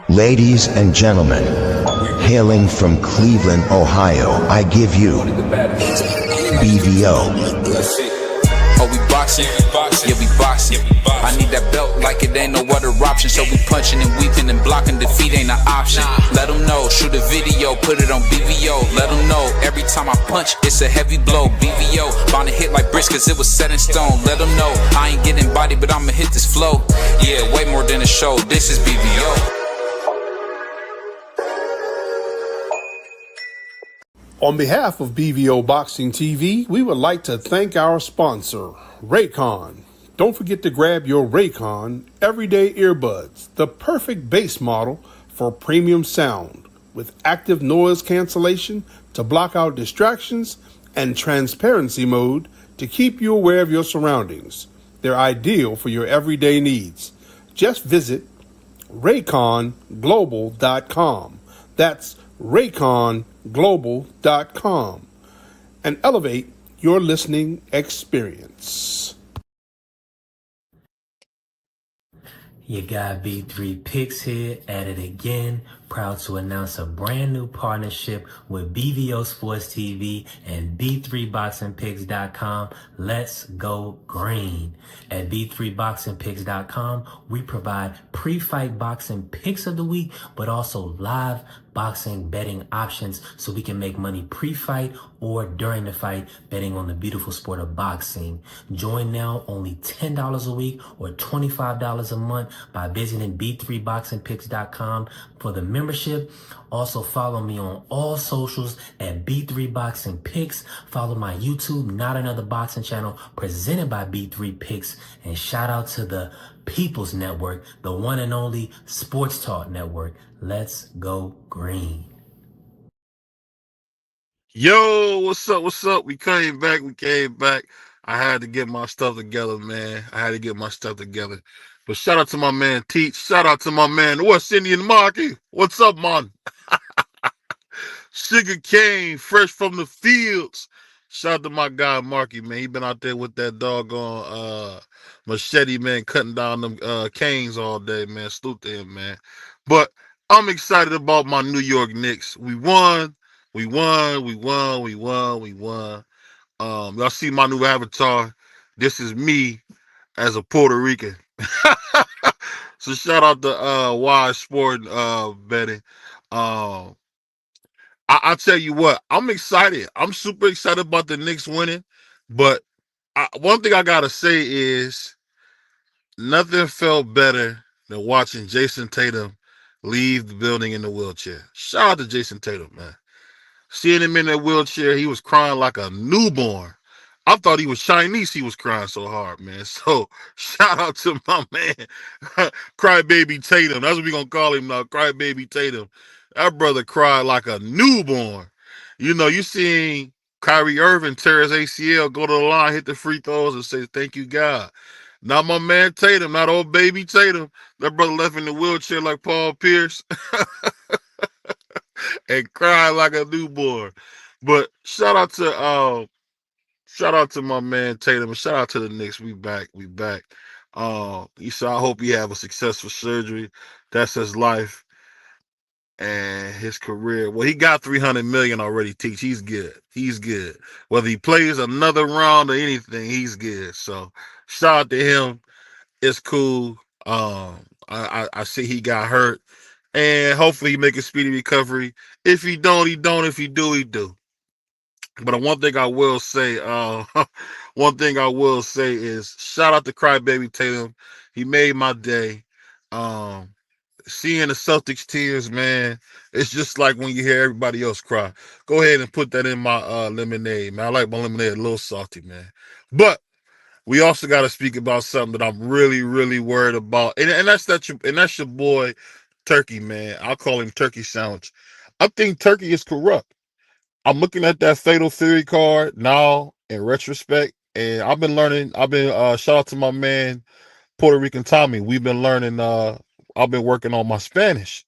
Ladies and gentlemen, hailing from Cleveland, Ohio, I give you BVO. Oh, we boxing? Yeah, we boxing. I need that belt like it ain't no other option. So we punching and weaving and blocking. Defeat ain't an option. Let them know, shoot a video, put it on BVO. Let them know, every time I punch, it's a heavy blow. BVO, bound to hit like bricks cause it was set in stone. Let them know, I ain't getting body, but I'ma hit this flow. Yeah, way more than a show, this is BVO. On behalf of BVO Boxing TV, we would like to thank our sponsor, Raycon. Don't forget to grab your Raycon Everyday Earbuds, the perfect bass model for premium sound, with active noise cancellation to block out distractions and transparency mode to keep you aware of your surroundings. They're ideal for your everyday needs. Just visit rayconglobal.com. That's rayconglobal.com and elevate your listening experience. You got B3 Picks here at it again. Proud to announce a brand new partnership with BVO Sports TV and B3BoxingPicks.com. Let's go green. At B3BoxingPicks.com, we provide pre-fight boxing picks of the week, but also live boxing betting options so we can make money pre-fight or during the fight betting on the beautiful sport of boxing. Join now, only $10 a week or $25 a month by visiting B3BoxingPicks.com for the membership. Also follow me on all socials at B3 Boxing Picks. Follow my YouTube, Not Another Boxing channel, presented by B3 Picks. And shout out to the People's Network, the one and only Sports Talk Network. Let's go green. Yo, what's up? What's up? We came back. I had to get my stuff together, man. But shout out to my man Teach. Shout out to my man West Indian Marky. What's up, man? Sugar cane, fresh from the fields. Shout out to my guy Marky, man. He been out there with that doggone machete, man, cutting down them canes all day, man. Salute to him, man. But I'm excited about my New York Knicks. We won. Y'all see my new avatar. This is me as a Puerto Rican. So shout out to Wise Sport betting. I'll tell you what, I'm excited. I'm super excited about the Knicks winning. But one thing I gotta say is nothing felt better than watching Jason Tatum leave the building in the wheelchair. Shout out to Jason Tatum, man. Seeing him in that wheelchair, he was crying like a newborn. I thought he was Chinese. He was crying so hard, man. So shout out to my man, Crybaby Tatum. That's what we're going to call him now, Crybaby Tatum. That brother cried like a newborn. You know, you seen Kyrie Irving tear his ACL, go to the line, hit the free throws, and say, thank you, God. Not my man Tatum, not old baby Tatum. That brother left in the wheelchair like Paul Pierce. And cried like a newborn. But shout out to my man Tatum, and shout out to the Knicks. We back. I hope he have a successful surgery. That's his life and his career. Well, he got $300 million already. Teach, he's good. Whether he plays another round or anything, he's good. So shout out to him. It's cool. I see he got hurt. And hopefully he make a speedy recovery. If he don't, he don't. If he do, he do. But one thing I will say is shout out to Crybaby Tatum. He made my day. Seeing the Celtics tears, man, it's just like when you hear everybody else cry. Go ahead and put that in my lemonade, man. I like my lemonade a little salty, man. But we also got to speak about something that I'm really, really worried about, and that's your boy Turkey, man. I'll call him Turkey Sandwich. I think Turkey is corrupt. I'm looking at that Fatal Fury card now in retrospect, and I've been shout out to my man Puerto Rican Tommy. We've been learning. I've been working on my Spanish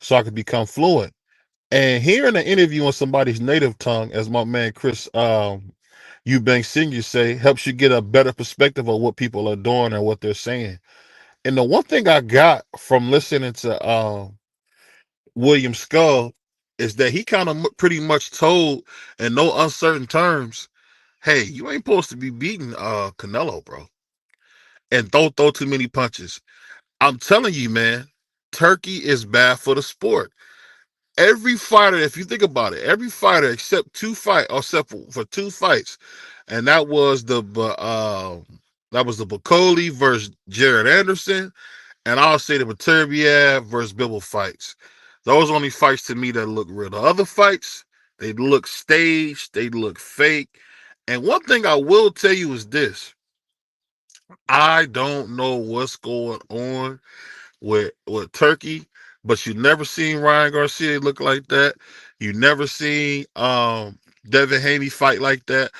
so I could become fluent. And hearing an interview in somebody's native tongue, as my man Chris Eubanks Senior say, helps you get a better perspective of what people are doing and what they're saying. And the one thing I got from listening to William Skull is that he kind of pretty much told in no uncertain terms, hey, you ain't supposed to be beating Canelo, bro. And don't throw too many punches. I'm telling you, man, Turkey is bad for the sport. Every fighter, if you think about it, every fighter except for two fights, and that was the Bacoli versus Jared Anderson, and I'll say the Beterbiev versus Bibble fights. Those only fights to me that look real. The other fights, they look staged, they look fake. And one thing I will tell you is this: I don't know what's going on with Turkey, but you never seen Ryan Garcia look like that. You never seen Devin Haney fight like that.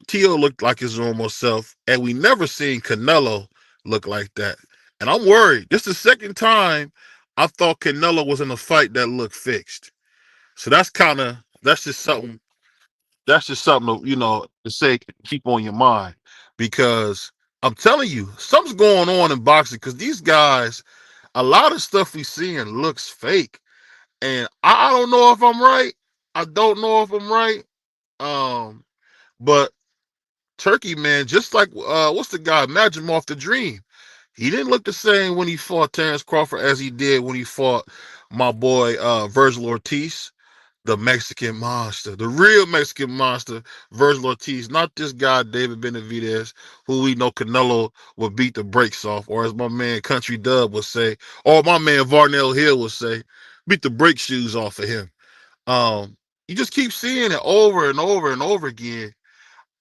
Tio looked like his normal self, and we never seen Canelo look like that. And I'm worried. This is the second time I thought Canelo was in a fight that looked fixed. So that's just something to, to say, keep on your mind, because I'm telling you, something's going on in boxing because these guys, a lot of stuff we seeing looks fake. And I don't know if I'm right. I don't know if I'm right. But Turkey, man, just like what's the guy? Imagine off the Dream. He didn't look the same when he fought Terrence Crawford as he did when he fought my boy Virgil Ortiz, the Mexican monster, the real Mexican monster, Virgil Ortiz, not this guy David Benavidez, who we know Canelo would beat the brakes off, or as my man Country Dub would say, or my man Varnell Hill would say, beat the brake shoes off of him. You just keep seeing it over and over and over again.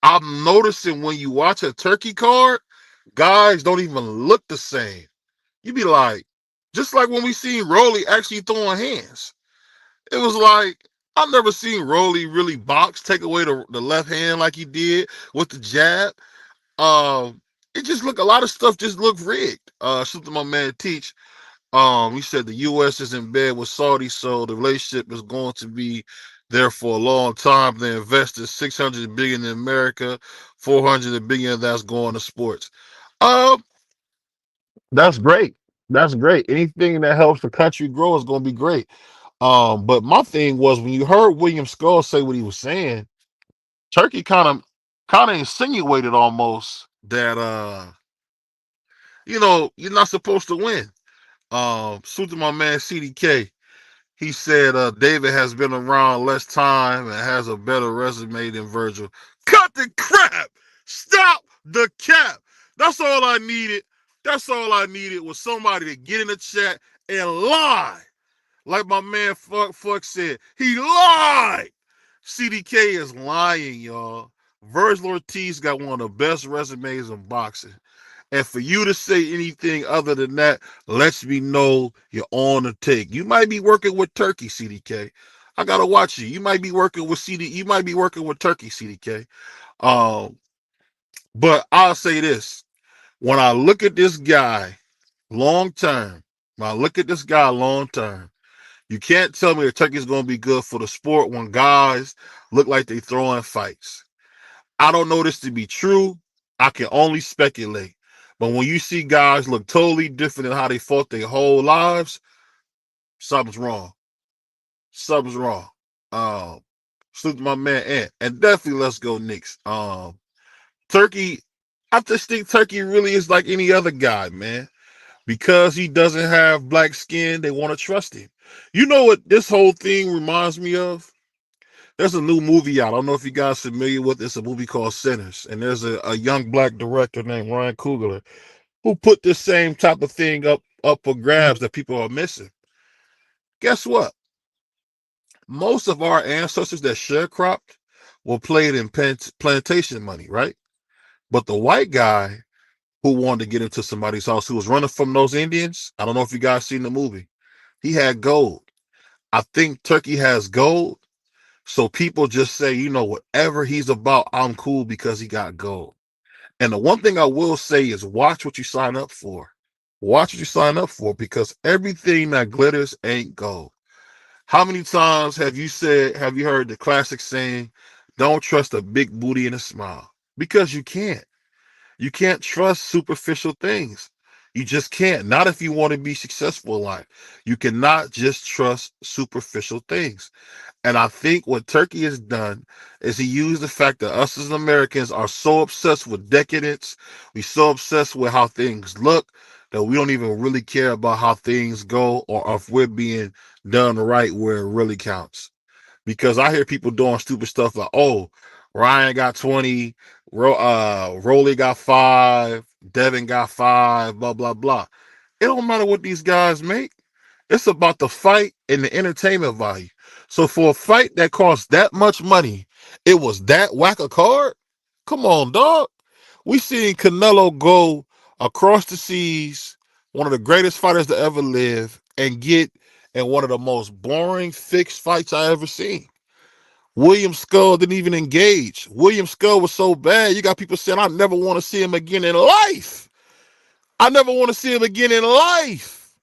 I'm noticing when you watch a Turkey card, guys don't even look the same. You be like, just like when we seen Rolly actually throwing hands. It was like, I've never seen Rolly really box, take away the left hand like he did with the jab. It just look, a lot of stuff just looked rigged. Something my man Teach. He said the U.S. is in bed with Saudi, so the relationship is going to be there for a long time. They invested $600 billion in America, $400 billion that's going to sports. Um, that's great. That's great. Anything that helps the country grow is going to be great. But my thing was when you heard William Skull say what he was saying, Turkey kind of insinuated almost that you're not supposed to win. Suit to my man CDK. He said David has been around less time and has a better resume than Virgil. Cut the crap! Stop the cap! That's all I needed. That's all I needed was somebody to get in the chat and lie. Like my man Fuck said, he lied. CDK is lying, y'all. Virgil Ortiz got one of the best resumes in boxing. And for you to say anything other than that lets me know you're on the take. You might be working with Turkey, CDK. I gotta watch you. You might be working with You might be working with Turkey, CDK. Um, but I'll say this: when I look at this guy long term, you can't tell me that Turkey's going to be good for the sport when guys look like they throwing fights. I don't know this to be true. I can only speculate. But when you see guys look totally different than how they fought their whole lives, something's wrong. Something's wrong. Salute to my man Ant. And definitely let's go Knicks. Turkey, I just think Turkey really is like any other guy, man. Because he doesn't have black skin, they want to trust him. You know what this whole thing reminds me of? There's a new movie out. I don't know if you guys are familiar with it. It's a movie called Sinners. And there's a young black director named Ryan Coogler who put this same type of thing up for grabs that people are missing. Guess what? Most of our ancestors that sharecropped were played in plantation money, right? But the white guy who wanted to get into somebody's house who was running from those Indians, I don't know if you guys seen the movie. He had gold. I think Turkey has gold. So people just say, whatever he's about, I'm cool because he got gold. And the one thing I will say is watch what you sign up for. Watch what you sign up for because everything that glitters ain't gold. How many times have you heard the classic saying, don't trust a big booty and a smile? Because you can't. You can't trust superficial things. You just can't. Not if you want to be successful in life. You cannot just trust superficial things. And I think what Turkey has done is he used the fact that us as Americans are so obsessed with decadence, we so obsessed with how things look that we don't even really care about how things go or if we're being done right where it really counts. Because I hear people doing stupid stuff like, oh, Ryan got 20, Rolly got 5, Devin got 5, blah, blah, blah. It don't matter what these guys make. It's about the fight and the entertainment value. So for a fight that cost that much money, it was that whack a card? Come on, dog. We seen Canelo go across the seas, one of the greatest fighters to ever live, and get in one of the most boring fixed fights I ever seen. William Skull didn't even engage. William Skull was so bad, you got people saying, I never want to see him again in life. I never want to see him again in life.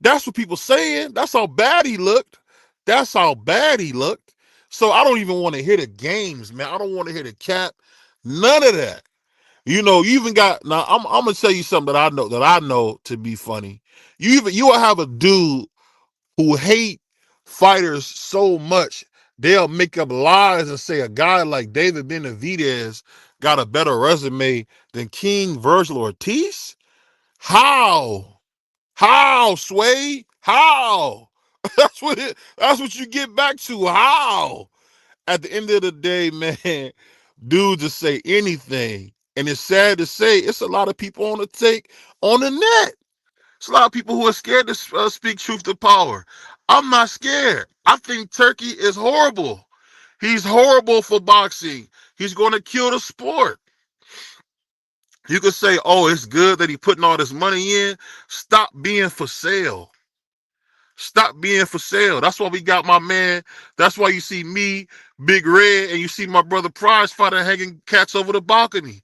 That's what people saying. That's how bad he looked. That's how bad he looked. So I don't even want to hear the games, man. I don't want to hear the cap. None of that. You know, you even got now. I'm gonna tell you something that I know to be funny. You will have a dude who hate fighters so much they'll make up lies and say a guy like David Benavidez got a better resume than King Virgil Ortiz. How? How, Sway? How? That's what you get back to. How? At the end of the day, man, dudes just say anything. And it's sad to say, it's a lot of people on the take on the net. It's a lot of people who are scared to speak truth to power. I'm not scared. I think Turkey is horrible. He's horrible for boxing. He's going to kill the sport. You could say, oh, it's good that he's putting all this money in. Stop being for sale. Stop being for sale. That's why we got my man. That's why you see me, Big Red, and you see my brother Prize Fighter hanging cats over the balcony.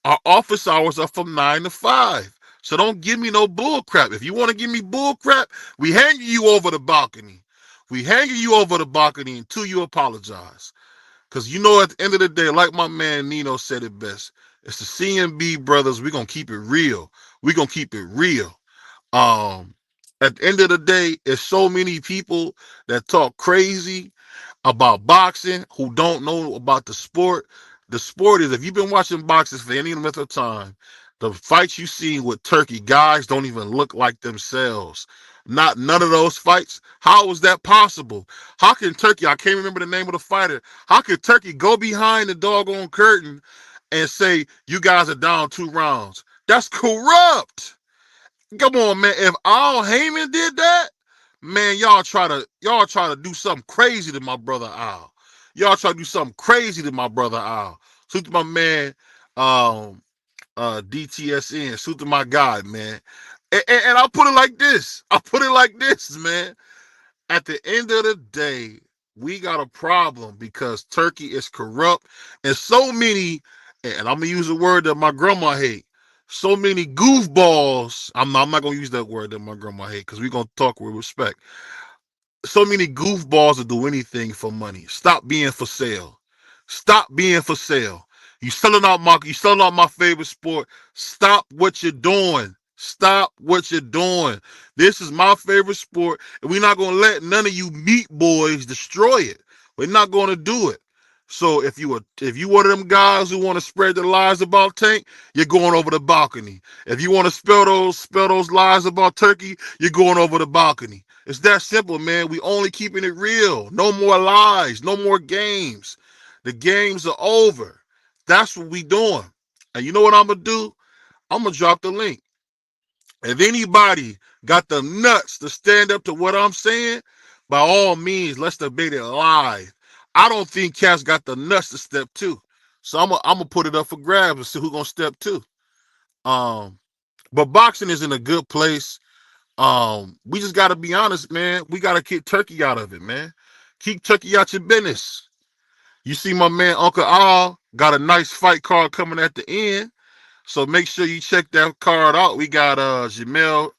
Our office hours are from 9 to 5. So don't give me no bull crap. If you want to give me bull crap, we hanging you over the balcony. We hanging you over the balcony until you apologize. Because you know at the end of the day, like my man Nino said it best, it's the CMB brothers. We're going to keep it real. We're going to keep it real. At the end of the day, it's so many people that talk crazy about boxing who don't know about the sport. The sport is, if you've been watching boxing for any length of time, the fights you see with Turkey, guys don't even look like themselves. Not none of those fights. How is that possible? How can Turkey, I can't remember the name of the fighter, how could Turkey go behind the doggone curtain and say, you guys are down 2 rounds? That's corrupt. Come on, man. If Al Heyman did that, man, y'all try to do something crazy to my brother Al. Y'all try to do something crazy to my brother Al. Salute to my man, DTSN. Salute to my guy, man. And I'll put it like this. Man. At the end of the day, we got a problem because Turkey is corrupt and so many, and I'm gonna use a word that my grandma hate. So many goofballs. I'm not gonna use that word that my grandma hate because we're gonna talk with respect. So many goofballs will do anything for money. Stop being for sale. Stop being for sale. You selling out my favorite sport. Stop what you're doing. Stop what you're doing. This is my favorite sport, and we're not gonna let none of you meat boys destroy it. We're not gonna do it. So if you one of them guys who want to spread the lies about Tank, you're going over the balcony. If you want to spell those lies about Turkey, you're going over the balcony. It's that simple, man. We only keeping it real. No more lies. No more games. The games are over. That's what we doing. And you know what I'm gonna do? I'm gonna drop the link. If anybody got the nuts to stand up to what I'm saying, by all means, let's debate it live. I don't think Cass got the nuts to step 2. So I'm gonna put it up for grabs and see who's gonna step 2. But boxing is in a good place. We just gotta be honest, man. We gotta keep Turkey out of it, man. Keep Turkey out your business. You see my man Uncle Al got a nice fight card coming at the end. So make sure you check that card out. We got Jamal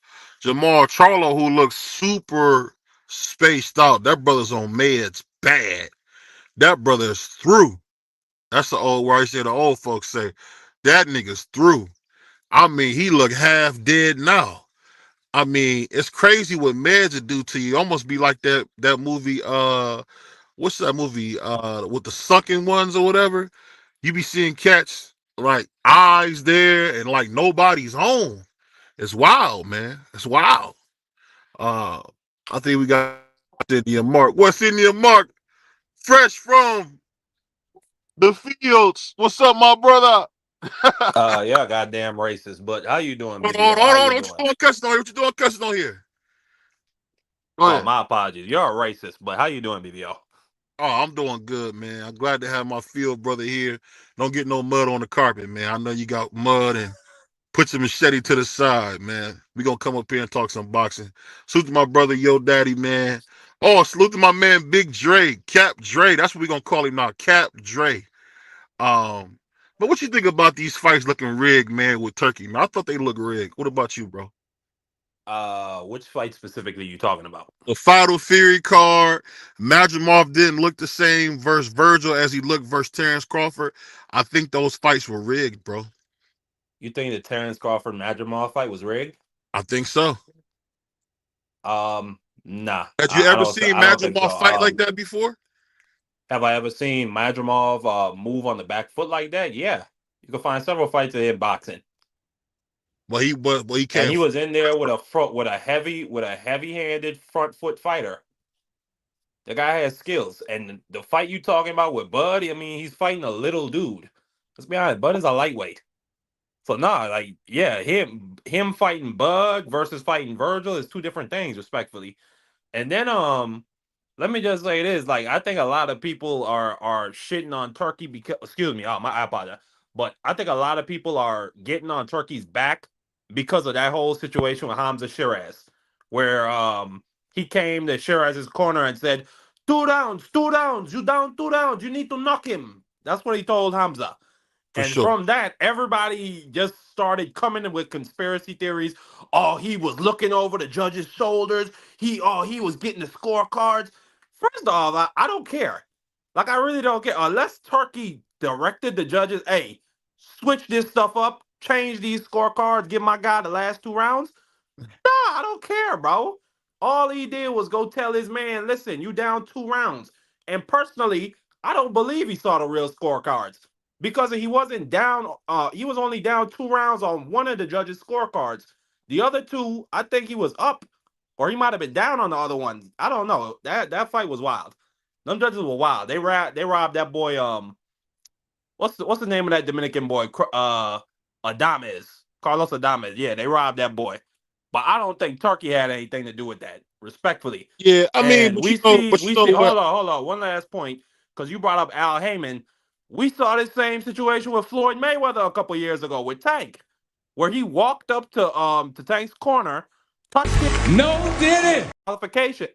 Charlo, who looks super spaced out. That brother's on meds bad. That brother is through. That's the old where I say the old folks say that nigga's through. I mean, he look half dead now. I mean, it's crazy what meds would do to you. Almost be like that movie. What's that movie? With the sunken ones or whatever. You be seeing cats like eyes there and like nobody's home. It's wild, man. It's wild. Uh, I think we got India Mark. What's India Mark? Fresh from the fields. What's up, my brother? Yeah, goddamn racist. But how you doing, Hold on, BBO? How hold on. you What you doing? doing cussing on here? What you doing cussing on here? Go Oh, ahead. my apologies. You're a racist, but how you doing, BBO? Oh, I'm doing good, man. I'm glad to have my field brother here. Don't get no mud on the carpet, man. I know you got mud and put your machete to the side, man. We gonna come up here and talk some boxing. Salute to my brother, Yo Daddy, man. Oh, salute to my man, Big Dre, Cap Dre. That's what we gonna call him now, Cap Dre. Um, but what you think about these fights looking rigged, man, with Turkey, man? I thought they looked rigged. What about you, bro? Which fight specifically you talking about? The Fatal Fury card, Madrimov didn't look the same versus Virgil as he looked versus Terrence Crawford. I think those fights were rigged, bro. You think the Terrence Crawford Madrimov fight was rigged? I think so. Nah, Have you ever seen I don't think Madrimov so. fight like that before? Have I ever seen Madrimov move on the back foot like that? Yeah, you can find several fights of him boxing, He and can't. he was in there with a heavy-handed front foot fighter. The guy has skills, and the fight you talking about with Bud, I mean, he's fighting a little dude. Let's be honest, Bud is a lightweight. So nah, like yeah, him fighting Bud versus fighting Virgil is two different things, respectfully. And then let me just say this: like I think a lot of people are shitting on Turkey because excuse me, I apologize, but I think a lot of people are getting on Turkey's back because of that whole situation with Hamza Shiraz, where he came to Shiraz's corner and said, 2 rounds, 2 rounds, you down 2 rounds, you need to knock him. That's what he told Hamza. For And sure. from that, everybody just started coming in with conspiracy theories. Oh, he was looking over the judge's shoulders. He was getting the scorecards. First off, I don't care. Like I really don't care. Unless Turkey directed the judges, hey, switch this stuff up, change these scorecards, give my guy the last 2 rounds. Nah, I don't care, bro. All he did was go tell his man, listen, you down 2 rounds. And personally, I don't believe he saw the real scorecards because he wasn't down. He was only down 2 rounds on one of the judges' scorecards. The other two, I think he was up, or he might have been down on the other ones. I don't know. That fight was wild. Them judges were wild. They robbed that boy. What's the name of that Dominican boy? Adames, Carlos Adames. Yeah, they robbed that boy. But I don't think Turkey had anything to do with that, respectfully. Yeah, I mean, And but you we know see. what? Hold on. One last point, because you brought up Al Heyman. We saw this same situation with Floyd Mayweather a couple years ago with Tank, where he walked up to Tank's corner, touched his qualification.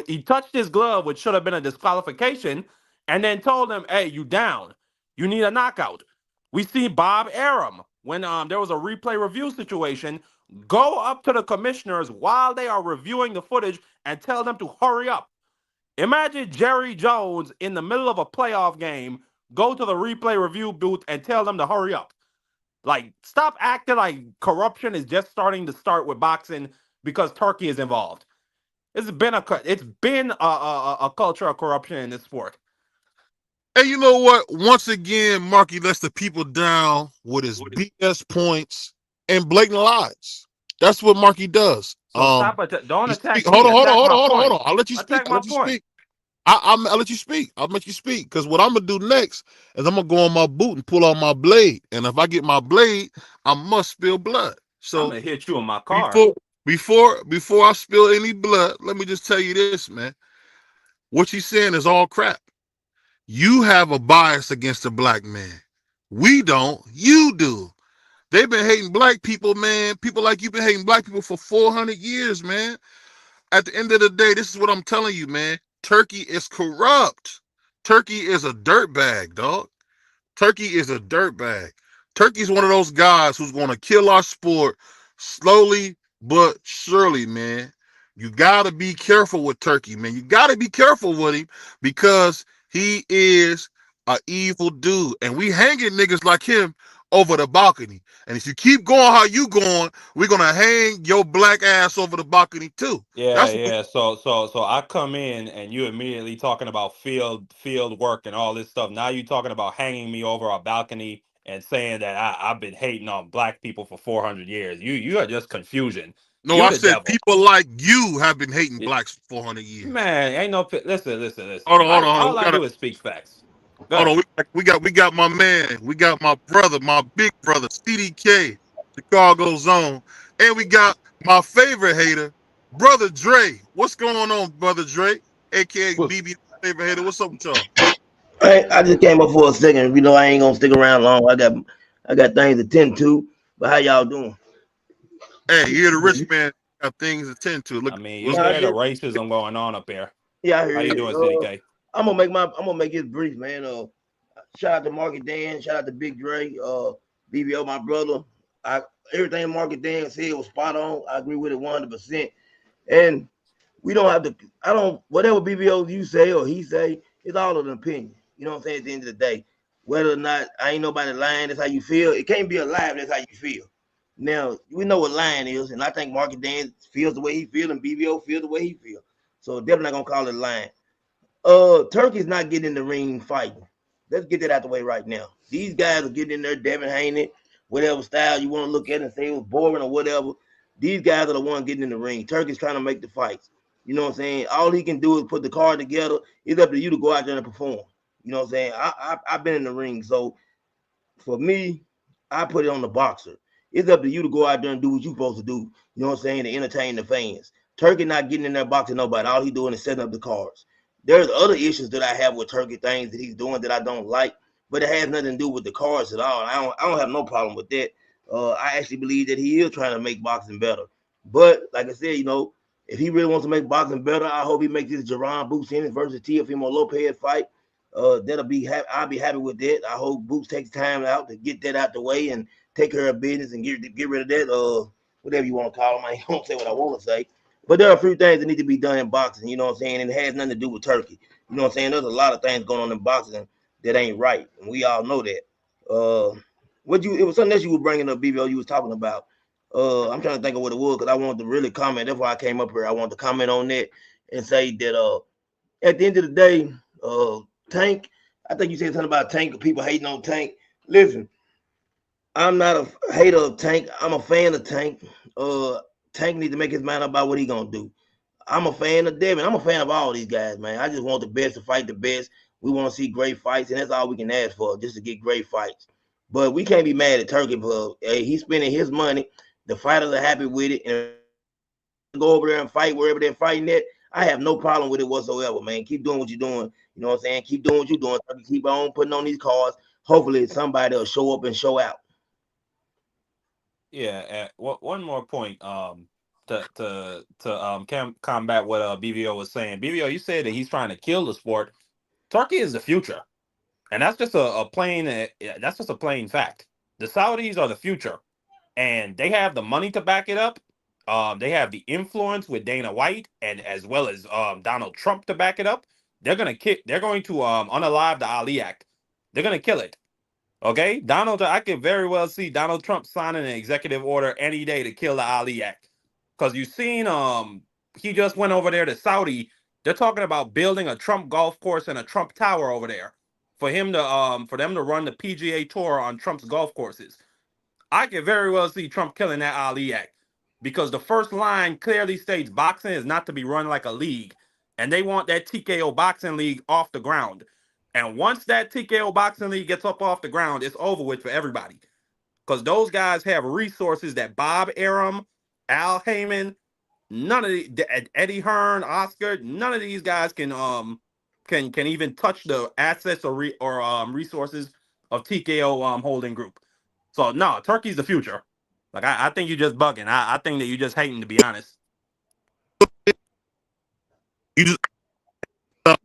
He touched his glove, which should have been a disqualification, and then told him, "Hey, you down? You need a knockout." We see Bob Arum when there was a replay review situation. Go up to the commissioners while they are reviewing the footage and tell them to hurry up. Imagine Jerry Jones in the middle of a playoff game go to the replay review booth and tell them to hurry up. Like, stop acting like corruption is just starting to start with boxing because Turkey is involved. It's been a culture of corruption in this sport. And you know what? Once again, Marky lets the people down with his BS points and blatant lies. That's what Marky does. So don't You speak. attack Hold me. on, hold on, Attack hold my on, hold on, hold point. on. I'll let you speak. Attack I'll my let you point. speak. I'll let you speak. I'll let you speak. Because what I'm gonna do next is I'm gonna go on my boot and pull out my blade. And if I get my blade, I must spill blood. I'm So gonna hit you in my car. before I spill any blood, let me just tell you this, man. What you're saying is all crap. You have a bias against the black man. We don't. You do. They've been hating black people, man. People like you been hating black people for 400 years, man. At the end of the day, this is what I'm telling you, man. Turkey is corrupt. Turkey is a dirtbag, dog. Turkey is a dirtbag. Turkey's one of those guys who's going to kill our sport slowly but surely, man. You got to be careful with Turkey, man. You got to be careful with him because he is an evil dude. And we hanging niggas like him over the balcony. And if you keep going how you going, we're gonna hang your black ass over the balcony too. Yeah, That's what yeah. So I come in and you immediately talking about field work and all this stuff. Now you talking about hanging me over a balcony and saying that I've been hating on black people for 400 years. You are just confusion. no, You I the said devil. people like you have been hating Y- blacks for 400 years. Man, ain't no listen, Hold listen. on, hold on, hold on. All I do is speak facts. Go Hold ahead. on. We got my man. We got my brother, my big brother, CDK, Chicago Zone, and we got my favorite hater, brother Dre. What's going on, brother Dre, aka Well, BB favorite hater? What's up with y'all? I just came up for a second. You know, I ain't gonna stick around long. I got things to tend to. But how y'all doing? Hey, you're the rich you, man. Got things to tend to. I Look, mean, what's you No, I hear the just racism going on up here. yeah, I How heard you it. doing, CDK? I'm gonna make it brief, man. Shout out to Market Dan, shout out to Big Dre, BBO, my brother. I Everything Market Dan said was spot on. I agree with it 100%. And we don't have to. I don't. Whatever BBO you say or he say, it's all an opinion. You know what I'm saying? At the end of the day, whether or not I ain't nobody lying, that's how you feel. It can't be a lie. That's how you feel. Now we know what lying is, and I think Market Dan feels the way he feels, and BBO feels the way he feels. So definitely not gonna call it lying. Turkey's not getting in the ring fighting. Let's get that out the way right now. These guys are getting in there, Devin Haney, whatever style you want to look at and say it was boring or whatever. These guys are the ones getting in the ring. Turkey's trying to make the fights. You know what I'm saying? All he can do is put the card together. It's up to you to go out there and perform. You know what I'm saying? I've been in the ring, so for me, I put it on the boxer. It's up to you to go out there and do what you're supposed to do. You know what I'm saying? To entertain the fans. Turkey not getting in there boxing nobody. All he doing is setting up the cards. There's other issues that I have with Turkey, things that he's doing that I don't like, but it has nothing to do with the cards at all. I don't have no problem with that. I actually believe that he is trying to make boxing better. But like I said, if he really wants to make boxing better, I hope he makes this Jerron Boots Ennis versus Teofimo Lopez fight. I'll be happy with that. I hope Boots takes time out to get that out the way and take care of business and get rid of that. Whatever you want to call him. I don't say what I want to say. But there are a few things that need to be done in boxing, you know what I'm saying? And it has nothing to do with Turkey. You know what I'm saying? There's a lot of things going on in boxing that ain't right. And we all know that. It was something else you were bringing up, BBO, you was talking about. I'm trying to think of what it was because I wanted to really comment. That's why I came up here. I wanted to comment on that and say that at the end of the day, Tank, I think you said something about Tank, people hating on Tank. Listen, I'm not a hater of Tank. I'm a fan of Tank. Tank needs to make his mind up about what he gonna do. I'm a fan of Devin. I'm a fan of all these guys, man. I just want the best to fight the best. We want to see great fights, and that's all we can ask for, just to get great fights. But we can't be mad at Turkey for he's spending his money. The fighters are happy with it, and go over there and fight wherever they're fighting at. I have no problem with it whatsoever, man. Keep doing what you're doing. You know what I'm saying? Keep doing what you're doing. Keep on putting on these cards. Hopefully, somebody will show up and show out. Yeah. One more point. Combat what BVO was saying. BVO, you said that he's trying to kill the sport. Turkey is the future, and that's just a plain. That's just a plain fact. The Saudis are the future, and they have the money to back it up. They have the influence with Dana White and as well as Donald Trump to back it up. They're gonna kick. They're going to unalive the Ali Act. They're gonna kill it. Okay, I could very well see Donald Trump signing an executive order any day to kill the Ali Act, because you've seen he just went over there to Saudi. They're talking about building a Trump golf course and a Trump tower over there for them to run the PGA Tour on Trump's golf courses. I could very well see Trump killing that Ali Act, because the first line clearly states boxing is not to be run like a league, and they want that TKO boxing league off the ground. And once that TKO boxing league gets up off the ground, it's over with for everybody, because those guys have resources that Bob Arum, Al Heyman, none of Eddie Hearn, Oscar, none of these guys can even touch the assets or resources of TKO holding group. So no, Turkey's the future. Like I think you're just bugging. I think that you're just hating, to be honest. you just that's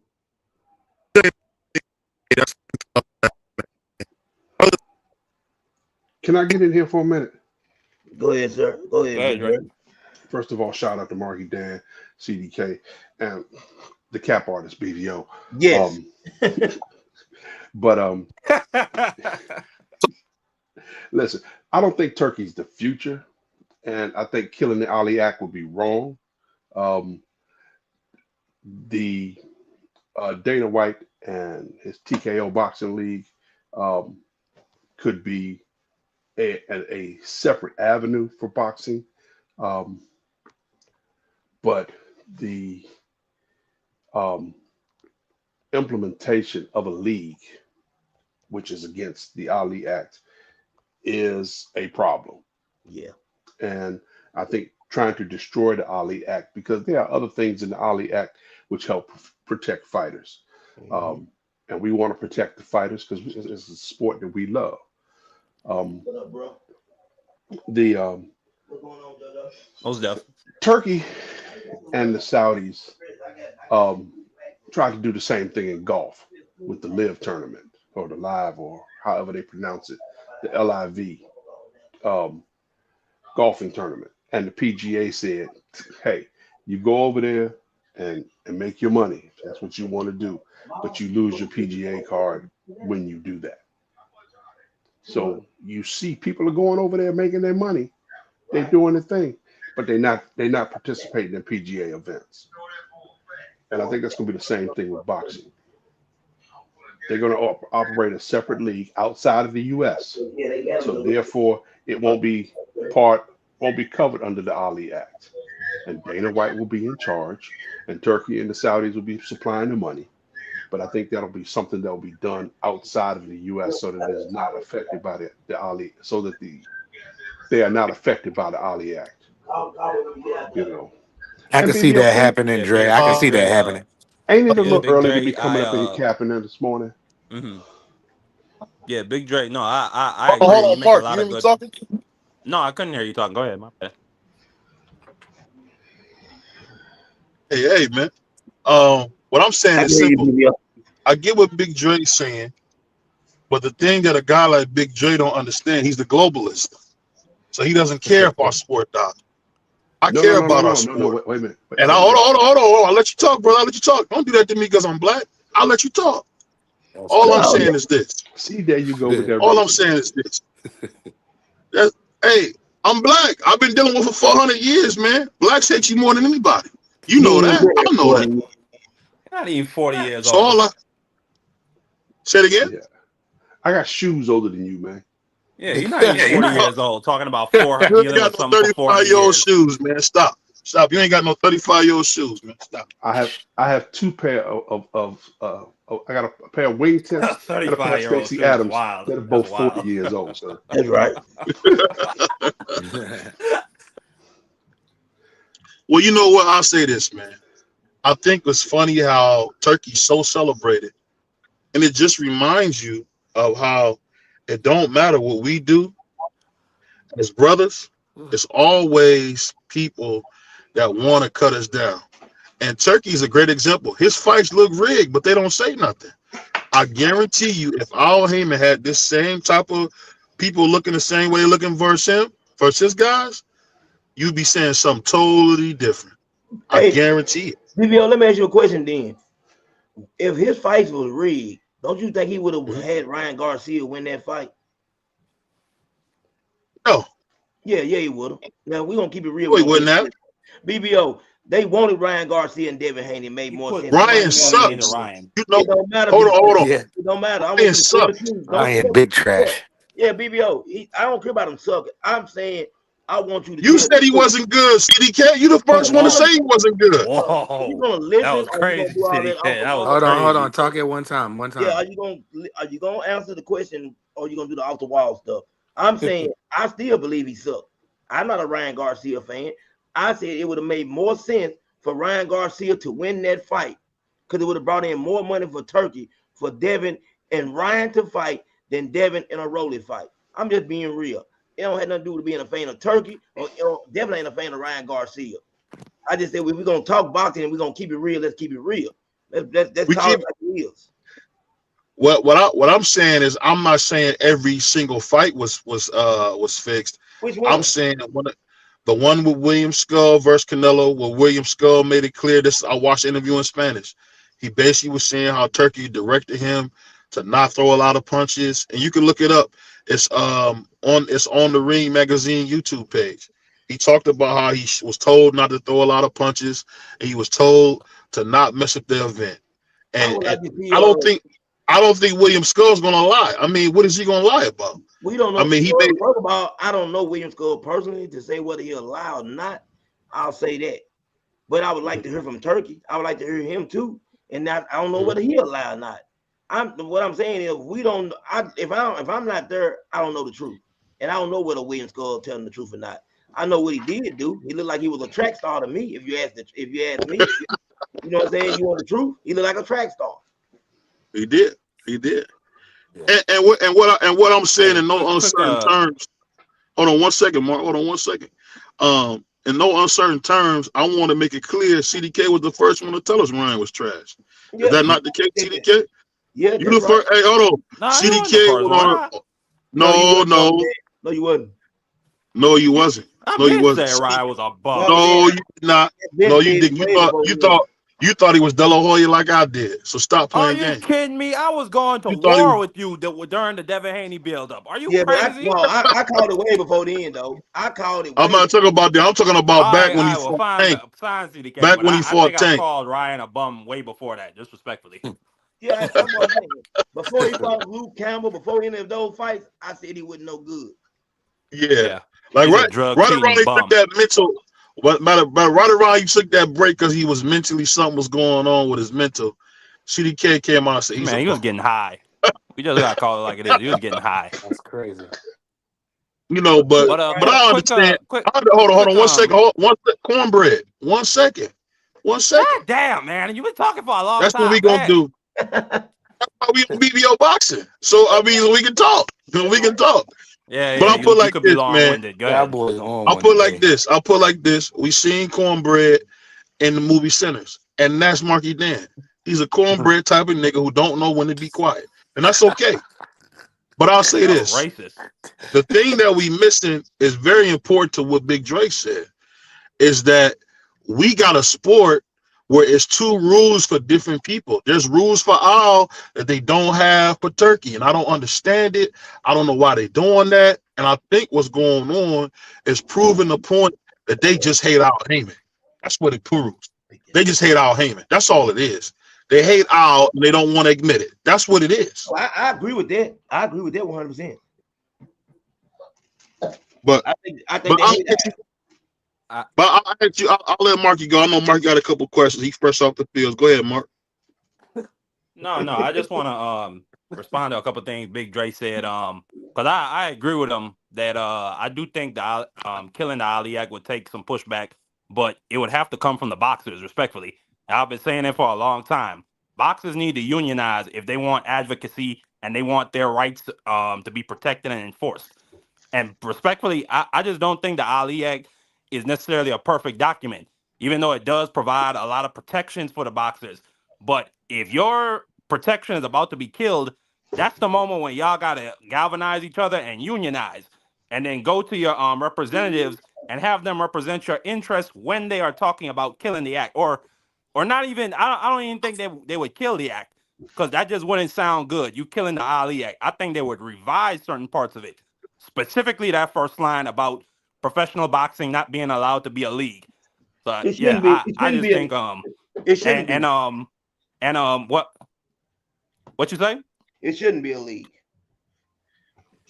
can I get in here for a minute? Go ahead, sir. Go Go ahead, ahead, Big Dre. Dre. First of all, shout out to Marky Dan, CDK, and the cap artist BVO. Yes. But Listen, I don't think Turkey's the future, and I think killing the Ali Act would be wrong. Um, the Dana White and his TKO Boxing League um, could be a separate avenue for boxing, um, but the um, implementation of a league, which is against the Ali Act, is a problem. Yeah. And I think trying to destroy the Ali Act, because there are other things in the Ali Act which help protect fighters. Mhm. Um, and we want to protect the fighters because it's a sport that we love. Um, What up, bro? the What's going on, Jojo? Most definitely. Turkey and the Saudis um, tried to do the same thing in golf with the Live tournament or the Live or however they pronounce it, the LIV um, golfing tournament. And the PGA said, hey, you go over there and make your money. If that's what you want to do. But you lose your PGA card when you do that. So you see people are going over there making their money. They're doing the thing, but they're not participating in PGA events. And I think that's going to be the same thing with boxing. They're going to operate a separate league outside of the U.S. So therefore, it won't be covered under the Ali Act. And Dana White will be in charge, and Turkey and the Saudis will be supplying the money. But I think that'll be something that will be done outside of the U.S. so that it's not affected by the Ali, so that they are not affected by the Ali Act. You know, I and can see BBO, that happening, Dre. I can Big see that Dre. happening. ain't it a Yeah, little Big early to be Dre. coming up in here capping in this morning? Mhm. Yeah, Big Dre. No, I Oh, agree. You hold on, make a Mark. You lot hear of me good. talking? No, I couldn't hear you talking. Go ahead, my bad. Hey, man. What I'm saying I is can hear you, simple. BBO. I get what Big Dre's saying, but the thing that a guy like Big Dre don't understand, he's the globalist. So he doesn't care if our sport dies. I No, no, care no, no, about our no, no, no. sport. Wait a minute. And I hold on. I'll let you talk, brother. I'll let you talk. Don't do that to me because I'm black. I'll let you talk. That's All I'm No, crazy. saying is this. See, there you go with Yeah. that All I'm racism. saying is this. Hey, I'm black. I've been dealing with it for 400 years, man. Blacks hate you more than anybody. You he know ain't that. been I know more that. than you. Not even 40 years So all old. I say it again. Yeah, I got shoes older than you, man. Yeah, you're not even 40 years old. Talking about You ain't dealing with got no something for 400 35-year-old years. shoes, man. Stop. Stop. You ain't got no 35-year-old shoes, man. Stop. I have two pair I got a pair of wingtips and a pair of 35-year-old Stacey shoes is Adams wild. that are That's both 40 wild. years old, sir. That's right. Well, you know what? I'll say this, man. I think it's funny how Turkey's so celebrated. And it just reminds you of how it don't matter what we do as brothers, it's always people that want to cut us down. And Turkey is a great example. His fights look rigged, but they don't say nothing. I guarantee you, if Al Heyman had this same type of people looking the same way they're looking versus him, versus his guys, you'd be saying something totally different. I Hey, guarantee it. BBO, let me ask you a question then. If his fights was rigged, don't you think he would have Mhm. had Ryan Garcia win that fight? No, Yeah, he would have. Now we're gonna keep it real. no, he We're gonna wouldn't keep have. it BBO. They wanted Ryan Garcia and Devin Haney. It made He more put sense. Ryan money into sucks. Ryan. You know, It don't matter, hold on, BBO. hold on. Yeah. It don't matter. I want you Ryan to tell the sucks. truth. I Don't ain't big trash. yeah, BBO. I don't care about him sucking. I'm saying I want you to You tell the said he truth. wasn't good, CDK. You the first one to Whoa. say he wasn't good. Are you Whoa. gonna That listen was or are you gonna crazy, do all City that Cat. Uncle That was Walls? Hold crazy. on. Talk at one time. Yeah, are you gonna answer the question or are you gonna do the off the wall stuff? I'm saying I still believe he sucked. I'm not a Ryan Garcia fan. I said it would have made more sense for Ryan Garcia to win that fight because it would have brought in more money for Turkey for Devin and Ryan to fight than Devin in a Rolly fight. I'm just being real. It don't have nothing to do with being a fan of Turkey or Devin ain't a fan of Ryan Garcia. I just said if we're gonna talk boxing and we're gonna keep it real, let's keep it real. Let's We call it keep like it is. what I'm saying is I'm not saying every single fight was fixed. Which I'm one? saying the one with William Skull versus Canelo, where William Skull made it clear. This I watched the interview in Spanish. He basically was saying how Turkey directed him to not throw a lot of punches, and you can look it up. It's on the Ring Magazine YouTube page. He talked about how he was told not to throw a lot of punches, and he was told to not mess up the event. I And, would like to see. I don't think William Skull's gonna lie. I mean, what is he gonna lie about? We don't know. I mean, first of all, I don't know William Skull personally to say whether he'll lie or not. I'll say that, but I would like to hear from Turkey. I would like to hear him too, and I don't know whether he'll lie or not. What I'm saying is we don't. If I'm not there, I don't know the truth, and I don't know whether William Skull telling the truth or not. I know what he did do. He looked like he was a track star to me. If you ask me, you know what I'm saying. You want the truth? He looked like a track star. He did. Yeah. And what I'm saying in no uncertain terms. Hold on one second, Mark. Hold on one second. In no uncertain terms, I want to make it clear CDK was the first one to tell us Ryan was trash. Is that not the case, CDK? Yeah, you the first. Hey, hold on. Nah, CDK was on. No, you wasn't. No, you wasn't. No, you wasn't. Said Ryan was a bum. No, you did not. No, you didn't. You thought he was De La Hoya like I did. So stop playing games. Are you kidding me? I was going to war with you during the Devin Haney build-up. Are you crazy? I called it way before then, though. I called it. I'm not talking about that. I'm talking about back when he fought Tank. Back when he fought Tank. I called Ryan a bum way before that, disrespectfully. Yeah, that's what I'm saying. Before he fought Luke Campbell, before any of those fights, I said he wasn't no good. Yeah. Like right around he took that mental, but right around he took that break because he was mentally something was going on with his mental. CDK came out and said, "Man, he was getting high." We just gotta call it like it is. He was getting high. That's crazy. You know, but I understand. Hold on, 1 second. Cornbread. 1 second. 1 second. God damn, man, you've been talking for a long time. That's what we gonna do. We BBO boxing, so I mean we can talk. We can talk. Yeah, but I'll put like this, man. I'll put like this. We seen Cornbread in the movie Sinners, and that's Marky Dan. He's a cornbread type of nigga who don't know when to be quiet, and that's okay. But I'll say this: racist. The thing that we missing is very important to what Big Drake said, is that we got a sport where it's two rules for different people. There's rules for all that they don't have for Turkey, and I don't understand it. I don't know why they're doing that, and I think what's going on is proving the point that they just hate Al Heyman. That's what it proves. They just hate Al Heyman. That's all it is. They hate Al, and they don't want to admit it. That's what it is. Oh, I agree with that. I agree with that 100%. But I think I'll let Marky go. I know Mark got a couple questions. He's fresh off the field. Go ahead, Mark. No, I just want to respond to a couple things Big Dre said. Because I agree with him that I do think that killing the Ali Act would take some pushback, but it would have to come from the boxers, respectfully. I've been saying it for a long time. Boxers need to unionize if they want advocacy and they want their rights to be protected and enforced. And respectfully, I just don't think the Ali Act is necessarily a perfect document, even though it does provide a lot of protections for the boxers. But if your protection is about to be killed, that's the moment when y'all got to galvanize each other and unionize, and then go to your representatives and have them represent your interests when they are talking about killing the act, or not even. I don't even think they would kill the act, because that just wouldn't sound good. You killing the Ali Act. I think they would revise certain parts of it, specifically that first line about professional boxing not being allowed to be a league. So I just think it shouldn't be. And what you say? It shouldn't be a league.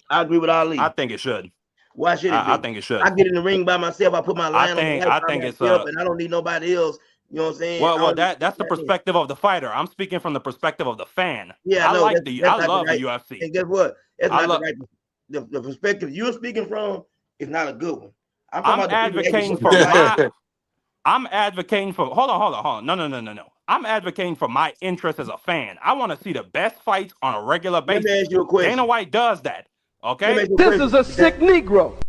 I agree with Ali. I think it should. Why should it be? I think it should. I get in the ring by myself. I put my line on the I think it's and I don't need nobody else. You know what I'm saying? Well, that's the perspective of the fighter. I'm speaking from the perspective of the fan. Yeah, I love the UFC. And guess what? That's not the perspective you're speaking from is not a good one. I'm advocating for I'm advocating for. Hold on. No. I'm advocating for my interest as a fan. I want to see the best fights on a regular basis. Let me ask you a question. Dana White does that. Okay. This is a sick Negro.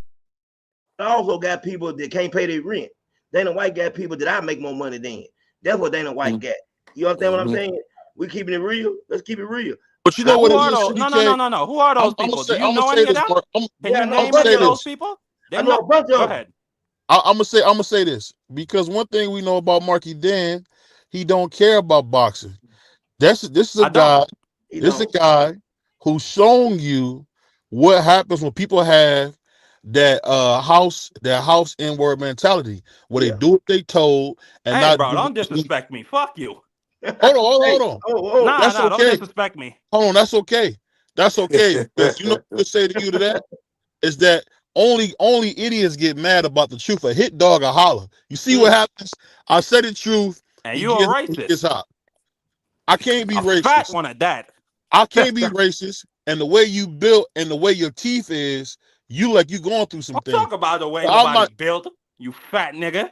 I also got people that can't pay their rent. Dana White got people that I make more money than. That's what Dana White got. You understand what I'm saying? We keeping it real. Let's keep it real. But you know what? No. Who are those people? Do you know any of them? Can you name any of those people? I know a bunch of them. Go ahead. I'm gonna say this, because one thing we know about Marky Dan, he don't care about boxing. This is a guy He This is a don't. guy who's shown you what happens when people have that house inward mentality where they Yeah. do what they told and Hey, not bro, do don't what. disrespect me. Fuck you. Hey, Hold on. oh, Nah, That's nah, don't okay. disrespect me. Hold on, that's okay. That's okay. Because you know what I say to you to that is that only idiots get mad about the truth. A hit dog a holler. You see what mm, happens? I say the truth, And he you a gets racist. hot. I can't be A fat racist. one at that. I can't be racist. And the way you built and the way your teeth is, you like you going through some Don't things. talk about the way So I'm nobody's not. built, you fat nigga.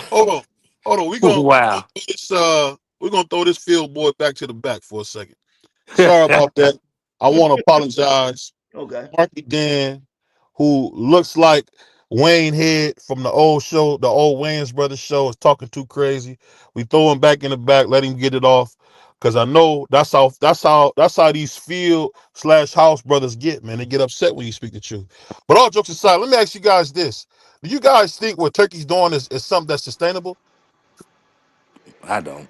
Hold on, hold on. Wow. We're gonna throw this field boy back to the back for a second. Sorry about that. I want to apologize. okay. Marky Dan, who looks like Wayne Head from the old show, the old Wayans Brothers show, is talking too crazy. We throw him back in the back, let him get it off. Cause I know that's how these field/house brothers get, man. They get upset when you speak the truth. But all jokes aside, let me ask you guys this. Do you guys think what Turkey's doing is something that's sustainable? I don't.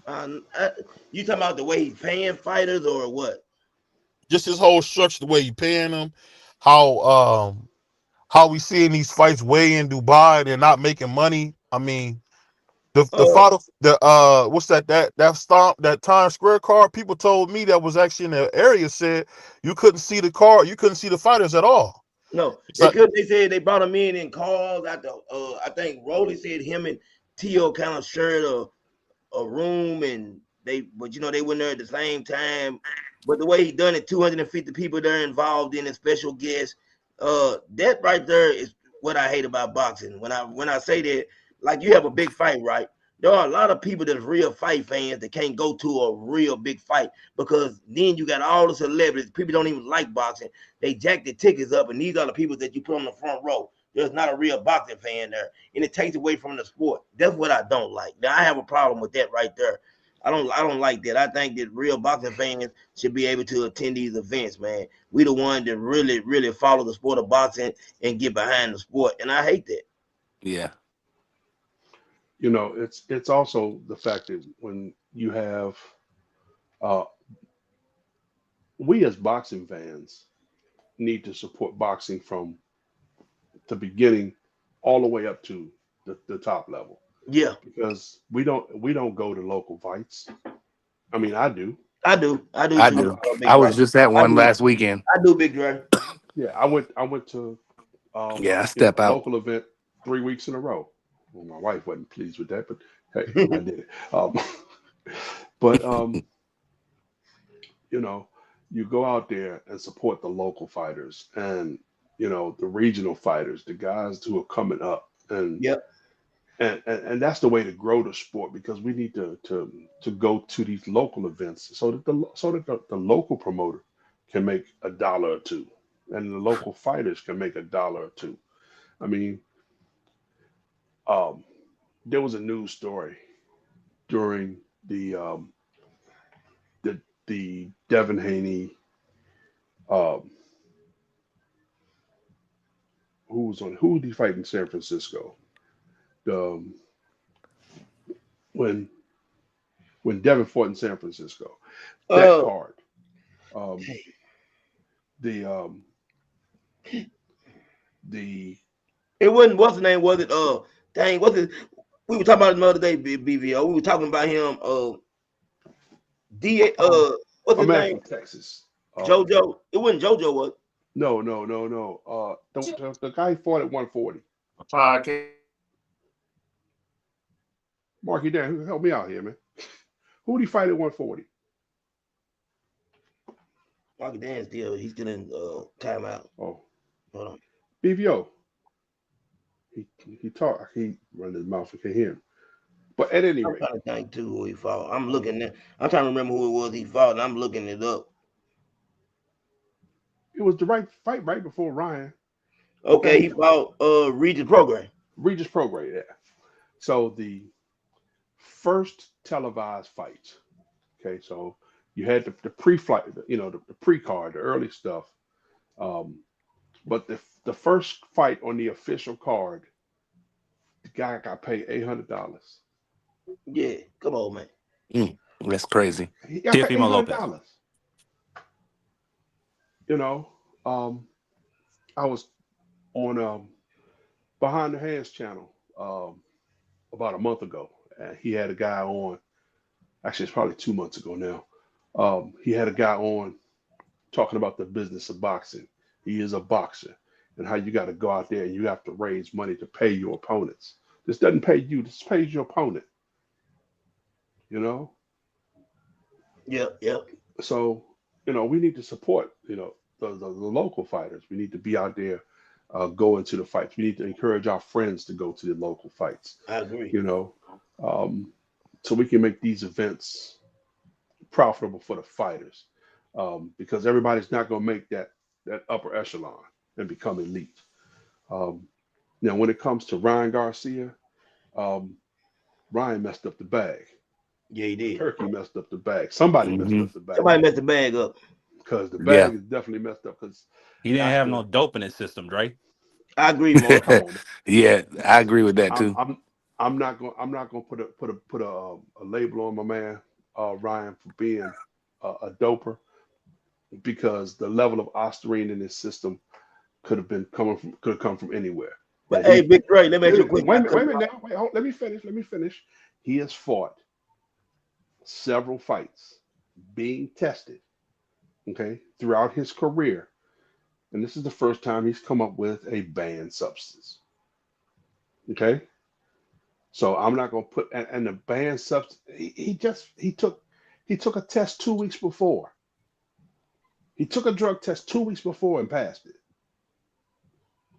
Um, I, you talking about the way he's paying fighters or what? Just his whole structure, the way you paying them, how how we seeing these fights way in Dubai, they're not making money. I mean, the Uh, fight of the what's that stomp that Times Square card? People told me that was actually in the area said you couldn't see the card, you couldn't see the fighters at all. no, they So could. They said they brought him in calls after. I think Rolly said him and Tio kind of shared a room, and but they went there at the same time. But the way he done it, 250 people there involved in a special guest. That right there is what I hate about boxing. When I say that, like you have a big fight, right? There are a lot of people that's real fight fans that can't go to a real big fight because then you got all the celebrities. People don't even like boxing. They jack the tickets up, and these are the people that you put on the front row. There's not a real boxing fan there, and it takes away from the sport. That's what I don't like. Now I have a problem with that right there. I don't like that. I think that real boxing fans should be able to attend these events, man. We the ones that really, really follow the sport of boxing and get behind the sport. And I hate that. Yeah. It's also the fact that when you have uh, we as boxing fans need to support boxing from the beginning all the way up to the top level Yeah, because we don't go to local fights. I mean, I do. I do. I do I too, do. Big I Dre. was just at I one do. last weekend. I do, Big Dre. Yeah, I went to Yeah, I step a out. local event 3 weeks in a row. Well, my wife wasn't pleased with that, but hey, I did it. But you know, you go out there and support the local fighters and the regional fighters, the guys who are coming up, Yep. and that's the way to grow the sport because we need to go to these local events so that the local promoter can make a dollar or two, and the local fighters can make a dollar or two. I mean, um, there was a news story during the the Devin Haney um, who was he fighting in San Francisco? The, when when Devin fought in San Francisco, that Uh, card, um, the the it wasn't what's the name? Was it dang, what's it? We were talking about him the other day, BVO. We were talking about him, D oh, what's a his man name? from Texas. JoJo. It wasn't JoJo, was it? No, no, no, no. The guy who fought at 140. Podcast. Marky Dan, help me out here, man. Who did he fight at 140? Marky Dan he's still in timeout. Oh, Hold on. BVO. He talked. He run his mouth. I can't hear him. But at any I'm rate, trying to think too who he fought. I'm um, looking at I'm trying to remember who it was he fought, and I'm looking it up. it was the right fight right before Ryan. But Okay, he fought Regis Program. Regis Prograde, yeah. So the first televised fight. Okay, so you had the pre-flight, the pre-card, the early stuff. Um, but the first fight on the official card, the guy got paid $800. Yeah, come on, man. That's crazy. He got paid eight Teofimo hundred Lopez. dollars. you know, I was on Behind the Hands channel about a month ago. He had a guy on. Actually, it's probably 2 months ago now. He had a guy on talking about the business of boxing. He is a boxer and how you got to go out there and you have to raise money to pay your opponents. This doesn't pay you. This pays your opponent. You know. Yep, yep. So we need to support the local fighters. We need to be out there going to the fights. We need to encourage our friends to go to the local fights. I agree. You know, um, so we can make these events profitable for the fighters, because everybody's not going to make that upper echelon and become elite. Um, Now, when it comes to Ryan Garcia, um, Ryan messed up the bag. Yeah, he did. Turkey messed up the bag. Somebody messed Hmm. up the bag Somebody messed the bag up. because the Yeah. bag is definitely messed up. Because He didn't have after, no dope in his system, Dre. I agree, Mark. come on, Yeah, I listen, agree with that I'm too. I'm I'm not gonna put a label on my man Ryan for being a doper, because the level of ostarine in his system could have come from anywhere. But And hey, he Big Dre, let me ask wait a you a minute, question. wait a minute, wait a minute now. Wait, hold, let me finish. He has fought several fights being tested, okay, throughout his career. And this is the first time he's come up with a banned substance. Okay. So I'm not gonna put and the banned substance he took a test 2 weeks before. He took a drug test 2 weeks before and passed it.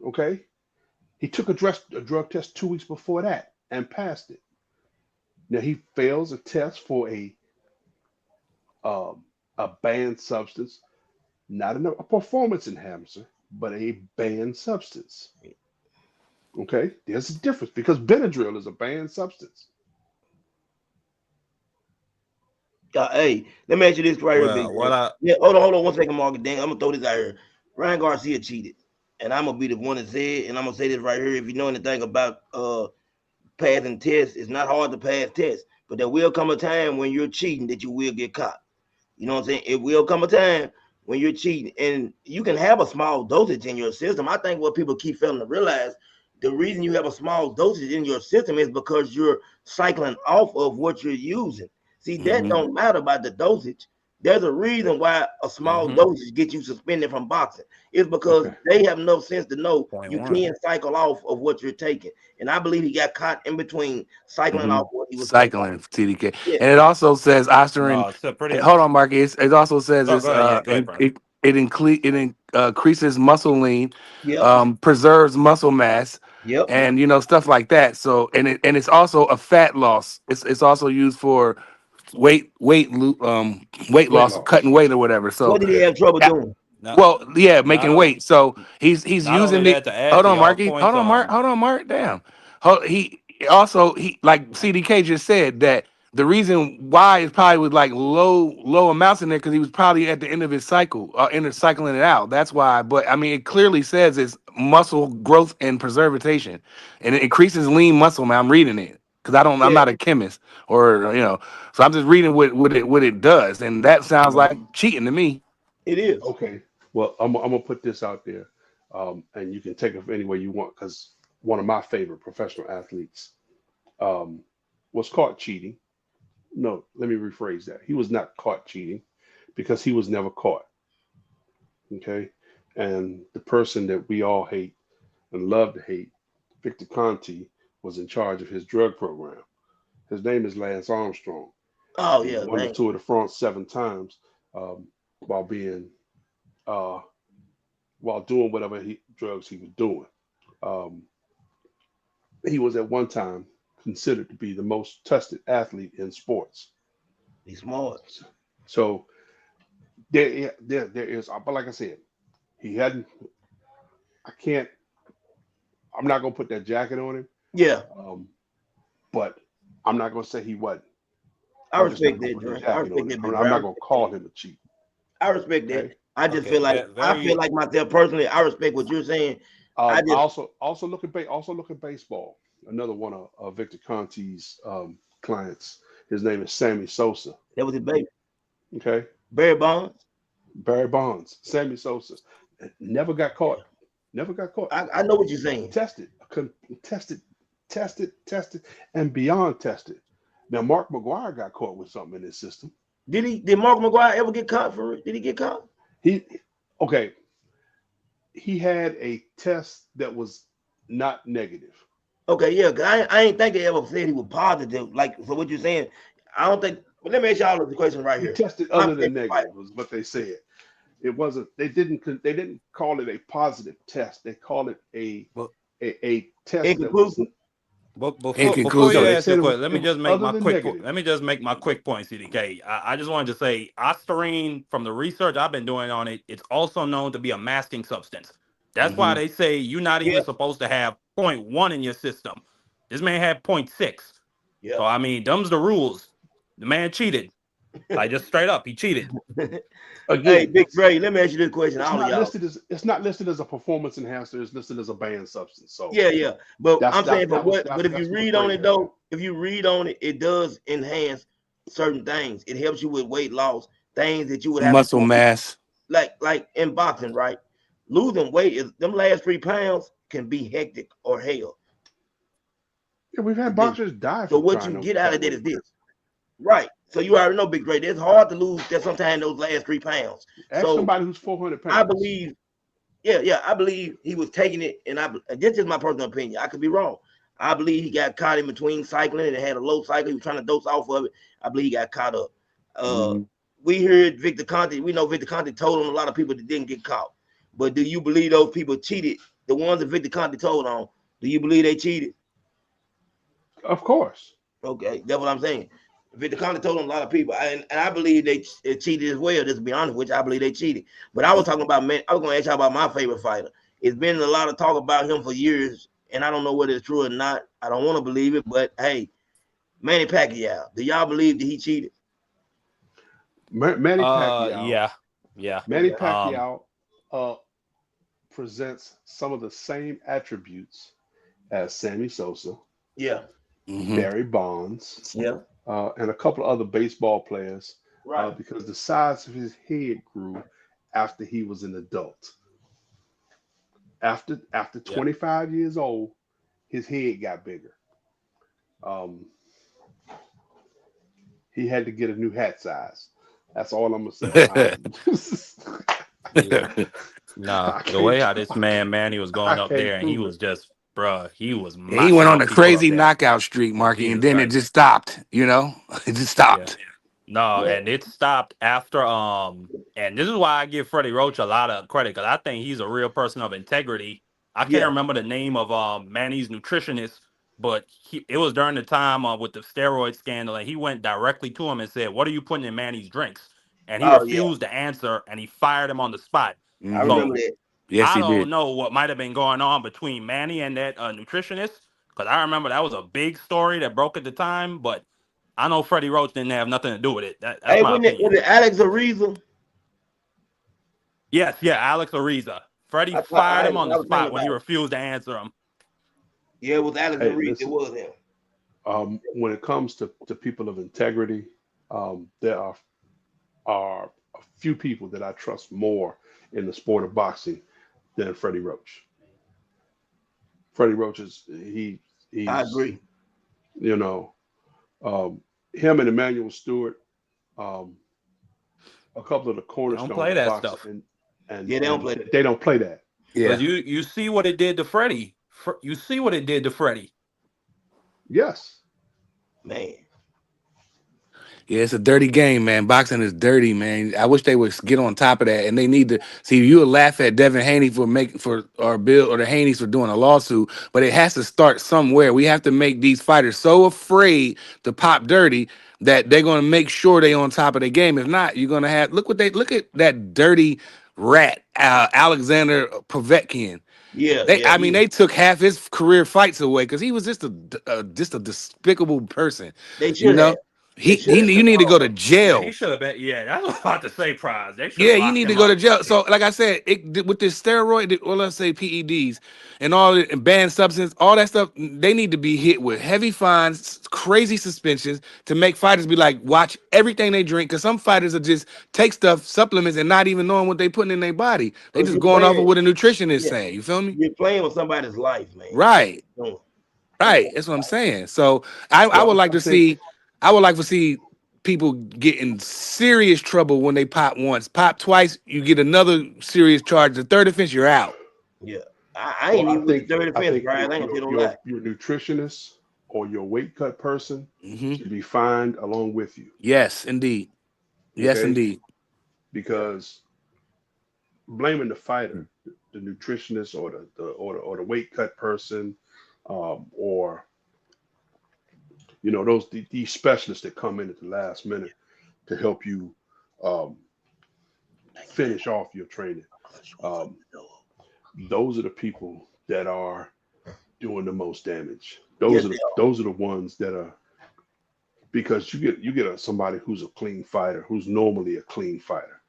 Okay. He took a drug test 2 weeks before that and passed it. Now he fails a test for um, a banned substance, not a performance enhancer, but a banned substance. Okay, there's a difference because Benadryl is a banned substance. Hey, let me ask you this right here, Big Well, what Dre. I Yeah, hold on 1 second, Mark. Dang, I'm gonna throw this out here. Ryan Garcia cheated, and I'm gonna be the one to say it, and I'm gonna say this right here. If you know anything about passing tests, it's not hard to pass tests, but there will come a time when you're cheating that you will get caught. You know what I'm saying? It will come a time when you're cheating, and you can have a small dosage in your system. I think what people keep failing to realize, the reason you have a small dosage in your system is because you're cycling off of what you're using. See, that Hmm. don't matter about the dosage. There's a reason why a small mm-hmm, dosage gets you suspended from boxing. It's because Okay, they have enough sense to know point you one. can cycle off of what you're taking. And I believe he got caught in between cycling Hmm. off what he was taking. Cycling TDK, Yeah, and it also says Osterin. No, it's a pretty. Hold on, Marcus. It also says Go ahead. Yeah, go ahead, Brian. increases muscle lean, yep, preserves muscle mass, yep. and stuff like that. So it's also a fat loss. It's also used for weight weight loss, loss. cutting weight or whatever. So What did he have trouble doing? Not well, yeah, not making on, weight. So he's not only using it. that, to add Hold to on, y'all Marky. points. Hold on, Mark. Damn. He also he like CDK just said that the reason why is probably with like low amounts in there because he was probably at the end of his cycle, cycling it out. That's why. But I mean, it clearly says it's muscle growth and preservation, and it increases lean muscle. Man, I'm reading it because I'm Yeah, not a chemist or so I'm just reading what it does, and that sounds Well, like cheating to me. it is. okay. Well, I'm gonna put this out there, and you can take it any way you want. Because one of my favorite professional athletes um, was caught cheating. No, let me rephrase that. He was not caught cheating because he was never caught. Okay, and the person that we all hate and love to hate, Victor Conti, was in charge of his drug program. His name is Lance Armstrong. Oh He yeah, won the man. Tour de France 7 times while being uh, while doing whatever drugs he was doing. Um, he was at one time considered to be the most tested athlete in sports. He's smart. So there is, but like I said, he hadn't. I can't. I'm not gonna put that jacket on him, Yeah, um, but I'm not gonna say he wasn't. I I'm just not respect gonna that, put the Dre. I jacket on respect him. that, I'm, Big Dre. I'm not gonna call him a cheat. I respect that. Okay. I just okay, feel like I feel very. like myself personally. I respect what you're saying. I I just also look at baseball. Another one of Victor Conti's clients. His name is Sammy Sosa. that was his baby. Okay. Barry Bonds. Barry Bonds, Sammy Sosa, never got caught. Never got caught. I know what you're saying. Tested, tested, and beyond tested. Now Mark McGuire got caught with something in his system. Did Mark McGuire ever get caught for it? Did he get caught? Okay. He had a test that was not negative. Okay, yeah. I ain't think they ever said he was positive. Like, so what you're saying? I don't think. But let me ask y'all the question right He here. tested other than negative was what they said. It wasn't. They didn't call it a positive test. They called it a test that was. But before you Inconclusive. ask your question, Let me just make my quick point, CDK. I just wanted to say, ostarine, from the research I've been doing on it, it's also known to be a masking substance. That's why they say you're not even supposed to have 0.1 in your system. This man had 0.6. Yeah. So I mean, them's the rules. The man cheated. Like, just straight up, he cheated. Again, hey, Big Dre, let me ask you this question. It's not listed as a performance enhancer. It's listed as a banned substance. So yeah. But I'm saying, but if you that's read on it though, if you read on it, it does enhance certain things. It helps you with weight loss, things that you would have Muscle mass. like in boxing, right? Losing weight is them last 3 pounds can be hectic or hell. Yeah, we've had boxers die. So what you get out of that is this, right? So you already know, Big Dre, it's hard to lose that sometimes those last 3 pounds. Ask somebody who's 400 pounds. I believe, I believe he was taking it, and this is my personal opinion. I could be wrong. I believe he got caught in between cycling and had a low cycle. He was trying to dose off of it. I believe he got caught up. We heard Victor Conte. We know Victor Conte told on a lot of people that didn't get caught. But do you believe those people cheated? The ones that Victor Conte told on, do you believe they cheated? Of course. Okay, that's what I'm saying. Victor Conte told on a lot of people, and I believe they cheated as well. Just to be honest with you, I believe they cheated. But I was talking about, man, I was going to ask you about my favorite fighter. It's been a lot of talk about him for years, and I don't know whether it's true or not. I don't want to believe it, but hey, Manny Pacquiao. Do y'all believe that he cheated? Manny Pacquiao. Yeah. Manny Pacquiao presents some of the same attributes as Sammy Sosa. Yeah. Barry Bonds. Yeah. And a couple of other baseball players. Right. Because the size of his head grew after he was an adult. After 25 years old, his head got bigger. He had to get a new hat size. That's all I'm gonna say. Nah, the way how this man, he was going up there, and he was just, bruh, he was. He went on a crazy knockout streak, Marky, and then it just stopped. You know, it just stopped. No, and it stopped after and this is why I give Freddie Roach a lot of credit, because I think he's a real person of integrity. I can't remember the name of Manny's nutritionist, but it was during the time with the steroid scandal, and he went directly to him and said, "What are you putting in Manny's drinks?" And he refused to answer, and he fired him on the spot. I remember that. Yes, I don't know what might have been going on between Manny and that nutritionist, because I remember that was a big story that broke at the time, but I know Freddie Roach didn't have nothing to do with it. That's my opinion. Was it Alex Ariza? Yes, Alex Ariza. Freddie fired him on the spot when he refused to answer him. Yeah, it was Alex Ariza. It was him. When it comes to people of integrity, there are a few people that I trust more in the sport of boxing than Freddie Roach. Freddie Roach he's I agree. You know, him and Emmanuel Stewart, a couple of the cornerstones. Don't play that stuff. And they don't play that. They don't play that. Yeah, you see what it did to Freddie. You see what it did to Freddie. Yes, man. Yeah, it's a dirty game, man. Boxing is dirty, man. I wish they would get on top of that, and they need to see. You would laugh at Devin Haney or Bill or the Haneys for doing a lawsuit, but it has to start somewhere. We have to make these fighters so afraid to pop dirty that they're going to make sure they on top of the game. If not, you're going to have look at that dirty rat, Alexander Povetkin. I mean, they took half his career fights away because he was just a despicable person. They should have. They should have You took need to go to off. Yeah, he jail. should have been. Yeah, that's what I was about to say, Prize. They should Yeah, have you locked need to him go to up. jail. So, like I said, with this steroid, or let's say PEDs, and all the and banned substance, all that stuff, they need to be hit with heavy fines, crazy suspensions to make fighters be like, watch everything they drink. Because some fighters are just take stuff, supplements, and not even knowing what they putting in their body. They Because just you're going off of playing, what a nutritionist is yeah, saying. You feel me? you're playing with somebody's life, man. Right. Doing. Right. That's what I'm saying. So I would Well, like I to think see, I would like to see people get in serious trouble when they pop once. Pop twice, you get another serious charge. The third offense, you're out. Yeah. I ain't even with the third I offense, think Brian. I ain't gonna tell no lie. your nutritionist or your weight cut person Hmm. should be fined along with you. Yes, indeed. Yes, Okay, indeed. because blaming the fighter, the nutritionist or the weight cut person, or these specialists that come in at the last minute to help you um, finish off your training. Um, those are the people that are doing the most damage. Yes, Those are the ones that are, because you get somebody who's a clean fighter, who's normally a clean fighter,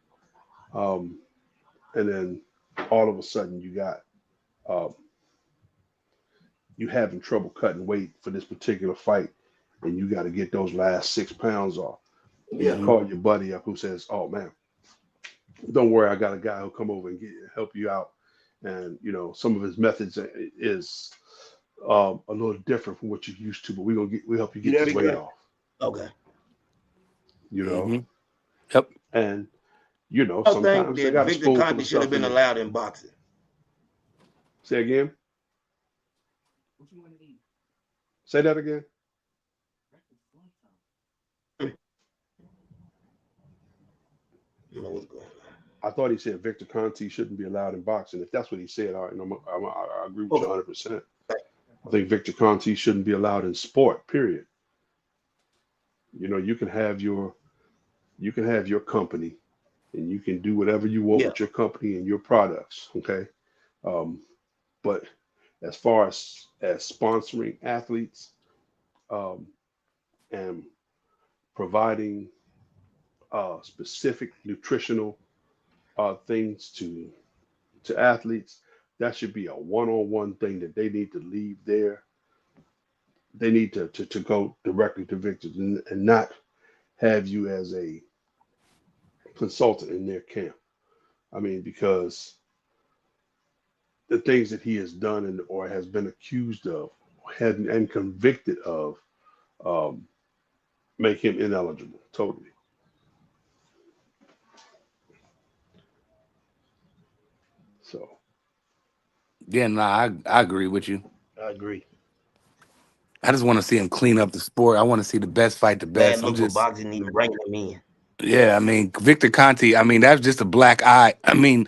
um, and then all of a sudden um, you having trouble cutting weight for this particular fight, and you got to get those last 6 pounds off. And you yeah. Hmm. call your buddy up who says, "Oh man, don't worry, I got a guy who'll come over and help you out." And some of his methods is a little different from what you're used to, but we help you You get there, this big weight guy? off. Okay. You know, Hmm. Yep. and I think sometimes they that got to Victor spoon full Conti of should have stuff in been there. allowed in boxing. Say again. Say that again. You know what's going on. I thought he said Victor Conti shouldn't be allowed in boxing. If that's what he said, I agree with you Okay. 100%. I think Victor Conti shouldn't be allowed in sport. Period. You can have your company, and you can do whatever you want Yeah. with your company and your products. Okay, um, but as far as sponsoring athletes, um, and providing specific nutritional things to athletes, that should be a one-on-one thing that they need to leave there. They need to go directly to Victor, and not have you as a consultant in their camp. I mean, because the things that he has done or has been accused of and convicted of, um, make him ineligible totally. So Yeah, nah, I agree with you. I agree. I just want to see him clean up the sport. I want to see the best fight the Bad best. I'm look for just, boxing even bringing him in. yeah, I mean, Victor Conti, I mean, that's just a black eye. I mean,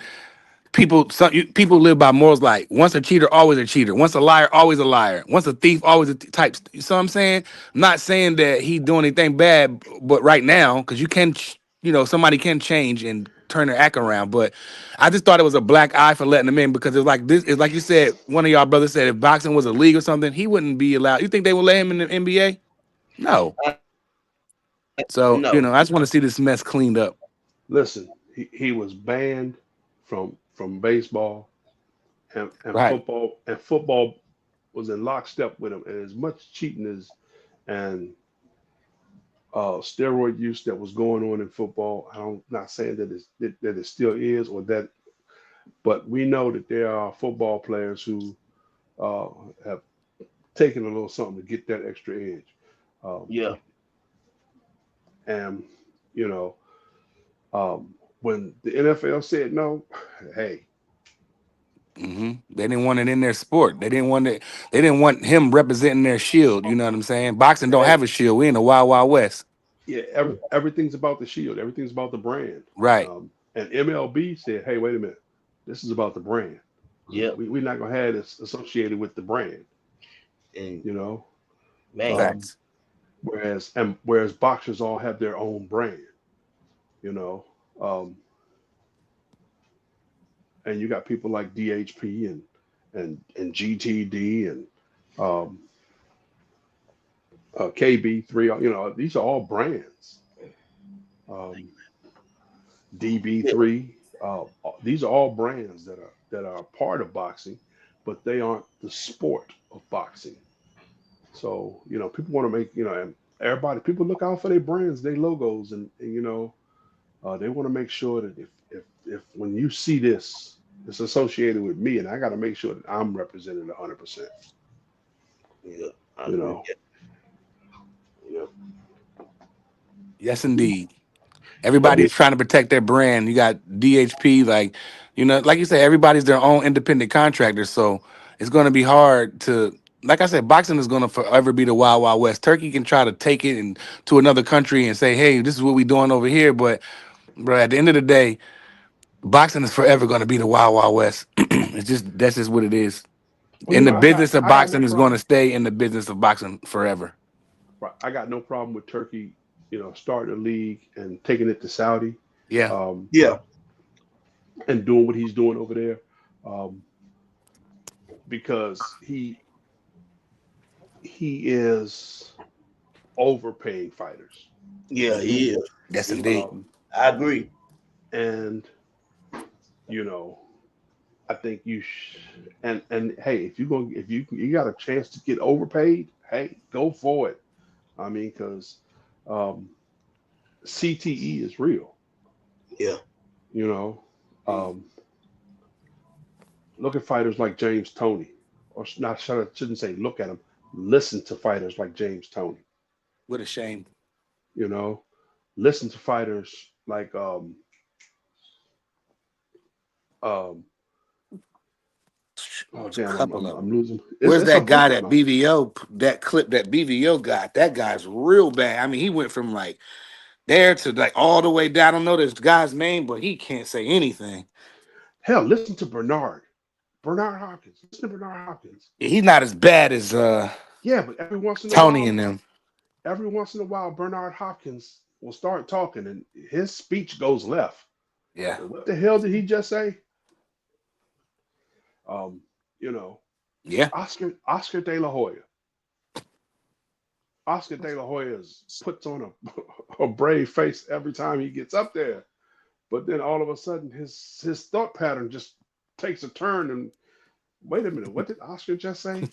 people live by morals like once a cheater, always a cheater. Once a liar, always a liar. Once a thief, always a type. You see what I'm saying? I'm not saying that he doing anything bad, but right now, because you can, somebody can change and turn their act around. But I just thought it was a black eye for letting him in because it's like this. It's like you said. One of y'all brothers said if boxing was a league or something, he wouldn't be allowed. You think they would let him in the NBA? No. I, So no. I just want to see this mess cleaned up. listen, he was banned from baseball and Right. football, and football was in lockstep with him. And as much cheating as and steroid use that was going on in football, I'm not saying that it still is, or that, but we know that there are football players who uh, have taken a little something to get that extra edge. Um, Yeah. and you know, when the NFL said no, hey, They didn't want it in their sport. They didn't want it. They didn't want him representing their shield. You know what I'm saying? Boxing don't hey, have a shield. We in the wild wild west. yeah, everything's about the shield. Everything's about the brand. Right. And MLB said, hey, wait a minute, this is about the brand. Yeah. We're not gonna have this associated with the brand. And You know, man, um, Facts. whereas boxers all have their own brand. You know, um, and you got people like DHP and GTD and um, KB3. These are all brands. Um, DB3. These are all brands that are part of boxing, but they aren't the sport of boxing. So people want to make and everybody people look out for their brands, their logos, and they want to make sure that if when you see this, it's associated with me, and I got to make sure that I'm represented 100%. Yeah, I You agree. know, Yeah, Yes, indeed. Everybody's trying to protect their brand. You got DHP, like you said, everybody's their own independent contractor. So it's going to be hard to, like I said, boxing is going to forever be the Wild Wild West. Turkey can try to take it to another country and say, hey, this is what we doing over here. But, bro, at the end of the day, boxing is forever going to be the Wild Wild West. That's just what it is. well, And the I got business of I got no boxing is going to problem. stay in the business of boxing forever. Right, I got no problem with Turkey, starting a league and taking it to Saudi, Yeah. um, yeah, and doing what he's doing over there, um, because he is overpaying fighters. yeah. Hmm. He is. Yes, He, indeed. Um, I agree. and you know, I think and hey, if you got a chance to get overpaid, hey, go for it. I mean, because um, CTE is real. Yeah, You know, um, look at fighters like James Toney, or not. Shouldn't say look at him. Listen to fighters like James Toney. What a shame. You know, listen to fighters like um, oh There's a damn, couple of I'm them. losing. Where's It's a that guy bunch of that them. BVO that clip that BVO got? That guy's real bad. I mean, he went from like there to like all the way down. I don't know this guy's name, but he can't say anything. Hell, listen to Bernard Hopkins. Listen to Bernard Hopkins. He's not as bad as Yeah, but every once in a Tony while, and them. Bernard Hopkins will start talking, and his speech goes left. Yeah. Well, what the hell did he just say? Um, you know, Yeah. Oscar De La Hoya. Oscar De La Hoya puts on a brave face every time he gets up there, but then all of a sudden his thought pattern just takes a turn. And wait a minute, what did Oscar just say?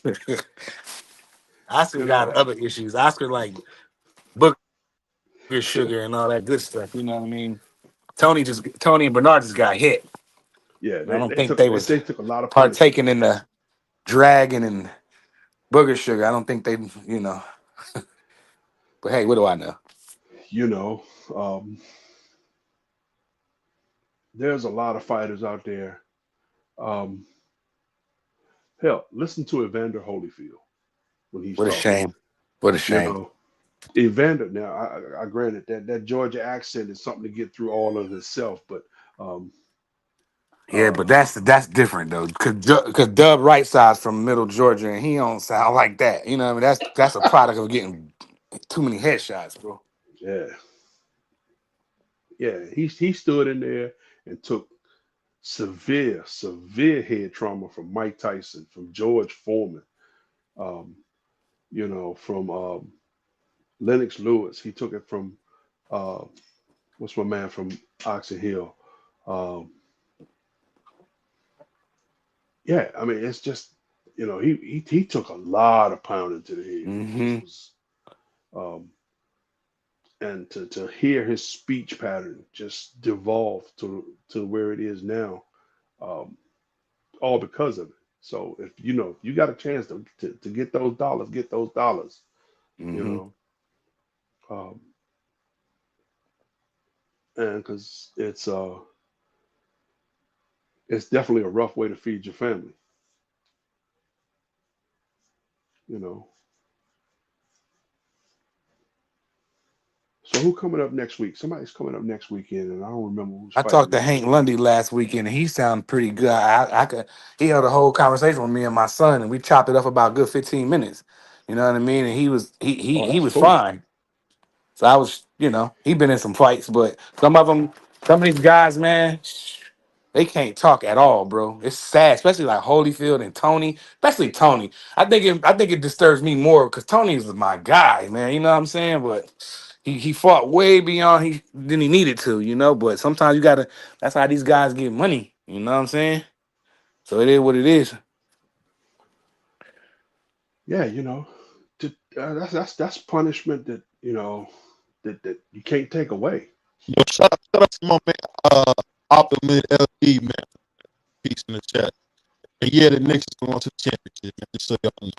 Oscar You got know, other issues. Oscar like booger sugar and all that good stuff. You know what I mean? Tony and Bernard just got hit. yeah, I they, don't they think took they they, was they took a lot of punishment. partaking in the dragon and booger sugar. I don't think they. But hey, what do I know? You know, um, there's a lot of fighters out there. Um, Hell, listen to Evander Holyfield when he's What a talking. shame. What a You shame. know, Evander. Now, I granted that Georgia accent is something to get through all of itself, but um, Yeah, but uh, that's different though, cause Dub Right Side's from Middle Georgia, and he don't sound like that. You know, what I mean, that's a product of getting too many headshots, bro. yeah, yeah, he stood in there and took severe head trauma from Mike Tyson, from George Foreman, um, from Lennox Lewis. He took it from uh, what's my man from Oxon Hill. Um, yeah, I mean, it's just he took a lot of pounding to the head. Hmm. Um, and to hear his speech pattern just devolve to where it is now, um, all because of it. So if you got a chance to get those dollars, get those dollars. You Hmm. know, um, and because it's definitely a rough way to feed your family. You know. So who coming up next week? Somebody's coming up next weekend, and I don't remember who's I fighting talked to next Hank week. Lundy last weekend, and he sounded pretty good. I could. He held a whole conversation with me and my son, and we chopped it up about a good 15 minutes. You know what I mean? And he was he he Oh, he that's was cool. fine. So I was, he been in some fights, but some of these guys, man, They can't talk at all, bro. It's sad, especially like Holyfield and Tony, especially Tony. I think it disturbs me more because Tony is my guy, man. You know what I'm saying? But he fought way beyond than he needed to, you know. But sometimes you gotta. That's how these guys get money. You know what I'm saying? So it is what it is. Yeah, that's punishment that that you can't take away. Yo, shout out to my man, Optimum LD, man. Peace in the chat. And yeah, the Knicks is going to the championship, man. Just so y'all know.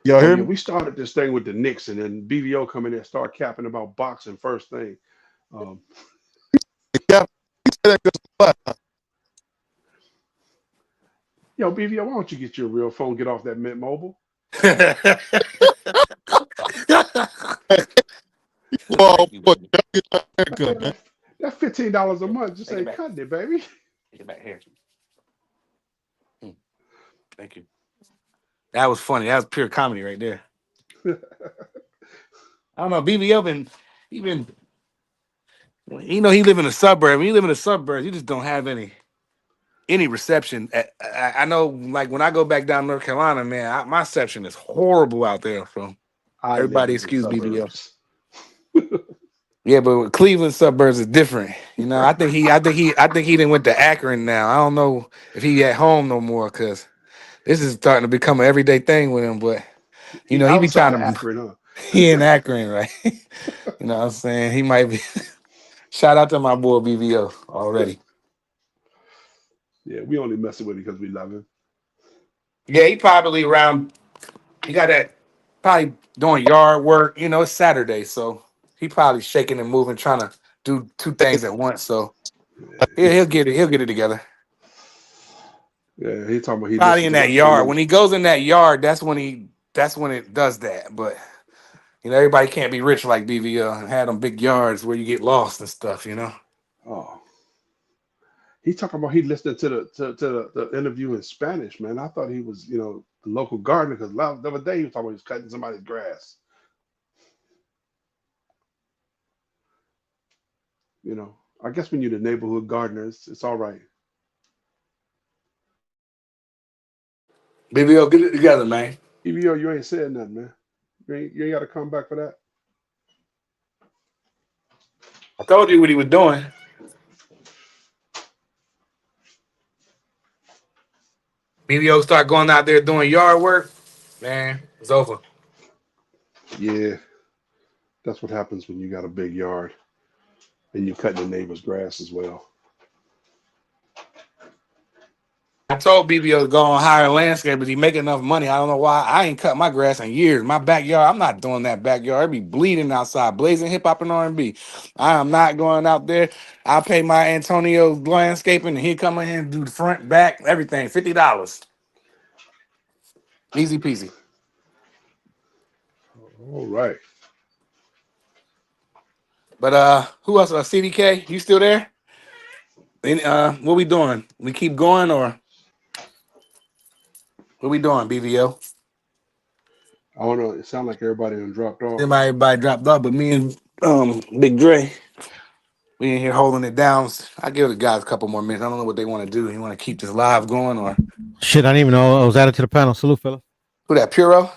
Y'all Oh hear yeah, me? we started this thing with the Knicks, and then BVO come in there and start capping about boxing first thing. Um, Yeah, he said that 'cause what? Yo, BVO, why don't you get your real phone? Get off that Mint Mobile. Oh, Thank you, boy, baby. get that I said haircut, man. that $15 a month just Take it ain't back. cutting it, baby. Take it back here. Thank you. That was funny. That was pure comedy right there. I don't know. BBL he been he live in a suburb. When you live in a suburb, you just don't have any reception. I know, like when I go back down North Carolina, man, my reception is horrible out there. So I live everybody in the excuse BBL. suburbs. Yeah, but Cleveland suburbs is different. You know, I think he didn't went to Akron now. I don't know if he at home no more because this is starting to become an everyday thing with him. But you He know, he be outside trying of to Akron, huh? he in Akron, right? You know what I'm saying? He might be. Shout out to my boy BBO already. Yeah, we only messing with him because we love him. Yeah, he probably around. He got that probably doing yard work. You know, it's Saturday, so he probably shaking and moving, trying to do two things at once. So yeah, he'll get it. He'll get it together. Yeah, he talking about he Probably listened in to that the yard. stream. When he goes in that yard, that's when it does that. But you know, everybody can't be rich like BVO and have them big yards where you get lost and stuff. You know. Oh, he talking about he listening to the interview in Spanish, man. I thought he was, the local gardener because the other day he was talking about he was cutting somebody's grass. I guess when you're the neighborhood gardener, it's all right. BVO, get it together, man. EVO, you ain't said nothing, man. You ain't got to come back for that. I told you what he was doing. BVO start going out there doing yard work, man, it's over. Yeah, that's what happens when you got a big yard and you cutting the neighbor's grass as well. I told BBO to go on hire a landscaper. He make enough money. I don't know why. I ain't cut my grass in years. My backyard, I'm not doing that backyard. It be bleeding outside, blazing hip hop and R&B. I am not going out there. I pay my Antonio landscaping, and he come in here and do the front, back, everything. $50, easy peasy. All right. But who else? CDK, you still there? What we doing? We keep going or what we doing? BVO. I don't know. It sounds like everybody done dropped off. Everybody dropped off, but me and Big Dre, we in here holding it down. I give the guys a couple more minutes. I don't know what they want to do. You want to keep this live going or Shit, I didn't even know I was added to the panel. Salute, fella. who that? Puro?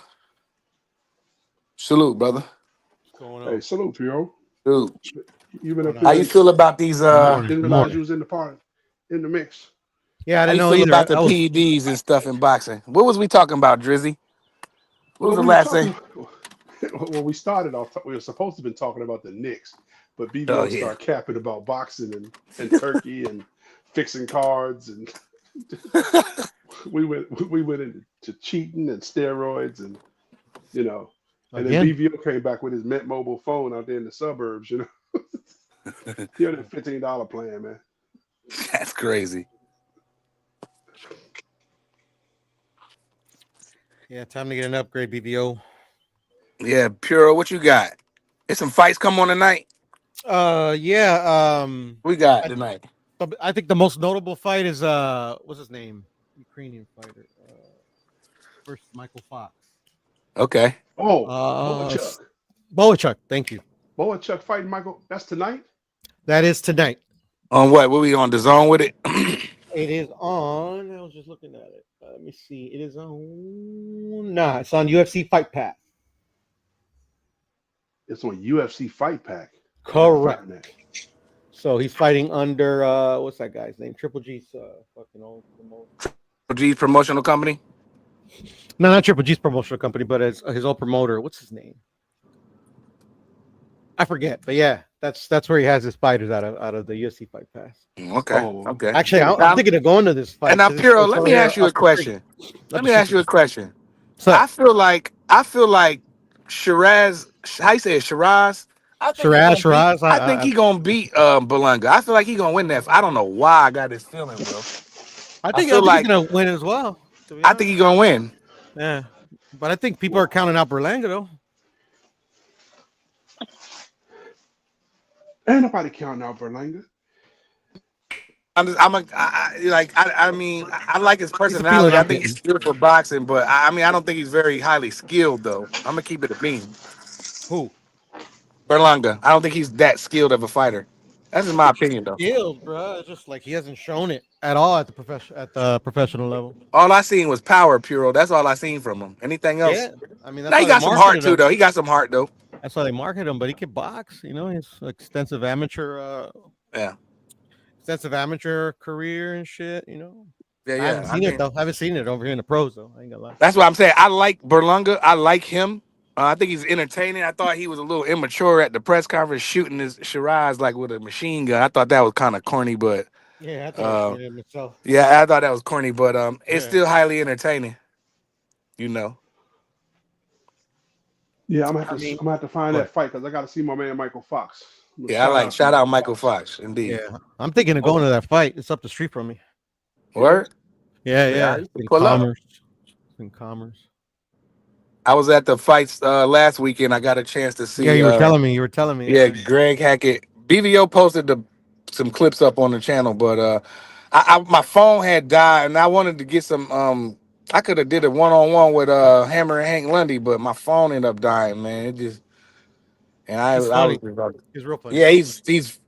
Salute, brother. What's going Hey, on? salute, Pio. Salute. You been up Going How on? here you and feel about these? Good morning. didn't Good realize morning. you was in the part in the mix. Yeah, I How didn't you know feel either. about the I was. PEDs and stuff in boxing? What was we talking about, Drizzy? What was Well, the we were last thing? talking. Well, we started off. We were supposed to have been talking about the Knicks, but Oh BBO yeah. started capping about boxing and Turkey and fixing cards, and we went into cheating and steroids, and you know, and then Again? BBO came back with his Mint Mobile phone out there in the suburbs. He on that $15 plan, man. That's crazy. Yeah, time to get an upgrade, BBO. Yeah, Puro, what you got? There's some fights come on tonight. Yeah. We got I, tonight. I think the most notable fight is what's his name? Ukrainian fighter. Versus Michael Fox. Okay. Oh, Uh, Boachuk. Boachuk. Thank you. Boachuk fighting Michael. That's tonight. That is tonight. On what? What we on the zone with it? It is on. I was just looking at it. Let me see. It is on. Nah, it's on UFC Fight Pass. It's on UFC Fight Pack. Correct. Fight Pack. So he's fighting under what's that guy's name? Triple G's fucking old promoter. G promotional company. No, not Triple G's promotional company, but it's his old promoter. What's his name? I forget, but yeah, that's where he has his fighters out of the UFC Fight Pass. Okay. Oh. Okay. Actually, I'm thinking of going to this fight. And now, 'cause it's- Piro, it's let over me here ask you a up the street. question. Up Let the me ask street. you a question. So, I feel like Shiraz. How you say it? Shiraz. I think he Shiraz, gonna beat. Shiraz. I think he gonna beat Belunga. I feel like he gonna win that. I don't know why I got this feeling, bro. I I think feel he's like gonna win as well. To be I think honest. he gonna win. Yeah, but I think people are counting out Berlanga though. Ain't nobody counting out Berlanga. I mean, I like his He's the feeling personality. I I'm think he's getting. skilled for boxing, but I mean, I don't think he's very highly skilled though. I'm gonna keep it a beam. Who? Berlanga. I don't think he's that skilled of a fighter. That's just my opinion though. Skilled, bro. It's just like he hasn't shown it at all at the professional level. All I seen was power, Puro. That's all I seen from him. Anything else? Yeah, I mean that's Now he why they got some heart marketed too, him. though. He got some heart though. That's why they market him. But he can box. You know, he's extensive Yeah, career and shit. You know, yeah, I haven't yeah. I seen it mean, though. I haven't seen it over here in the pros though. I ain't gonna lie. that's what I'm saying. I like Berlanga. I like him. I think he's entertaining. I thought he was a little immature at the press conference, shooting his Shiraz like with a machine gun. I thought that was kind of corny, but Yeah, I thought I seen it myself. yeah, I thought that was corny, but it's Yeah. still highly entertaining. You know. Yeah, I mean, I'm gonna have to find but that fight because I got to see my man Michael Fox. Yeah, I like shout out Michael Fox, indeed. yeah, I'm thinking of going to that fight. It's up the street from me. Word. Yeah, Yeah, yeah. you can In pull up. commerce. In commerce. I was at the fights last weekend. I got a chance to see. Yeah, you were telling me. You were telling me. Yeah, Greg Hackett. BVO posted some clips up on the channel, but my phone had died, and I wanted to get some. I could have did a one-on-one with Hammer and Hank Lundy, but my phone ended up dying, man. It just I He's was funny. He's real funny. yeah, he's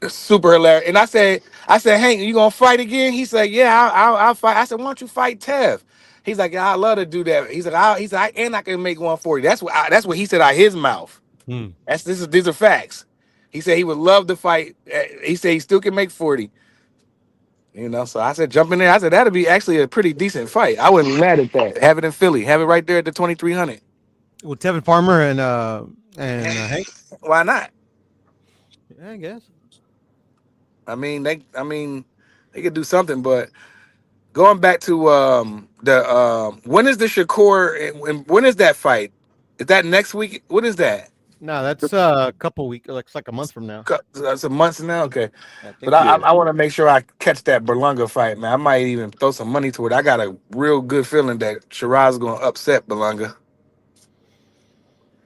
super hilarious. And I said, Hank, you gonna fight again? He said, yeah, I'll fight. I said, why don't you fight Tev? He's like, yeah, I love to do that. He's like, and I can make 140. That's what he said out his mouth. Hmm. These are facts. He said he would love to fight. He said he still can make 40. You know, so I said jump in there. I said that'd be actually a pretty decent fight. I wouldn't be mad at that. Have it in Philly. Have it right there at the 2300. With Tevin Farmer and Hank. Why not? Yeah, I guess. I mean they could do something, but going back to when is the Shakur and when is that fight? Is that next week? What is that? No, that's a couple weeks. Like it's like a month from now. That's a month now. Okay, I think. but I want to make sure I catch that Berlanga fight, man. I might even throw some money to it. I got a real good feeling that Shiraz is gonna upset Berlanga.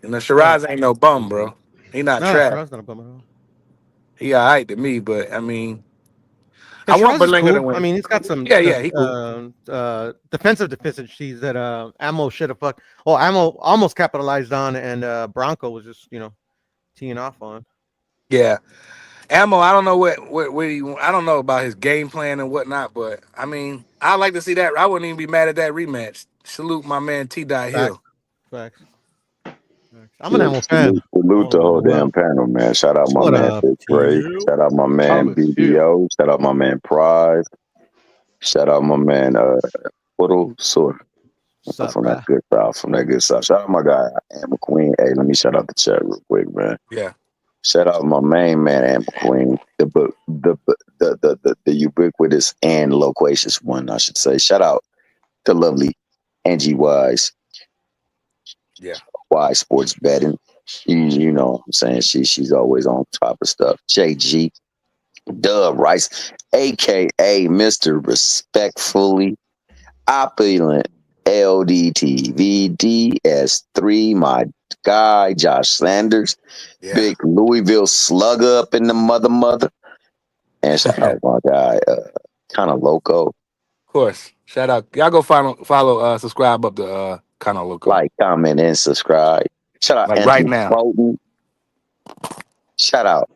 And Shiraz ain't no bum, bro. He not trash. Shiraz not a bum at all. He all right to me, but I mean, I want Berlanga cool. to win. I mean, he's got some he cool. defensive deficiencies that Ammo should have fucked. Well, Ammo almost capitalized on, and Bronco was just teeing off on. Yeah, Ammo. I don't know what I don't know about his game plan and whatnot, but I mean, I like to see that. I wouldn't even be mad at that rematch. Salute my man T. Hill. Facts. I'm an Ammo fan. Salute the whole damn panel, man. Shout out my What man up, Big Ray. T? Shout out my man BBO. Shout out my man Pride. Shout out my man Puddle Sword. From that good south. Shout out my guy Amber Queen. Hey, let me shout out the chat real quick, man. Yeah. Shout out my main man Amber Queen, the ubiquitous and loquacious one, I should say. Shout out to lovely Angie Wise. Yeah. Wise Sports Betting. You know what I'm saying? She's always on top of stuff. JG. Dub Rice, aka Mr. Respectfully Opulent LDTV DS3, my guy Josh Sanders, Big Louisville Slugger up in the mother, and shout out my guy kind of Loco. Of course, shout out y'all go follow subscribe up to kind of Loco. Like, comment, and subscribe. Shout out like Anthony right now. Bolton. Shout out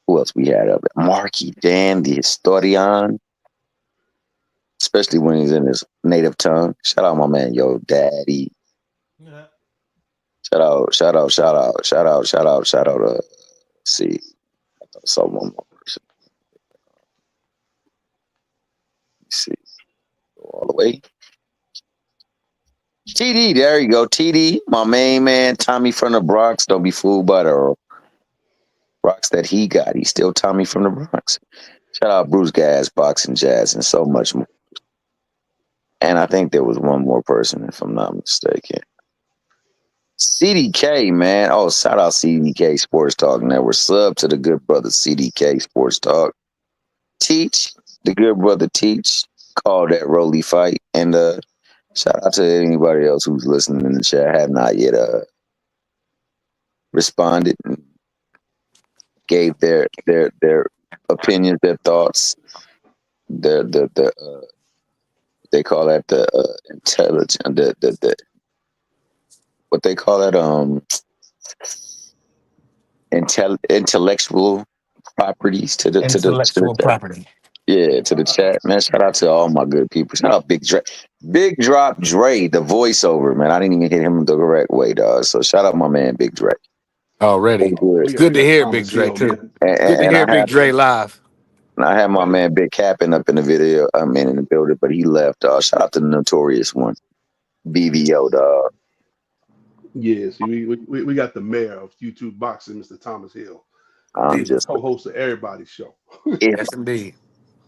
Who else we had up there? Marky Dan, the historian, especially when he's in his native tongue. Shout out my man, Yo Daddy. Yeah. Shout out, shout out, shout out, shout out, shout out, shout out. Let's see, I saw one more person. Let's see, go all the way. TD, there you go. TD, my main man, Tommy from the Bronx. Don't be fooled by the rocks that he got. He's still Tommy from the Bronx. Shout out Bruce Gas, Boxing Jazz, and so much more. And I think there was one more person, if I'm not mistaken. CDK, man. Oh, shout out CDK Sports Talk Network. Sub to the good brother CDK Sports Talk. Teach, the good brother Teach. Call that Rolly fight. And shout out to anybody else who's listening in the chat. Have not yet responded and gave their opinions, their thoughts, their they call that the intelligent, the what they call that intellectual properties to the Intellectual chat. property. Yeah, to the chat, man. Shout out to all my good people. Shout out Big Drop Dre, the voiceover, man. I didn't even hit him the correct way, dog. So shout out my man Big Dre. Already. Good. It's good to hear Thomas Big Dre Hill, too. man. Good to And hear Big Dre live. I had my man Big Capping up in the video. I mean in the building, but he left. Shout out to the notorious one, BVO, dog. Yeah, see, we got the mayor of YouTube Boxing, Mr. Thomas Hill. I'm He's the just co-host of everybody's show. Yes, indeed.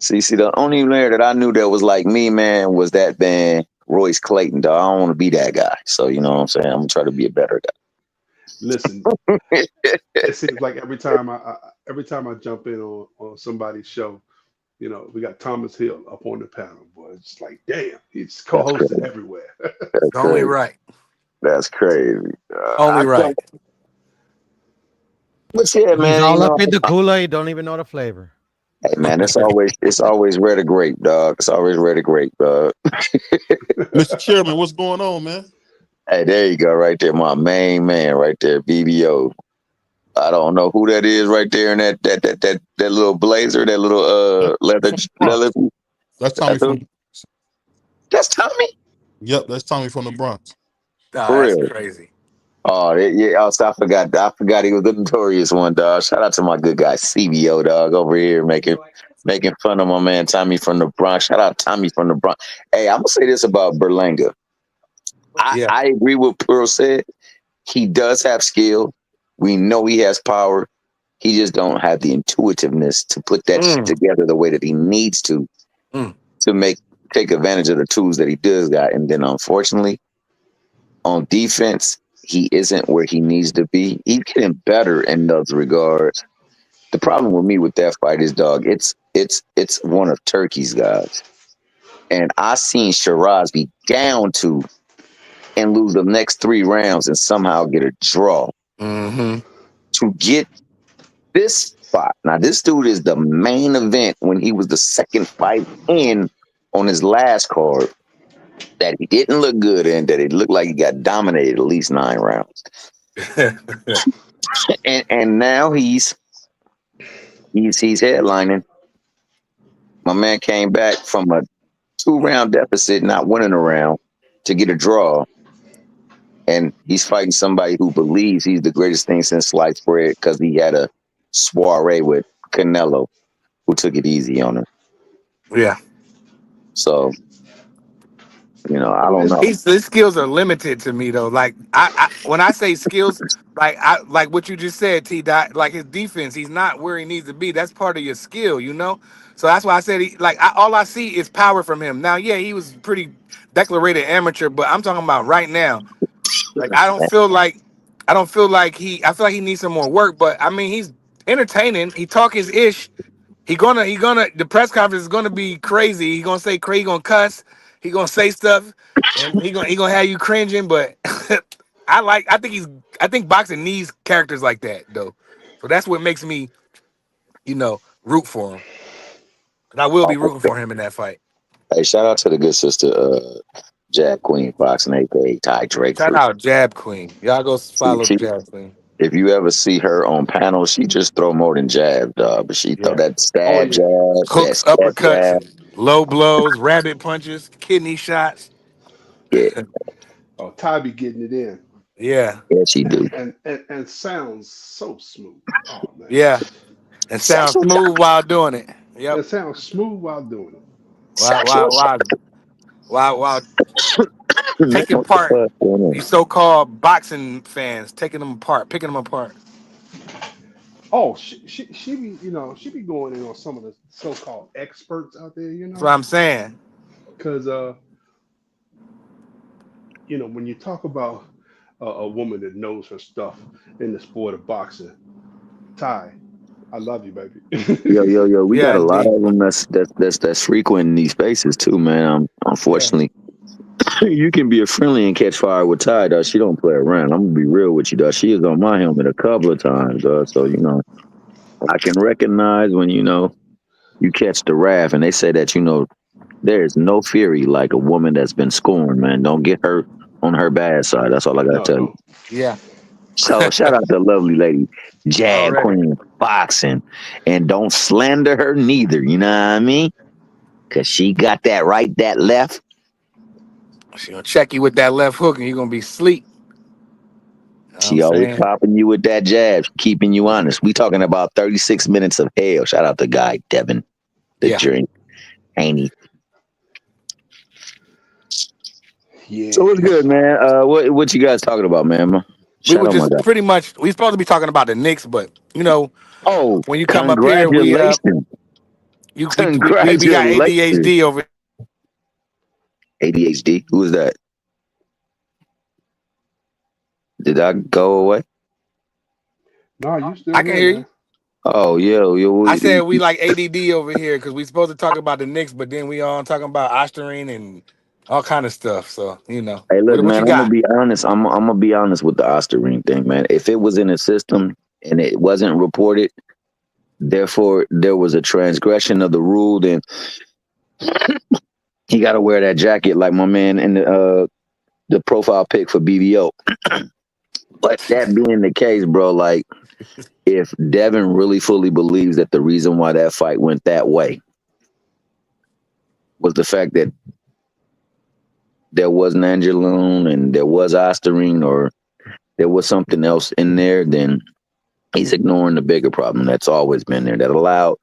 see the only player that I knew that was like me, man, was that man Royce Clayton, dog. I don't want to be that guy. So you know what I'm saying? I'm gonna try to be a better Listen, guy. it seems like every time I jump in on somebody's show, you know, we got Thomas Hill up on the panel, boy. It's like, damn, he's That's co-hosting crazy. everywhere. That's Only crazy. right. That's crazy. Only right. But yeah, He's man, all up in the Kool-Aid, don't even know the flavor. hey man, it's always red or grape, dog. It's always red or grape, dog. Mr. Chairman, what's going on, man? Hey, there you go, right there, my main man, right there, BBO. I don't know who that is right there in that little blazer, that little leather. That's Tommy from. That's Tommy. Yep, that's Tommy from the Bronx. Nah, For that's real. crazy. Oh yeah, I forgot he was the notorious one, dog. Shout out to my good guy CBO, dog, over here making fun of my man Tommy from the Bronx. Shout out Tommy from the Bronx. Hey, I'm gonna say this about Berlanga. Yeah. I agree with Pearl said. He does have skill. We know he has power. He just don't have the intuitiveness to put that shit together the way that he needs to take advantage of the tools that he does got. And then unfortunately, on defense, he isn't where he needs to be. He's getting better in those regards. The problem with me with that fight is, dog, it's one of Turkey's guys. And I seen Shiraz be down to and lose the next 3 rounds and somehow get a draw. Mm-hmm. To get this spot. Now, this dude is the main event when he was the second fight in on his last card that he didn't look good in, that it looked like he got dominated at least 9 rounds. and now he's headlining. My man came back from a 2-round deficit, not winning a round, to get a draw. And he's fighting somebody who believes he's the greatest thing since sliced bread because he had a soiree with Canelo, who took it easy on him. Yeah. So, you know, I don't know. His skills are limited to me though. Like I when I say skills, like what you just said, T Dot, like his defense, he's not where he needs to be. That's part of your skill, you know. So that's why I said all I see is power from him. Now, yeah, he was pretty declarated amateur, but I'm talking about right now. Like I feel like I feel like he needs some more work. But I mean, he's entertaining. He talk his ish. He gonna the press conference is gonna be crazy. He gonna say crazy, he gonna cuss, he gonna say stuff, and he gonna have you cringing. But I think boxing needs characters like that though. So that's what makes me, root for him. And I will be rooting for him in that fight. Hey, shout out to the good sister, Jab Queen Boxing, aka Ty Drake. Shout out Jab Queen. Y'all go follow Jab Queen. If you ever see her on panels, she just throw more than jab, dog. But she throw Yeah. that Oh stab yeah. jab, that Hooks, step uppercuts, jab. and low blows, rabbit punches, kidney shots. Yeah, Oh, Ty be getting it in, Yeah. yeah, she do. and sounds so smooth. Oh man, Yeah. And sound Sexual smooth while doing it. Yep. it sounds smooth while doing it. While sexual while while while man, taking what the part fuck going on? these so-called boxing fans, taking them apart, picking them apart. Oh, she be she be going in on some of the so-called experts out there, That's what I'm saying. because when you talk about a woman that knows her stuff in the sport of boxing, Ty, I love you, baby. Yo, we got Yeah, a lot indeed. of them that's frequent in these spaces too, man. Yeah. Unfortunately, you can be a friendly and catch fire with Ty, dog. She don't play around. I'm gonna be real with you, dog. She is on my helmet a couple of times, dog. So I can recognize when you catch the wrath, and they say that there is no fury like a woman that's been scorned, man. Don't get her on her bad side. That's all I gotta No, tell you. don't. Yeah. So shout out to lovely lady, Jag Already. Queen boxing, and don't slander her neither. You know what I mean? Cause she got that right, that left. She gonna check you with that left hook and you're gonna be asleep. You know what I'm She always saying? popping you with that jab, keeping you honest. We talking about 36 minutes of hell. Shout out to Guy Devin, the Yeah. drink, Haney. So what's good, Yes. man? What you guys talking about, man? We Shout were out my just guy. pretty much we supposed to be talking about the Knicks, but Oh, when you come up here, congratulations. we got Congratulations. ADHD over. ADHD. Who is that? Did I go away? No, you still I can there, hear you. man. Oh, yo, I said we like ADD over here because we supposed to talk about the Knicks, but then we all talking about Osterine and all kind of stuff. So hey, look, what man, you I'm gonna got? be honest. I'm gonna be honest with the Osterine thing, man. If it was in a system and it wasn't reported, therefore there was a transgression of the rule, then he got to wear that jacket like my man in the profile pic for BBO. But that being the case, bro, like if Devin really fully believes that the reason why that fight went that way was the fact that there was Nandrolone and there was Osterine or there was something else in there, then he's ignoring the bigger problem that's always been there that allowed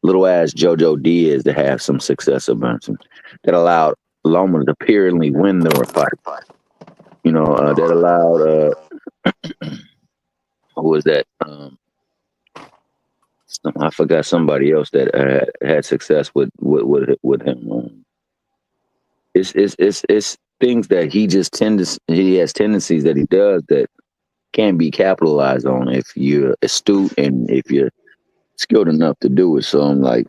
little ass JoJo Diaz to have some success against him, that allowed Loma to apparently win the fight. That allowed who was that? I forgot somebody else that had success with him. It's things that he has tendencies that he does that can be capitalized on if you're astute and if you're skilled enough to do it. So I'm like,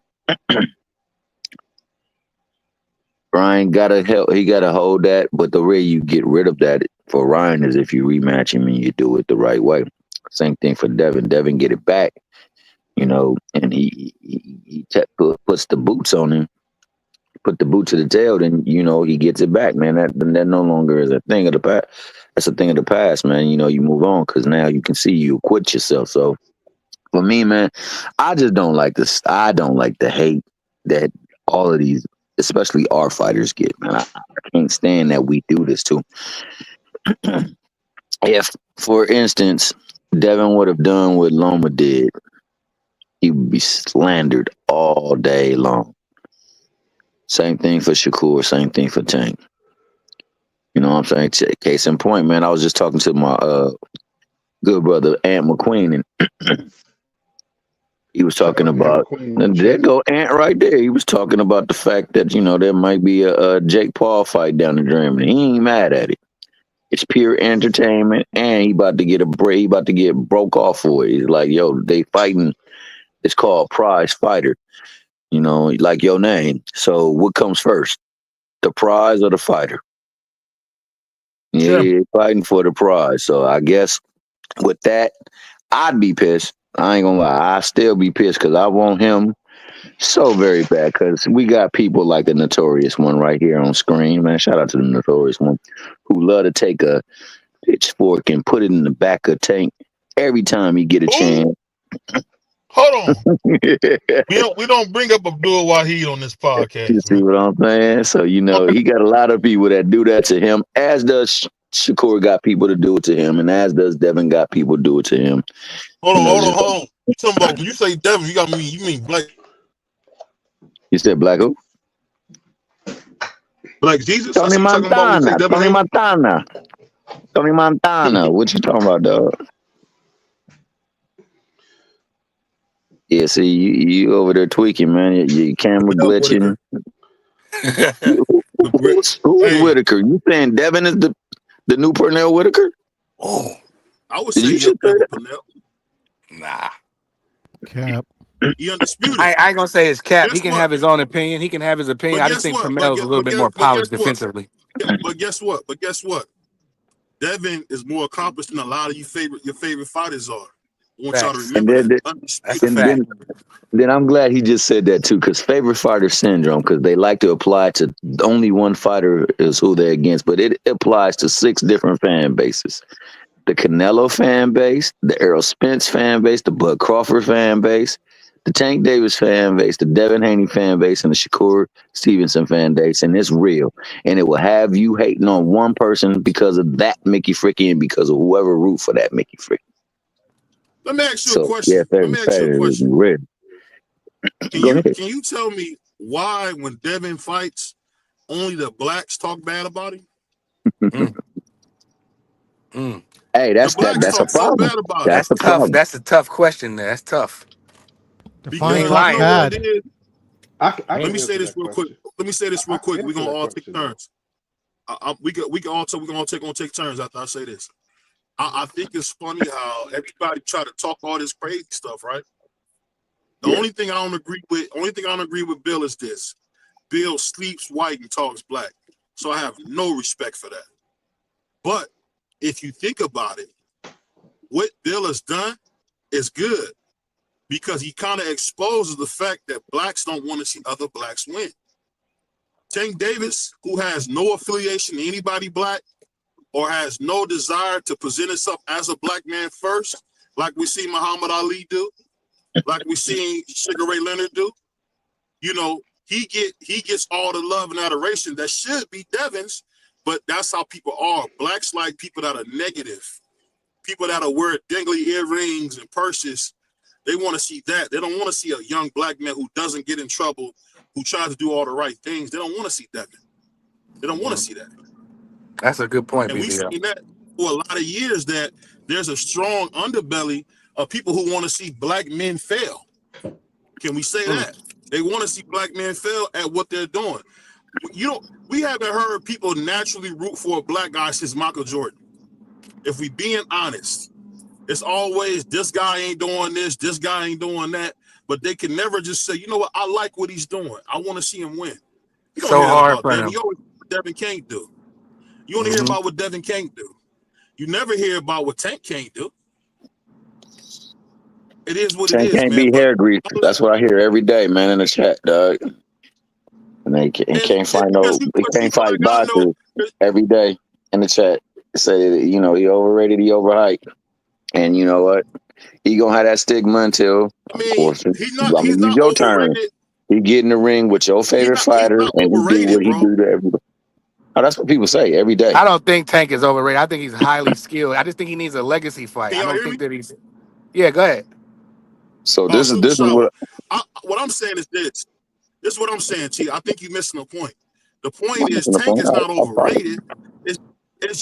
Ryan gotta help. He gotta hold that. But the way you get rid of that for Ryan is if you rematch him and you do it the right way. Same thing for Devin. Devin get it back, and puts the boots on him, put the boot to the tail. Then he gets it back, man. That no longer is a thing of the past. That's a thing of the past, man. You move on because now you can see you acquit yourself. So for me, man, I just don't like this. I don't like the hate that all of these, especially our fighters, get. Man, I can't stand that we do this too. If, for instance, Devin would have done what Loma did, he would be slandered all day long. Same thing for Shakur. Same thing for Tank. You know what I'm saying? Case in point, man. I was just talking to my good brother Ant McQueen, and he was Shout talking out Ant about. McQueen in the And there chat. go Ant right there. He was talking about the fact that there might be a Jake Paul fight down in Germany. He ain't mad at it. It's pure entertainment, and he about to get a break. He about to get broke off for it. He's like, yo, they fighting. It's called prize fighter. Like your name. So what comes first, the prize or the fighter? Sure. Yeah, fighting for the prize. So I guess with that, I'd be pissed. I ain't gonna lie. I still be pissed because I want him so very bad. Because we got people like the Notorious One right here on screen, man. Shout out to the Notorious One who love to take a pitchfork and put it in the back of Tank every time he get a Who? chance. Hold on. We don't bring up Abdul Wahid on this You podcast, see man. what I'm saying? So he got a lot of people that do that to him, as does Shakur got people to do it to him, and as does Devin got people do it to him. Hold Just, on. You talking about when you say Devin, you mean you said Black who? Black Jesus? That's Tony what you talking about when you say Montana. Devin Tony Haney? Montana. Tony Montana. What you talking about, dog? Yeah, see, you over there tweaking, man. Your camera Pernell Whitaker. glitching. Who's Hey, Whitaker? You saying Devin is the new Pernell Whitaker? Oh, I would Did say you he up just there say with that? Pernell. nah. Cap. He undisputed. I ain't gonna say it's cap. He Guess can what? have his own opinion. He can have his opinion. But I just guess think what? Premel's a little bit more polished Guess what? defensively. But guess what? But guess what? Devin is more accomplished than a lot of your favorite fighters are. I want y'all to Facts. And remember that. That's a Undisputed. then, fact. then I'm glad he just said that too, because favorite fighter syndrome, because they like to apply to only one fighter is who they're against, but it applies to 6 different fan bases. The Canelo fan base, the Errol Spence fan base, the Bud Crawford fan base, the Tank Davis fan base, the Devin Haney fan base, and the Shakur Stevenson fan base, and it's real. And it will have you hating on one person because of that Mickey Fricky and because of whoever root for that Mickey Fricky. Let me ask you a So yeah, question. Let favorite me ask you a fighter is question. real. Go ahead. Can you tell me why when Devin fights, only the blacks talk bad about him? Mm, mm. Hey, The blacks that's a talk so problem. bad about him That's That's the tough. problem. That's a tough question there. That's tough. You Define ain't because you talk know lying what though. it bad. is. I Let can me say answer this that real quick. question. Let me say this real I can quick. We're answer gonna that all take question though. turns. We can all take turns after I say this. I think it's funny how everybody try to talk all this crazy stuff, right? The Yeah. only thing I don't agree with Bill is this. Bill sleeps white and talks black. So I have no respect for that. But if you think about it, what Bill has done is good because he kind of exposes the fact that blacks don't want to see other blacks win. Tank Davis, who has no affiliation to anybody black or has no desire to present himself as a black man first, like we see Muhammad Ali do, like we see Sugar Ray Leonard do, you know, he gets all the love and adoration that should be Devin's, but that's how people are. Blacks like people that are negative, people that are wear dangly earrings and purses. They want to see that. They don't want to see a young black man who doesn't get in trouble, who tries to do all the right things. They don't want to see Devin. They don't want to see that. That's a good point, And we've BBL. seen that for a lot of years, that there's a strong underbelly of people who want to see black men fail. Can we say that? They want to see black men fail at what they're doing. We haven't heard people naturally root for a black guy since Michael Jordan. If we being honest, it's always this guy ain't doing this guy ain't doing that. But they can never just say, you know what, I like what he's doing. I want to see him win. You don't So hear that hard about for Devin. him. You always hear what Devin can't do. You only hear about what Devin can't do. You never hear about what Tank can't do. It is what it Tank is, can't man. be But hair greaser. That's what I hear every day, man, in the chat, dog. And he can't fight because he can't people fight that gotta know. boxers every day in the chat. Say he overrated, he overhyped. And you know what? He gonna have that stigma until, I of mean, course, I'm gonna he's use not your term. overrated. He get in the ring with your favorite He's fighter not and he do overrated, what he bro. do to everybody. Oh, that's what people say every day. I don't think Tank is overrated. I think he's highly skilled. I just think he needs a legacy fight. Can I y'all don't hear me? think that he's. Yeah, go ahead. So Oh, this super is shower. what What I'm saying is this. This is what I'm saying, T. I think you're missing the point. The point I'm is missing the Tank point. is not I'll follow you. overrated. It's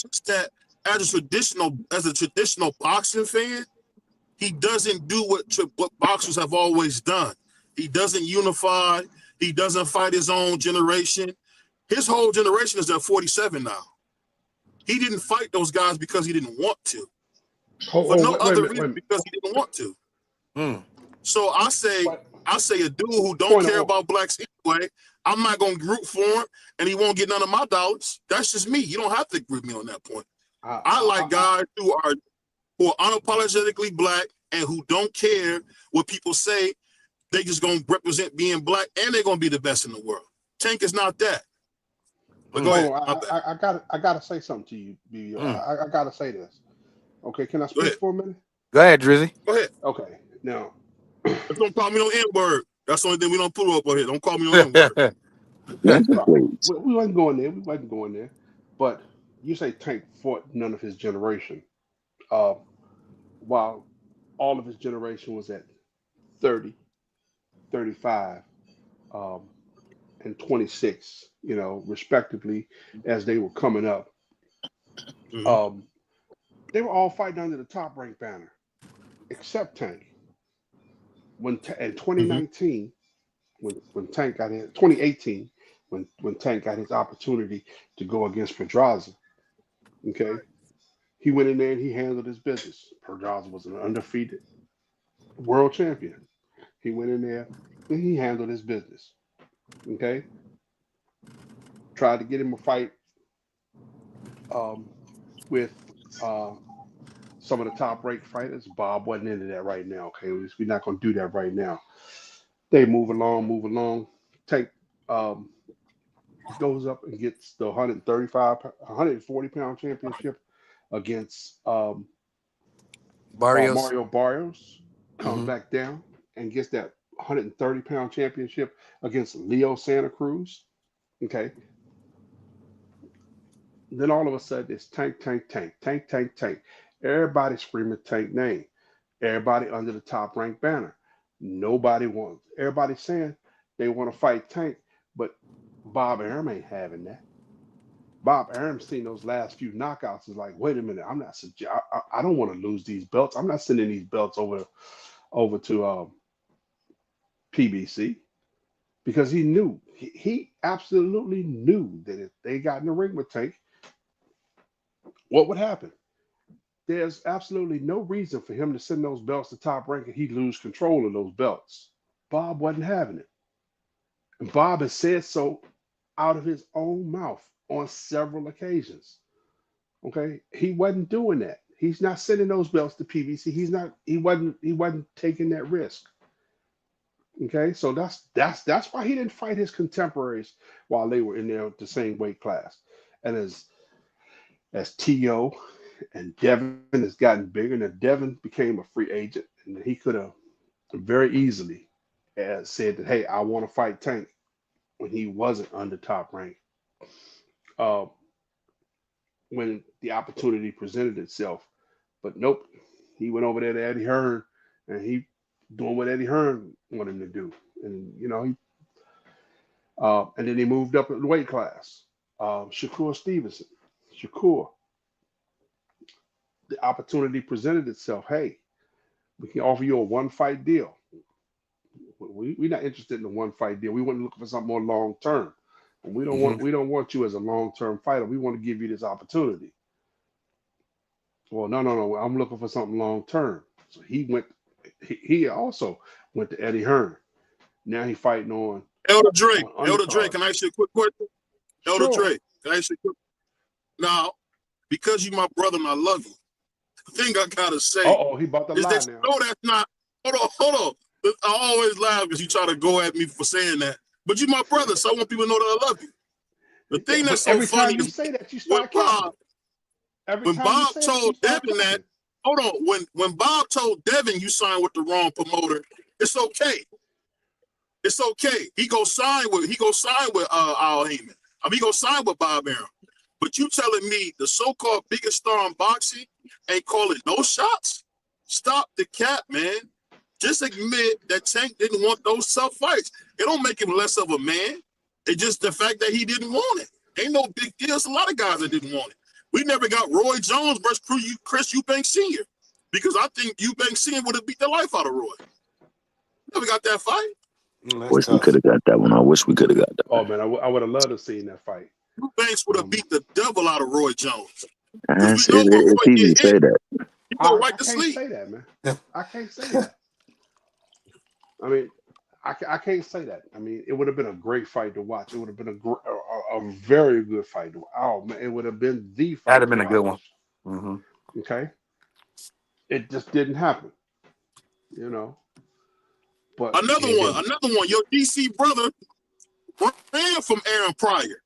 just that as a traditional boxing fan, he doesn't do what boxers have always done. He doesn't unify. He doesn't fight his own generation. His whole generation is at 47 now. He didn't fight those guys because he didn't want to. For no Wait a other minute, reason, because he didn't want to. Mm. So I say a dude who don't point of care order. about blacks anyway, I'm not gonna root for him, and he won't get none of my dollars. That's just me. You don't have to agree with me on that point. I like guys who are unapologetically black and who don't care what people say. They just gonna represent being black, and they're gonna be the best in the world. Tank is not that. But go ahead. Hold on, I gotta say something to you, B. Mm. I gotta say this. Okay, can I Go speak ahead. for a minute? Go ahead, Drizzy. Go ahead. Okay, now Just don't call me no N-word. That's the only thing we don't pull up on here. Don't call me no N-word. no, Please. we wasn't going there. We wasn't going there. But you say Tank fought none of his generation, uh, while all of his generation was at 30, 35, um, and 26, respectively, as they were coming up. Mm-hmm. Um, they were all fighting under the top rank banner, except Tank. In Mm-hmm. 2019, when Tank got in 2018, when Tank got his opportunity to go against Pedraza, okay, he went in there and he handled his business. Pedraza was an undefeated world champion. He went in there and he handled his business. Okay, tried to get him a fight um, with uh, some of the top ranked fighters. Bob wasn't into that right now. Okay, we're not going to do that right now. They move along, move along. Tank um, goes up and gets the 140 pound championship against Barrios. Mario Barrios. Comes Mm-hmm. back down and gets that 130-pound championship against Leo Santa Cruz. Okay. Then all of a sudden it's Tank, Tank, Tank, Tank, Tank, Tank. Everybody screaming Tank name. Everybody under the top ranked banner. Nobody wants. Everybody saying they want to fight Tank, but Bob Arum ain't having that. Bob Arum seen those last few knockouts. Is like, wait a minute, I'm not. I don't want to lose these belts. I'm not sending these belts over to PBC because he knew. He absolutely knew that if they got in the ring with Tank, what would happen? There's absolutely no reason for him to send those belts to top rank and he'd lose control of those belts. Bob wasn't having it. And Bob has said so out of his own mouth on several occasions. Okay. He wasn't doing that. He's not sending those belts to PBC. He wasn't taking that risk. Okay. So that's why he didn't fight his contemporaries while they were in there the same weight class. And as T.O. and Devin has gotten bigger, and Devin became a free agent, and he could have very easily said that, "Hey, I want to fight Tank," when he wasn't under top rank. Uh, when the opportunity presented itself, but nope, he went over there to Eddie Hearn, and he doing what Eddie Hearn wanted him to do, and and then he moved up in the weight class. Shakur Stevenson, Shakur, the opportunity presented itself. Hey, we can offer you a one fight deal. We're not interested in a one fight deal. We want to look for something more long term. We don't Mm-hmm. want you as a long term fighter. We want to give you this opportunity. Well, no. I'm looking for something long term. So he went. He also went to Eddie Hearn. Now he's fighting on Elder Dre. Elder Dre, undercards. can I ask you a quick question? Elder Sure. Dre, can I ask you a quick Now, because you my brother and I love you, the thing I gotta say Oh, he about to is lie that you now. know that's not hold on. I always laugh because you try to go at me for saying that. But you my brother, so I want people to know that I love you. The thing But that's so every funny time you is say that, you when start capping. Bob Every when time you Bob say that, you told start Devin that, capping. hold on, when Bob told Devin you signed with the wrong promoter, it's okay. It's okay. He go sign with Al Heyman. I mean, he go sign with Bob Arum. But you telling me the so-called biggest star in boxing ain't calling no shots? Stop the cap, man. Just admit that Tank didn't want those tough fights. It don't make him less of a man. It's just the fact that he didn't want it. Ain't no big deal. There's a lot of guys that didn't want it. We never got Roy Jones versus Chris Eubank Sr. because I think Eubank Sr. would have beat the life out of Roy. Never got that fight. That's Wish we tough. could have got that one. I wish we could have got that Oh one. man, I would have loved to have seen that fight. Eubanks would have Um, beat the devil out of Roy Jones. Because we It's, know it, when it's Roy easy get to say hit, that. he go right I to can't sleep. say that, man. I can't say that. I mean, I can't say that. I mean, it would have been a great fight to watch. It would have been a very good fight to watch. Oh man, it would have been the That'd fight have to been a good one. watch. Mm-hmm. Okay, it just didn't happen, you know. But Another it one, didn't. Your DC brother ran from Aaron Pryor.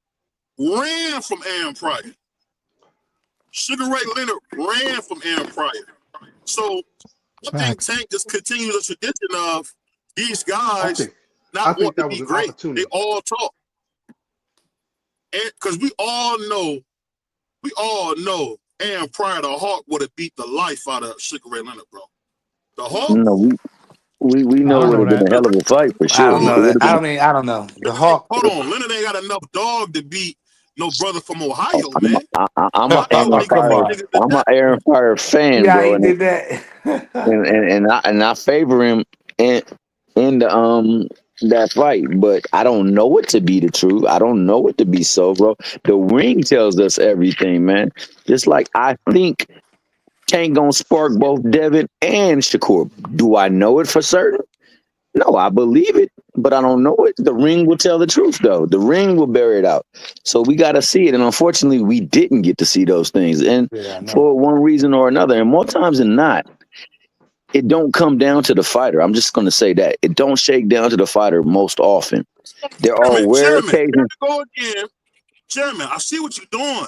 Ran from Aaron Pryor. Sugar Ray Leonard ran from Aaron Pryor. So I think Facts. Tank just continues the tradition of these I guys think not I think want to that was be an great. They opportunity. all talk. And because we all know Aaron Pryor, the Hawk, would have beat the life out of Sugar Ray Leonard, bro. The Hawk, No, we I know it don't would know have been a that. hell of a fight for I sure. don't It know Leonard, that. would have been. I don't know. The Hawk. hold on, Leonard ain't got enough dog to beat no brother from Ohio, I'm man. I'm a Y'all Aaron take Come these Pryor. on. niggas to I'm a death. Aaron Pryor fan, Yeah, bro, he and did that. I favor him in the that fight, but I don't know it to be the truth. I don't know it to be so, bro. The ring tells us everything, man. Just like I think Tank gonna spark both Devin and Shakur. Do I know it for certain? No, I believe it, but I don't know it. The ring will tell the truth, though. The ring will bear it out. So we got to see it. And unfortunately, we didn't get to see those things. And Yeah, I know. for one reason or another, and more times than not, it don't come down to the fighter. I'm just going to say that. It don't shake down to the fighter most often. There are rare Chairman, here occasions. we go again. Chairman, I see what you're doing.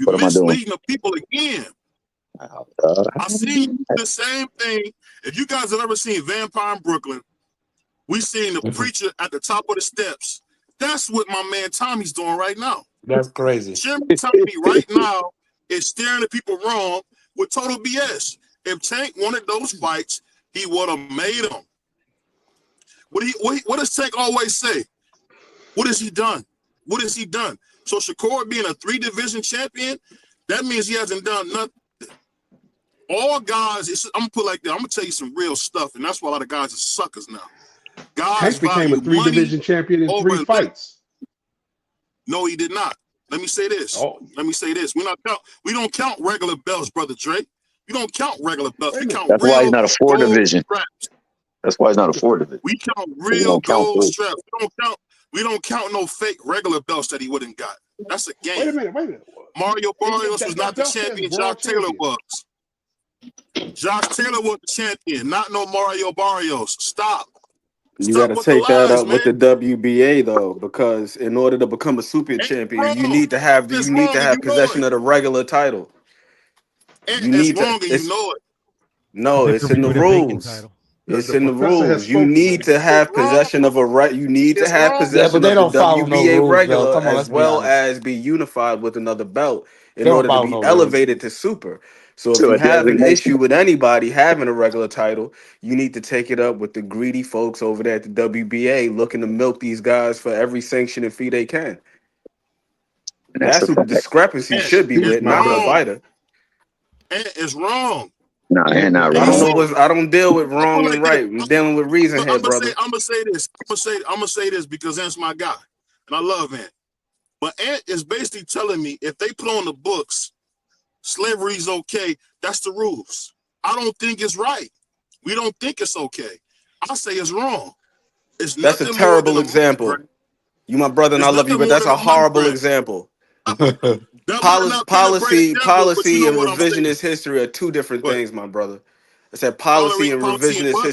You're What am I doing? misleading the people again. Uh, I see the same thing. If you guys have ever seen Vampire in Brooklyn, we seen the preacher at the top of the steps. That's what my man Tommy's doing right now. That's crazy. Chairman Tommy right now is staring at people wrong with total BS. If Tank wanted those fights, he would have made them. What does Tank always say? What has he done? What has he done? So Shakur being a 3-division champion, that means he hasn't done nothing. All guys, I'm gonna put like that. I'm gonna tell you some real stuff, and that's why a lot of guys are suckers now. Guys Tank became a value money three-division champion in over. 3 fights. No, he did not. Let me say this. Oh, We don't count regular belts, brother Dre. We don't count regular belts. wait We a minute. count that's why he's real not a four gold division. straps. That's why he's not a four division. We count We real don't count gold those. straps. We don't count no fake regular belts that he wouldn't got. That's a Wait game. a minute. Wait a minute. Mario Barrios was That not the belt says champion. Josh world Taylor champion. was. Josh Taylor was the champion, not no Mario Barrios. Stop. You got Stop to with the take that lies, up man. with the WBA though, because in order to become a super And it's champion, wrong. It's wrong, and you know possession it. of the regular title. And You it's need to. wrong, and you It's know it. The no. It's difference in the between a vacant rules. title. It's The in the professor has rules. You spoken, need man. to It's have wrong. possession of a right. You need to It's have wrong. Yeah, but possession they of the don't follow no WBA rules, though. regular Come on, as let's be well honest. as be unified with another belt They in don't order to follow be no rules. elevated to super. So if To you a have an designation. issue with anybody having a regular title, you need to take it up with the greedy folks over there at the WBA looking to milk these guys for every sanction and fee they can. And that's That's the who the fact. discrepancy And should be He's it's with, my not the brother. wrong. fighter. And it's wrong. No, and not And I you don't wrong. know see, what I don't deal with I put wrong like and this. right. I'm dealing with reason here, I'm gonna brother. say this. I'm gonna say this because Ant's my guy, and I love Ant. But Ant is basically telling me if they put on the books, slavery's okay. That's the rules. I don't think it's right. We don't think it's okay. I say it's wrong. It's That's a nothing more than terrible a money grab. example. You my brother and I It's love you, nothing but more that's than a a money horrible grab. example. That might not be the great example, but you Policy know and what I'm saying. revisionist history are two different But things, my brother. I said policy and what?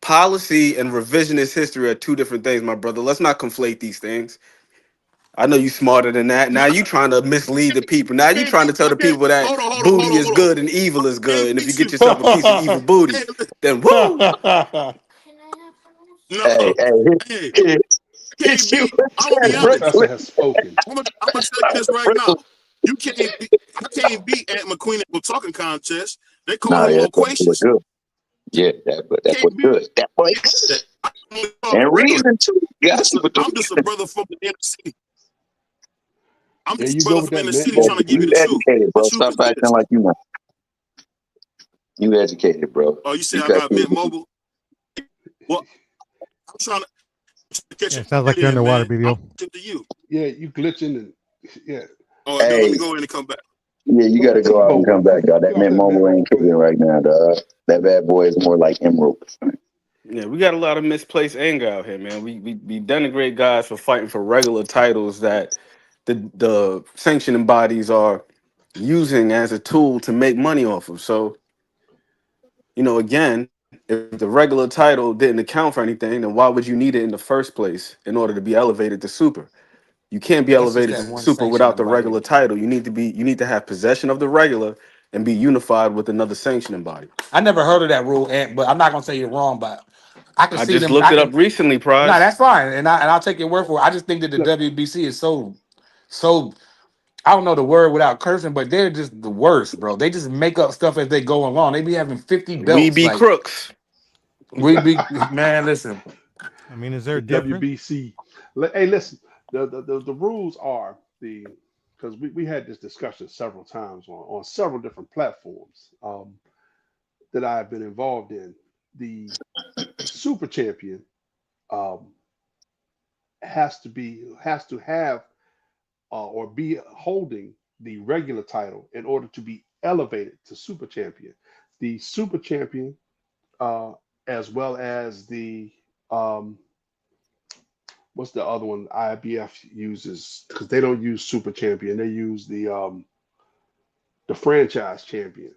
policy and revisionist history are two different things, my brother. Let's not conflate these things. I know you smarter than that. Now you trying to mislead the people. Now you trying to tell I the can't. people that booty is Hold on. good and evil is I good. can't And if you beat get you. yourself a piece of evil booty, Hey, then woo! Hey, no. Hey, hey, I hit can't you beat. with I'm gonna The be that honest. professor Brooklyn. has spoken. I'm gonna tell you this right now. You can't. I can't beat Aunt McQueen at the talking contest. They call No, him yeah, that was loquacious. good. Yeah, that was Can't beat good. That that. was I can only talk and regular. reason too. Got you with the I'm just a reason. brother from the inner city. I'm There just a you go brother with from the that inner Mint city trying Mobile to give you You the energy. truth. educated, The bro. truth Stop is acting this. like you know. You educated, bro. Oh, you say You I got got mint kids. mobile? Well, I'm trying to catch Yeah, a it sounds like flight you're in, underwater, man. I'm BBO. to you. Yeah, you glitching and yeah. Oh, let Hey, me go in and come back. yeah, you Go to got to go out and T-Mobile. come back, dog. Get That off Mint that Mint Mobile ain't Mobile kicking plan. right now, dog. That bad boy is more like Emerald. Yeah, we got a lot of misplaced anger out here, man. We denigrate guys for fighting for regular titles that the sanctioning bodies are using as a tool to make money off of. So, again, if the regular title didn't account for anything, then why would you need it in the first place in order to be elevated to super? You can't be That's just elevated that to one super without sanctioning the body. regular title. You need to have possession of the regular and be unified with another sanctioning body. I never heard of that rule, but I'm not gonna say you're wrong. But I can I see just them. looked I it can. up recently, No, Prize. that's fine, and I'll take your word for it. I just think that the Look, WBC is so. I don't know the word without cursing, but they're just the worst, bro. They just make up stuff as they go along. They be having 50 We belts. be Like crooks. we be man. Listen, I mean, is there the a difference? WBC. Hey, listen. The rules are because we had this discussion several times on several different platforms that I have been involved in. The super champion um, has to have or be holding the regular title in order to be elevated to super champion. The super champion, uh, as well as the um, what's the other one IBF uses because they don't use super champion. They use the franchise champion.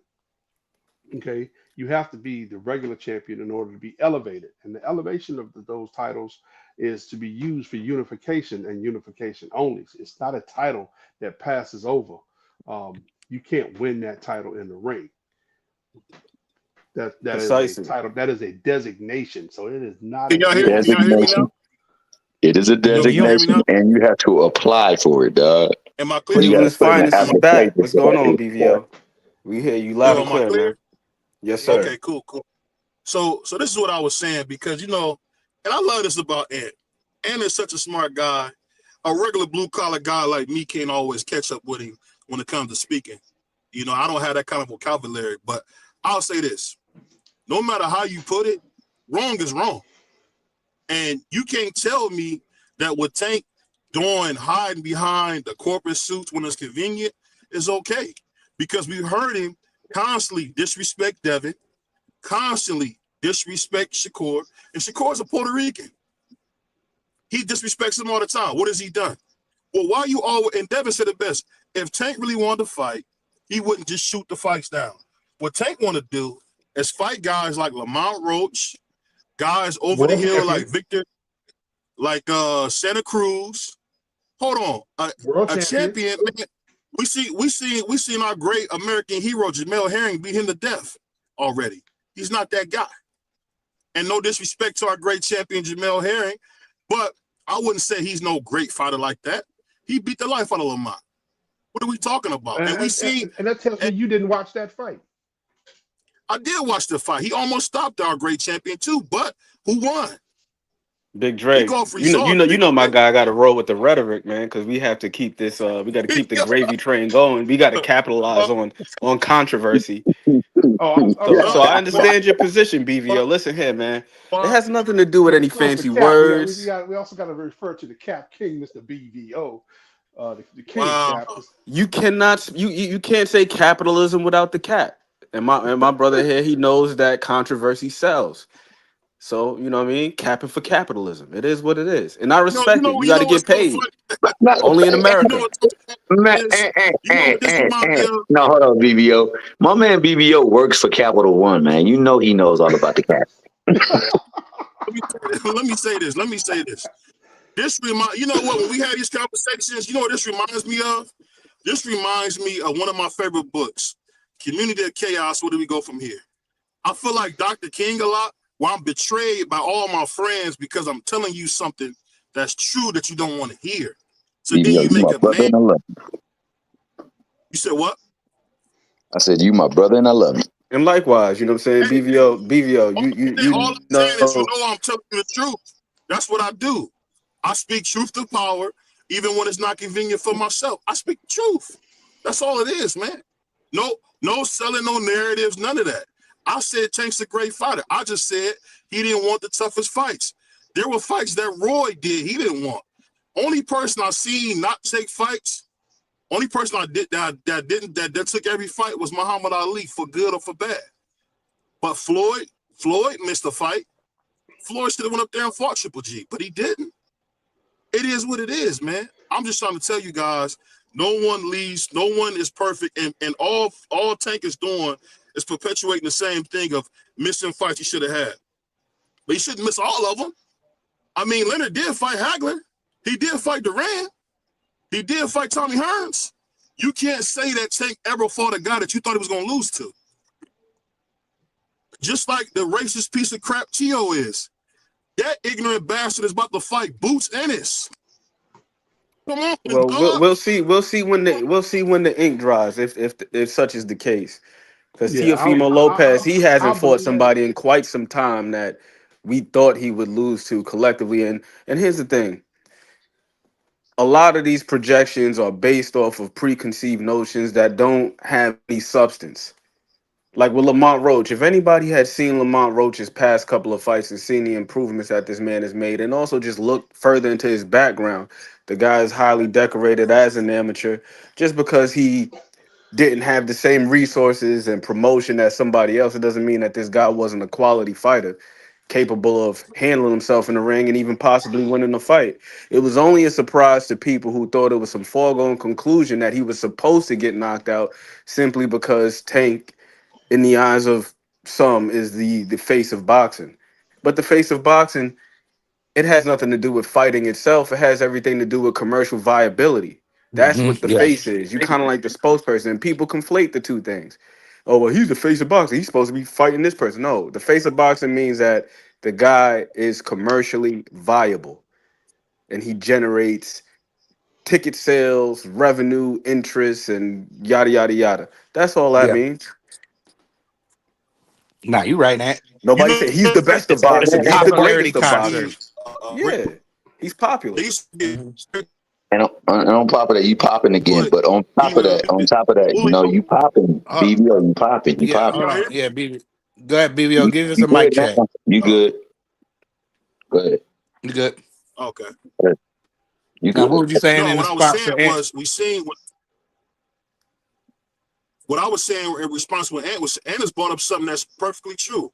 Okay, you have to be the regular champion in order to be elevated, and the elevation of those titles is to be used for unification and unification only. It's not a title that passes over. You can't win that title in the ring. That is a Precisely. title. That is a designation. So it is not Can a y'all hear? Can y'all hear me now? Designation. It is a Yo, can y'all hear me designation, now? and you have to apply for it, dog. Am I clear? You got to Cleveland's put in an finest is back. application What's for going on, that. BVO? We hear you loud Yo, and am I clear, clear? man. Yes, sir. Okay, cool, cool. So this is what I was saying because and I love this about Ant. Ant is such a smart guy. A regular blue collar guy like me can't always catch up with him when it comes to speaking. I don't have that kind of vocabulary, but I'll say this: no matter how you put it, wrong is wrong, and you can't tell me that what Tank doing hiding behind the corporate suits when it's convenient is okay, because we heard him constantly disrespect Devin, constantly disrespect Shakur, and Shakur's a Puerto Rican. He disrespects him all the time. What has he done? Well, why you always, and Devin said it best, if Tank really wanted to fight, he wouldn't just shoot the fights down. What Tank want to do is fight guys like Lamont Roach, guys over the world hill like champion. Victor, like Santa Cruz. Hold on, World a champion. champion, man. We seen our great American hero Jamel Herring beat him to death already. He's not that guy. And no disrespect to our great champion Jamel Herring, but I wouldn't say he's no great fighter like that. He beat the life out of Lamont. What are we talking about? And we see, And that tells me and you didn't watch that fight. I did watch the fight. He almost stopped our great champion too, but who won? Big He Dre. called for You know my guy got to roll with the rhetoric, man, because we have to keep this we got to keep the gravy train going. We got to capitalize on controversy. Okay. So I Well, understand your position, BVO. well, Listen here, man. It well, has nothing to do with any Well, for fancy Cap, words. we also got to refer to the Cap King, Mr. BVO, the King of wow. Cap. You cannot you can't say capitalism without the cap. And my brother here, he knows that controversy sells. So, you know what I mean? Capping for capitalism. It is what it is. And I respect it. You got to What's get so paid. funny? Not, Only in You know America. what's so funny is, what this reminds me of? no, hold on, BBO. My man BBO works for Capital One, man. You know he knows all about the cat. Let me say this. Let me say this. You know what? When we had these conversations, you know what this reminds me of? This reminds me of one of my favorite books, Community of Chaos. Where do we go from here? I feel like Dr. King a lot, where I'm betrayed by all my friends because I'm telling you something that's true that you don't want to hear. So then BBO, you you make my a brother man. and I love you. You said what? I said, you my brother and I love you. And likewise, you know what I'm saying? Hey, BVO, all I'm you saying is, know I'm telling you the truth. That's what I do. I speak truth to power, even when it's not convenient for myself. I speak truth. That's all it is, man. No selling, no narratives, none of that. I said Tank's a great fighter. I just said he didn't want the toughest fights. There were fights that Roy did he didn't want. Only person I seen not take fights, only person I did that took every fight was Muhammad Ali, for good or for bad. But Floyd missed a fight. Floyd should have went up there and fought Triple G, but he didn't. It is what it is, man. I'm just trying to tell you guys, no one leaves, no one is perfect, and all Tank is doing is perpetuating the same thing of missing fights he should have had. But he shouldn't miss all of them. I mean, Leonard did fight Hagler. He did fight Duran. He did fight Tommy Hearns. You can't say that Tank ever fought a guy that you thought he was going to lose to. Just like the racist piece of crap Tio is. That ignorant bastard is about to fight Boots Ennis. Come on, Well, dog. we'll see when the ink dries if such is the case. Because Yeah, Teofimo Lopez, he hasn't I fought believe. somebody in quite some time that we thought he would lose to collectively. And here's the thing: a lot of these projections are based off of preconceived notions that don't have any substance. Like with Lamont Roach, if anybody had seen Lamont Roach's past couple of fights and seen the improvements that this man has made, and also just look further into his background, the guy is highly decorated as an amateur. Just because he didn't have the same resources and promotion as somebody else, it doesn't mean that this guy wasn't a quality fighter, capable of handling himself in the ring and even possibly winning the fight. It was only a surprise to people who thought it was some foregone conclusion that he was supposed to get knocked out simply because Tank, in the eyes of some, is the face of boxing. But the face of boxing, it has nothing to do with fighting itself. It has everything to do with commercial viability. That's what the Yeah. face is. You kind of like the spokesperson. And people conflate the two things. Oh, well, he's the face of boxing. He's supposed to be fighting this person. No, the face of boxing means that the guy is commercially viable and he generates ticket sales, revenue, interest, and yada, yada, yada. That's all that Yeah. means. Nah, you right, Nat. You Nobody know, said he's the best of It's a boxing. He's the popularity greatest of contest. boxing. Yeah, he's popular. they used to Mhm. get And on top of that, you popping again. put But on top of either that, no, Julio. you popping. Uh, BBO, you popping. You yeah, Can popping. hold y'all on. hear? Yeah, BB. Go ahead, BBO. You, Give us you a mic good check. now? You Oh, good? Go ahead. You good? okay. You Now, good? what were you saying No, in what I was response saying to Ant? was we seen what I was saying in response to what Ant was. Ant has brought up something that's perfectly true.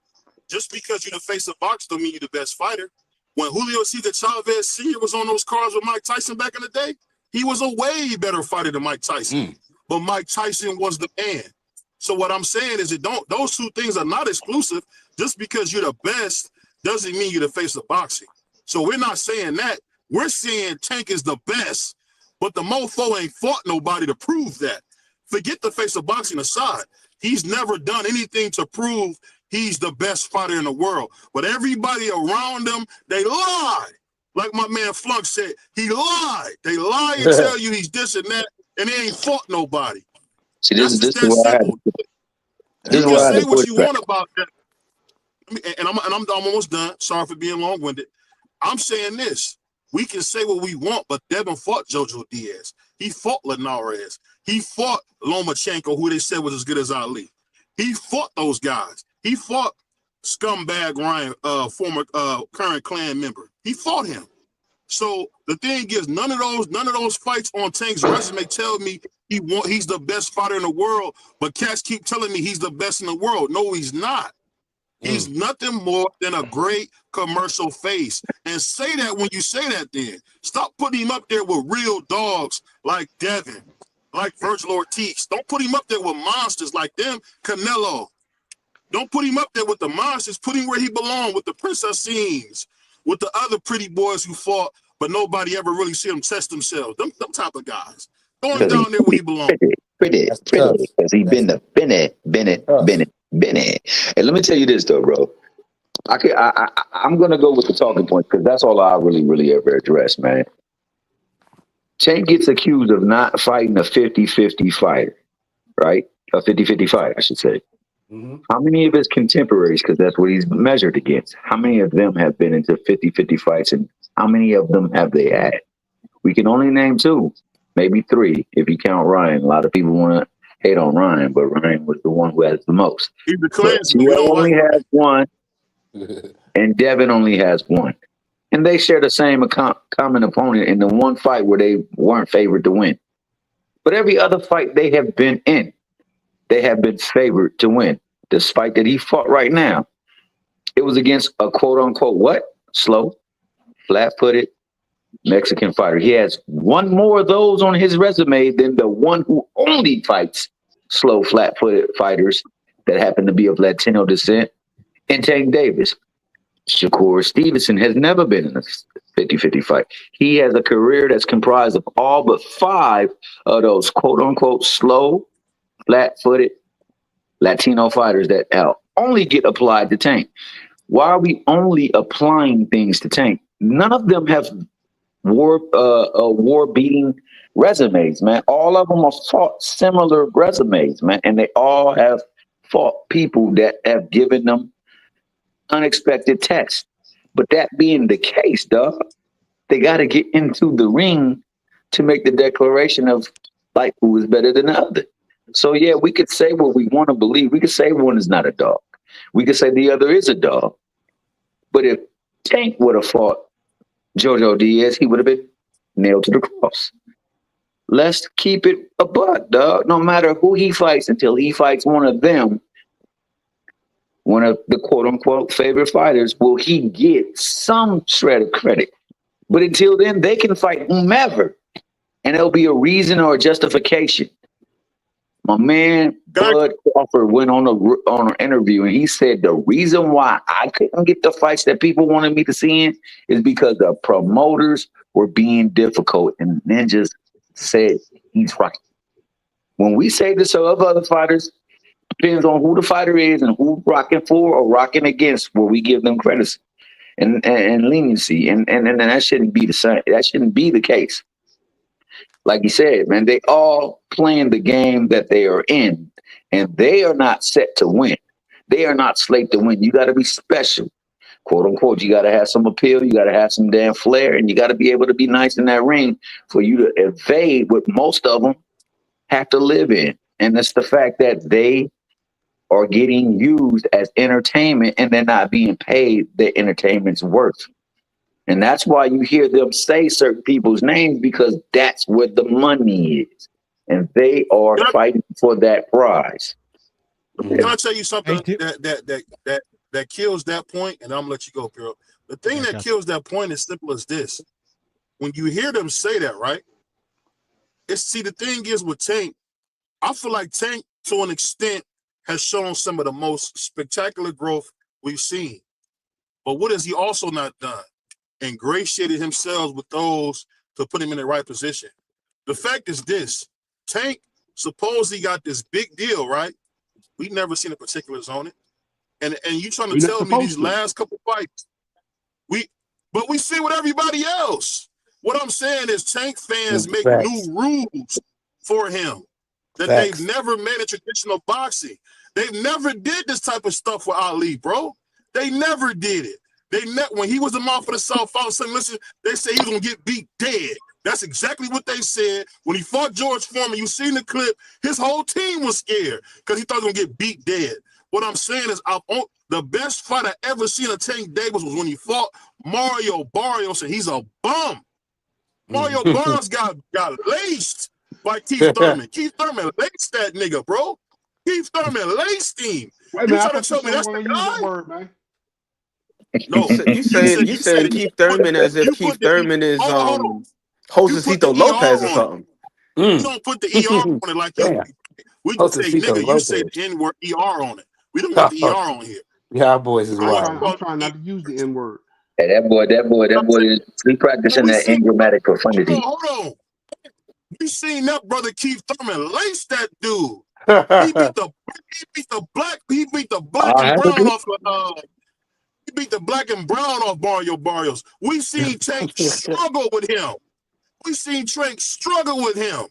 Just because you're the face of boxing don't mean you're the best fighter. When Julio Cesar Chavez Sr. was on those cards with Mike Tyson back in the day, he was a way better fighter than Mike Tyson. Mm. But Mike Tyson was the man. So what I'm saying is those two things are not exclusive. Just because you're the best doesn't mean you're the face of boxing. So we're not saying that. We're saying Tank is the best, but the mofo ain't fought nobody to prove that. Forget the face of boxing aside. He's never done anything to prove he's the best fighter in the world. But everybody around him, they lie. Like my man Flunk said, he lied. They lie and tell you he's this and that, and they ain't fought nobody. See, That's this just is that where I had simple. this You is can where I had say to what push you back. want about that. And I'm almost done. Sorry for being long-winded. I'm saying this. We can say what we want, but Devin fought Jojo Diaz. He fought Linares. He fought Lomachenko, who they said was as good as Ali. He fought those guys. He fought scumbag Ryan, former current clan member. He fought him. So the thing is, none of those fights on Tank's resume tell me he's the best fighter in the world. But cats keep telling me he's the best in the world. No, he's not. He's nothing more than a great commercial face. And say that when you say that then. Stop putting him up there with real dogs like Devin, like Virgil Ortiz. Don't put him up there with monsters like them, Canelo. Don't put him up there with the monsters. Put him where he belongs, with the Princess Scenes, with the other pretty boys who fought, but nobody ever really see them test themselves. Them type of guys. Throw him Because he's down there where he belongs. pretty. That's tough. Because he been That's the Bennett. tough. And let me tell you this though, bro. I'm gonna go with the talking points because that's all I really ever address, man. Tank gets accused of not fighting a 50-50 fighter, right? A 50-50 fight, I should say. Mhm. How many of his contemporaries, because that's what he's measured against, how many of them have been into 50-50 fights and how many of them have they had? We can only name two, maybe three, if you count Ryan. A lot of people want to hate on Ryan, but Ryan was the one who has the most. He's the But Klansman. We Tio don't like only has one, and Devin only has one. And they share the same common opponent in the one fight where they weren't favored to win. But every other fight they have been in, they have been favored to win. This fight that he fought right now, it was against a quote unquote what? Slow, flat footed Mexican fighter. He has one more of those on his resume than the one who only fights slow, flat footed fighters that happen to be of Latino descent, and Tank Davis. Shakur Stevenson has never been in a 50-50 fight. He has a career that's comprised of all but 5 of those quote unquote slow, flat footed Latino fighters that only get applied to Tank. Why are we only applying things to Tank? None of them have war beating resumes, man. All of them are fought similar resumes, man, and they all have fought people that have given them unexpected tests. But that being the case, dog, they got to get into the ring to make the declaration of like who is better than the other. So yeah, we could say what we want to believe. We could say one is not a dog. We could say the other is a dog. But if Tank would have fought Jojo Diaz, he would have been nailed to the cross. Let's keep it a buck, dog. No matter who he fights, until he fights one of them, one of the quote unquote favorite fighters, will he get some shred of credit. But until then, they can fight whomever, and there'll be a reason or a justification. My man Bud Crawford went on an interview, and he said the reason why I couldn't get the fights that people wanted me to see in is because the promoters were being difficult, and Ninjas said he's right. When we say this of other fighters, depends on who the fighter is and who rocking for or rocking against, where we give them credit and leniency, and that shouldn't be the same. That shouldn't be the case. Like you said, man, they all playing the game that they are in, and they are not set to win. They are not slate to win. You got to be special, quote unquote. You got to have some appeal. You got to have some damn flair, and you got to be able to be nice in that ring for you to evade what most of them have to live in. And it's the fact that they are getting used as entertainment, and they're not being paid their entertainment's worth. And that's why you hear them say certain people's names, because that's where the money is. And they are fighting for that prize. Can I tell you something that kills that point? And I'm gonna let you go, Pierre. The thing that kills that point is simple as this. When you hear them say that, right? The thing is with Tank, I feel like Tank, to an extent, has shown some of the most spectacular growth we've seen. But what has he also not done? Ingratiated himself with those to put him in the right position. The fact is this: Tank supposedly got this big deal, right? We never seen the particulars on it, and you trying to tell me these last couple fights, we see with everybody else. What I'm saying is, Tank fans make new rules for him that they've never made in traditional boxing. They've never did this type of stuff with Ali, bro. They never did it. When he was the mouth of the South, listen, they say he was gonna get beat dead. That's exactly what they said. When he fought George Foreman, you seen the clip, his whole team was scared because he thought he was gonna get beat dead. What I'm saying is, the best fight I ever seen of Tank Davis was when he fought Mario Barrios, and he's a bum. Mario Barrios got laced by Keith Thurman. Keith Thurman laced that nigga, bro. Keith Thurman laced him. Wait, you man, trying to tell me that's the guy? Word, man. No, you saying Keith Thurman as if Keith Thurman is Josecito Lopez or something. You don't put the ER on it like you. We just say nigga. You say the N-word ER on it. We don't got the ER on here. Yeah, boys is wild. I'm trying not to use the N-word. Hey, that boy, he practicing that ingrammatic profundity. Hold on. We seen that brother Keith Thurman lace that dude. He beat the black and brown off of he beat the black and brown off Mario Barrios. We seen Tank struggle with him. We seen Tank struggle with him.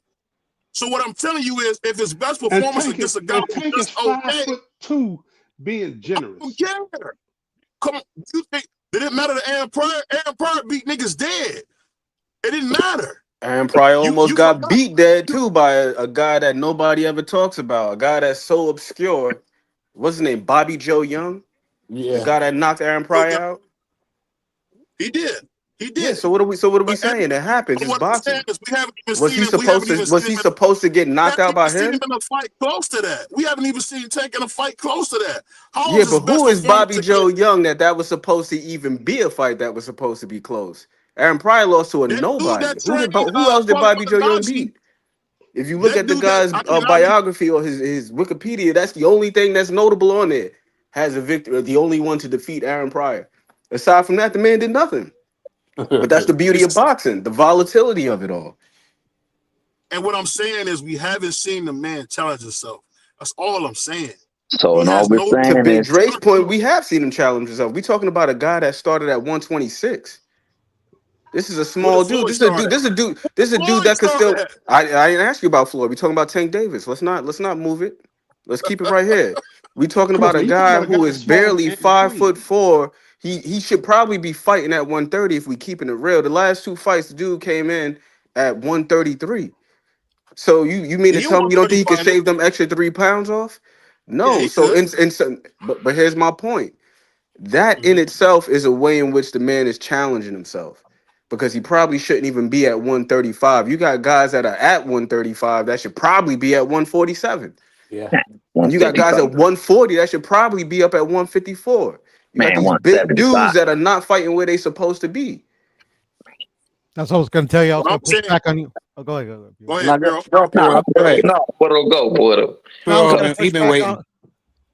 So what I'm telling you is, if his best performance against a guy Tank is 5'2", being generous. I don't care. Come on, you think did it matter to Aaron Pryor? Aaron Pryor beat niggas dead. It didn't matter. Aaron Pryor almost got beat dead too by a guy that nobody ever talks about. A guy that's so obscure. What's his name? Bobby Joe Young? Yeah. The guy that knocked Aaron Pryor out? He did. He did. Yeah, so what are we saying? It happens. It's boxing. Was he supposed to get knocked out by him? We haven't even seen him in a fight close to that. We haven't even seen Tank in a fight close to that. Yeah, but who is Bobby Joe Young that was supposed to even be a fight that was supposed to be close? Aaron Pryor lost to a nobody. Who else did Bobby Joe Young beat? If you look at the guy's biography or his Wikipedia, that's the only thing that's notable on there. Has a victory, the only one to defeat Aaron Pryor. Aside from that, the man did nothing. But that's the beauty of boxing, the volatility of it all. And what I'm saying is we haven't seen the man challenge himself. That's all I'm saying. So, He and all has we're no. To saying Big is, Dre's point, we have seen him challenge himself. We talking about a guy that started at 126. This is a What did small dude. Floyd This is a start dude. at? This is a dude. This is a dude Floyd that could started still. at. I didn't ask you about Floyd. We talking about Tank Davis. Let's not move it. Let's keep it right here. We talking about Trust a me, you talking guy about a guy who that's is small barely and five clean. foot four. He should probably be fighting at 130 if we keeping it real. The last two fights, the dude came in at 133. So you mean And to he a tell me you don't 130 think he could fighter. shave them extra 3 pounds off? Yeah, No. he So could. in some, but here's my point. That in Mhm. itself is a way in which the man is challenging himself because he probably shouldn't even be at 135. You got guys that are at 135 that should probably be at 147. Yeah. And you got guys 155. at 140 that should probably be up at 154. You got Man, these big 175. dudes that are not fighting where they supposed to be. That's what I was going to tell you. I was What I'm going to push saying. back on you. Oh, go ahead. Go ahead. Go ahead, No, Piero. go No, Puro. Go ahead. no, Porto, go, Porto. No, I was Puro, going to he push been back waiting. on.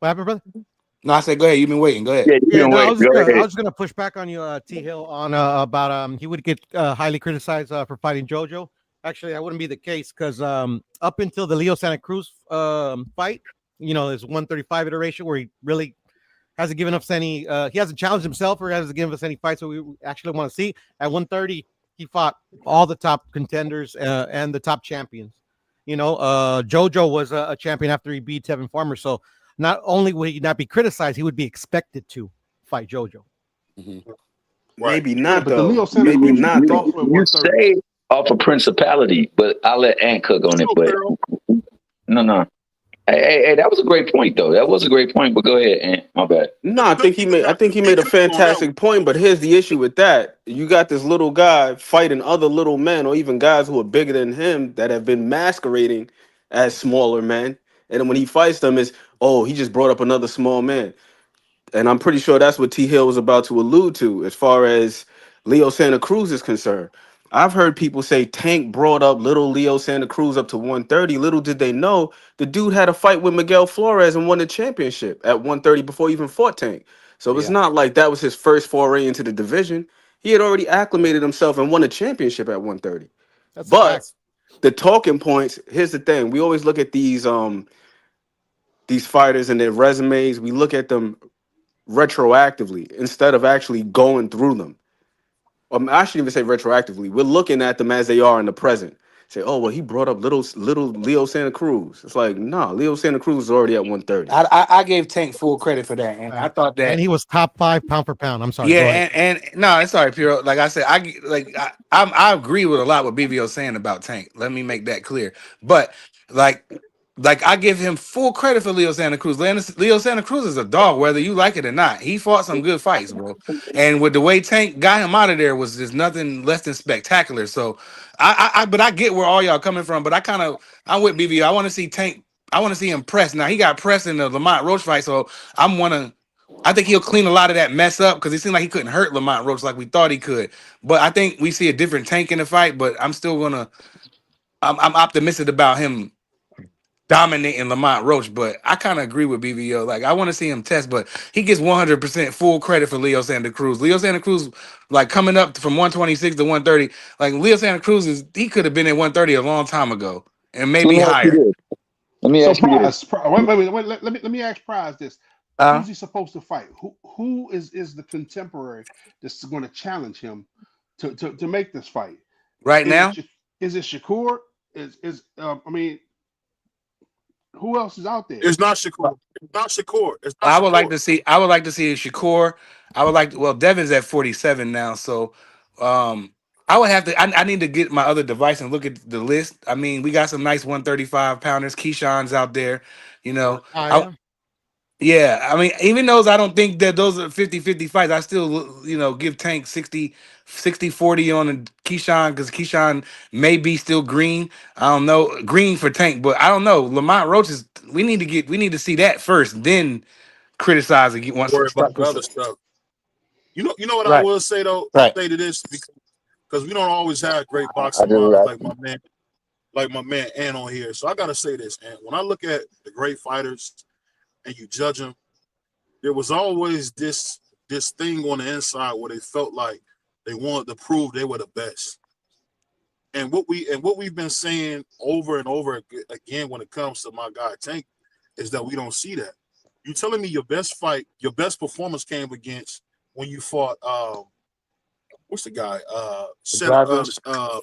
What happened, brother? No, I said go ahead. You've been waiting. Go ahead. Yeah, you Yeah, can no, I wait. was Go just gonna, I ahead. was gonna push back on you, T Hill, on about he would get highly criticized for fighting JoJo. Actually, that wouldn't be the case because up until the Leo Santa Cruz fight, his 135 iteration where he really hasn't given us any, he hasn't challenged himself or hasn't given us any fights that we actually want to see. At 130, he fought all the top contenders and the top champions. JoJo was a champion after he beat Tevin Farmer, so not only would he not be criticized, he would be expected to fight JoJo. Right. Maybe Yeah, not but the though. Leo Santa Maybe Cruz not fight You, though. also at you 130. say off a principality, but I'll let Ant cook on it. Go, But Piero. no. Hey, that was a great point, though. That was a great point. But go ahead, Ant. My bad. No, I think he made. I think he He made a cooked on that one. fantastic point. But here's the issue with that: you got this little guy fighting other little men, or even guys who are bigger than him that have been masquerading as smaller men. And then when he fights them, is oh, he just brought up another small man. And I'm pretty sure that's what T Hill was about to allude to as far as Leo Santa Cruz is concerned. I've heard people say Tank brought up little Leo Santa Cruz up to 130. Little did they know the dude had a fight with Miguel Flores and won the championship at 130 before he even fought Tank. So it's Yeah. not like that was his first foray into the division. He had already acclimated himself and won a championship at 130. That's a But fact. the talking points, here's the thing. We always look at these fighters and their resumes. We look at them retroactively instead of actually going through them. I shouldn't even say retroactively. We're looking at them as they are in the present. Say, oh well, he brought up little Leo Santa Cruz. It's like, nah, Leo Santa Cruz is already at 130. I gave Tank full credit for that, and I Fact. thought And that. he was top 5 pound for pound. I'm sorry. Yeah, Go ahead. and no, it's sorry, Piro. Like I said, I agree with a lot what BVO saying about Tank. Let me make that clear. But like I give him full credit for Leo Santa Cruz. Leo Santa Cruz is a dog, whether you like it or not. He fought some good fights, bro. And with the way Tank got him out of there was just nothing less than spectacular. So but I get where all y'all coming from. But I'm with BVO. I want to see Tank. I want to see him press. Now he got pressed in the Lamont Roach fight, so I think he'll clean a lot of that mess up because it seemed like he couldn't hurt Lamont Roach like we thought he could. But I think we see a different Tank in the fight. But I'm optimistic about him dominating Lamont Roach. But I kind of agree with BVO. Like I want to see him test, but he gets 100% full credit for Leo Santa Cruz. Leo Santa Cruz, like coming up from 126 to 130, like Leo Santa Cruz he could have been at 130 a long time ago and So let maybe me ask you higher. this. Let me So ask you this. Wait. Let me ask Prize this. Uh, Who's he supposed to fight? Who is the contemporary that's going to challenge him to make this fight? right Is it now. is it Shakur? I mean, who else is out there? It's not Shakur. It's not Shakur. It's not I would like Shakur. to see. I would like to see Shakur. I would like. Well, Devin's at 47 now, so I would have to. I need to get my other device and look at the list. I mean, we got some nice 135 pounders. Keyshawn's out there. You know, I, Yeah. yeah. I mean, even those, I don't think that those are 50-50 fights. I still, give Tank 60-40 on Keyshawn because Keyshawn may be still green. I don't know, green for Tank, but I don't know. Lamont Roach is. We need to see that first, then criticize again once Worry about start the other criticizing. stuff. You know what I Right, will say though. right. Say to this because we don't always have great I boxing minds just, like my man Ann on here. So I gotta say this, and when I look at the great fighters and you judge them, there was always this thing on the inside where they felt like They wanted to prove they were the best. And what we've been saying over and over again when it comes to my guy Tank is that we don't see that. You telling me your best fight, your best performance came against when you fought what's the guy? Pedraza.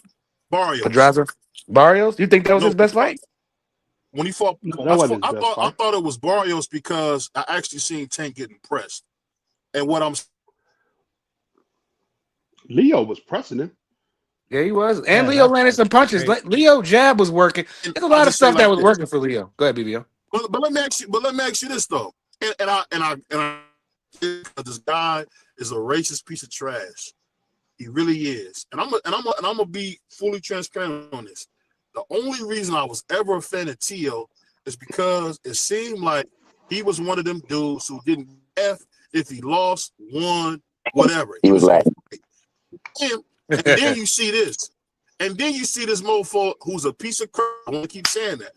Barrios. Barrios? You think that was No, his best fight? when he fought, No, that wasn't his best I fight. thought it was Barrios because I actually seen Tank getting pressed. And what I'm Leo was pressing him. Yeah, he was. And Yeah, Leo that landed fight some was punches. great. Leo jab was working. There's a I'll lot of just say stuff that like was this. working for Leo. Go ahead, BBO. But let me ask you this though. This guy is a racist piece of trash. He really is. And I'm gonna be fully transparent on this. The only reason I was ever a fan of Tio is because it seemed like he was one of them dudes who didn't F if he lost, won, whatever. He was a laughing. and then you see this. And then you see this mofo who's a piece of crap. I want to keep saying that.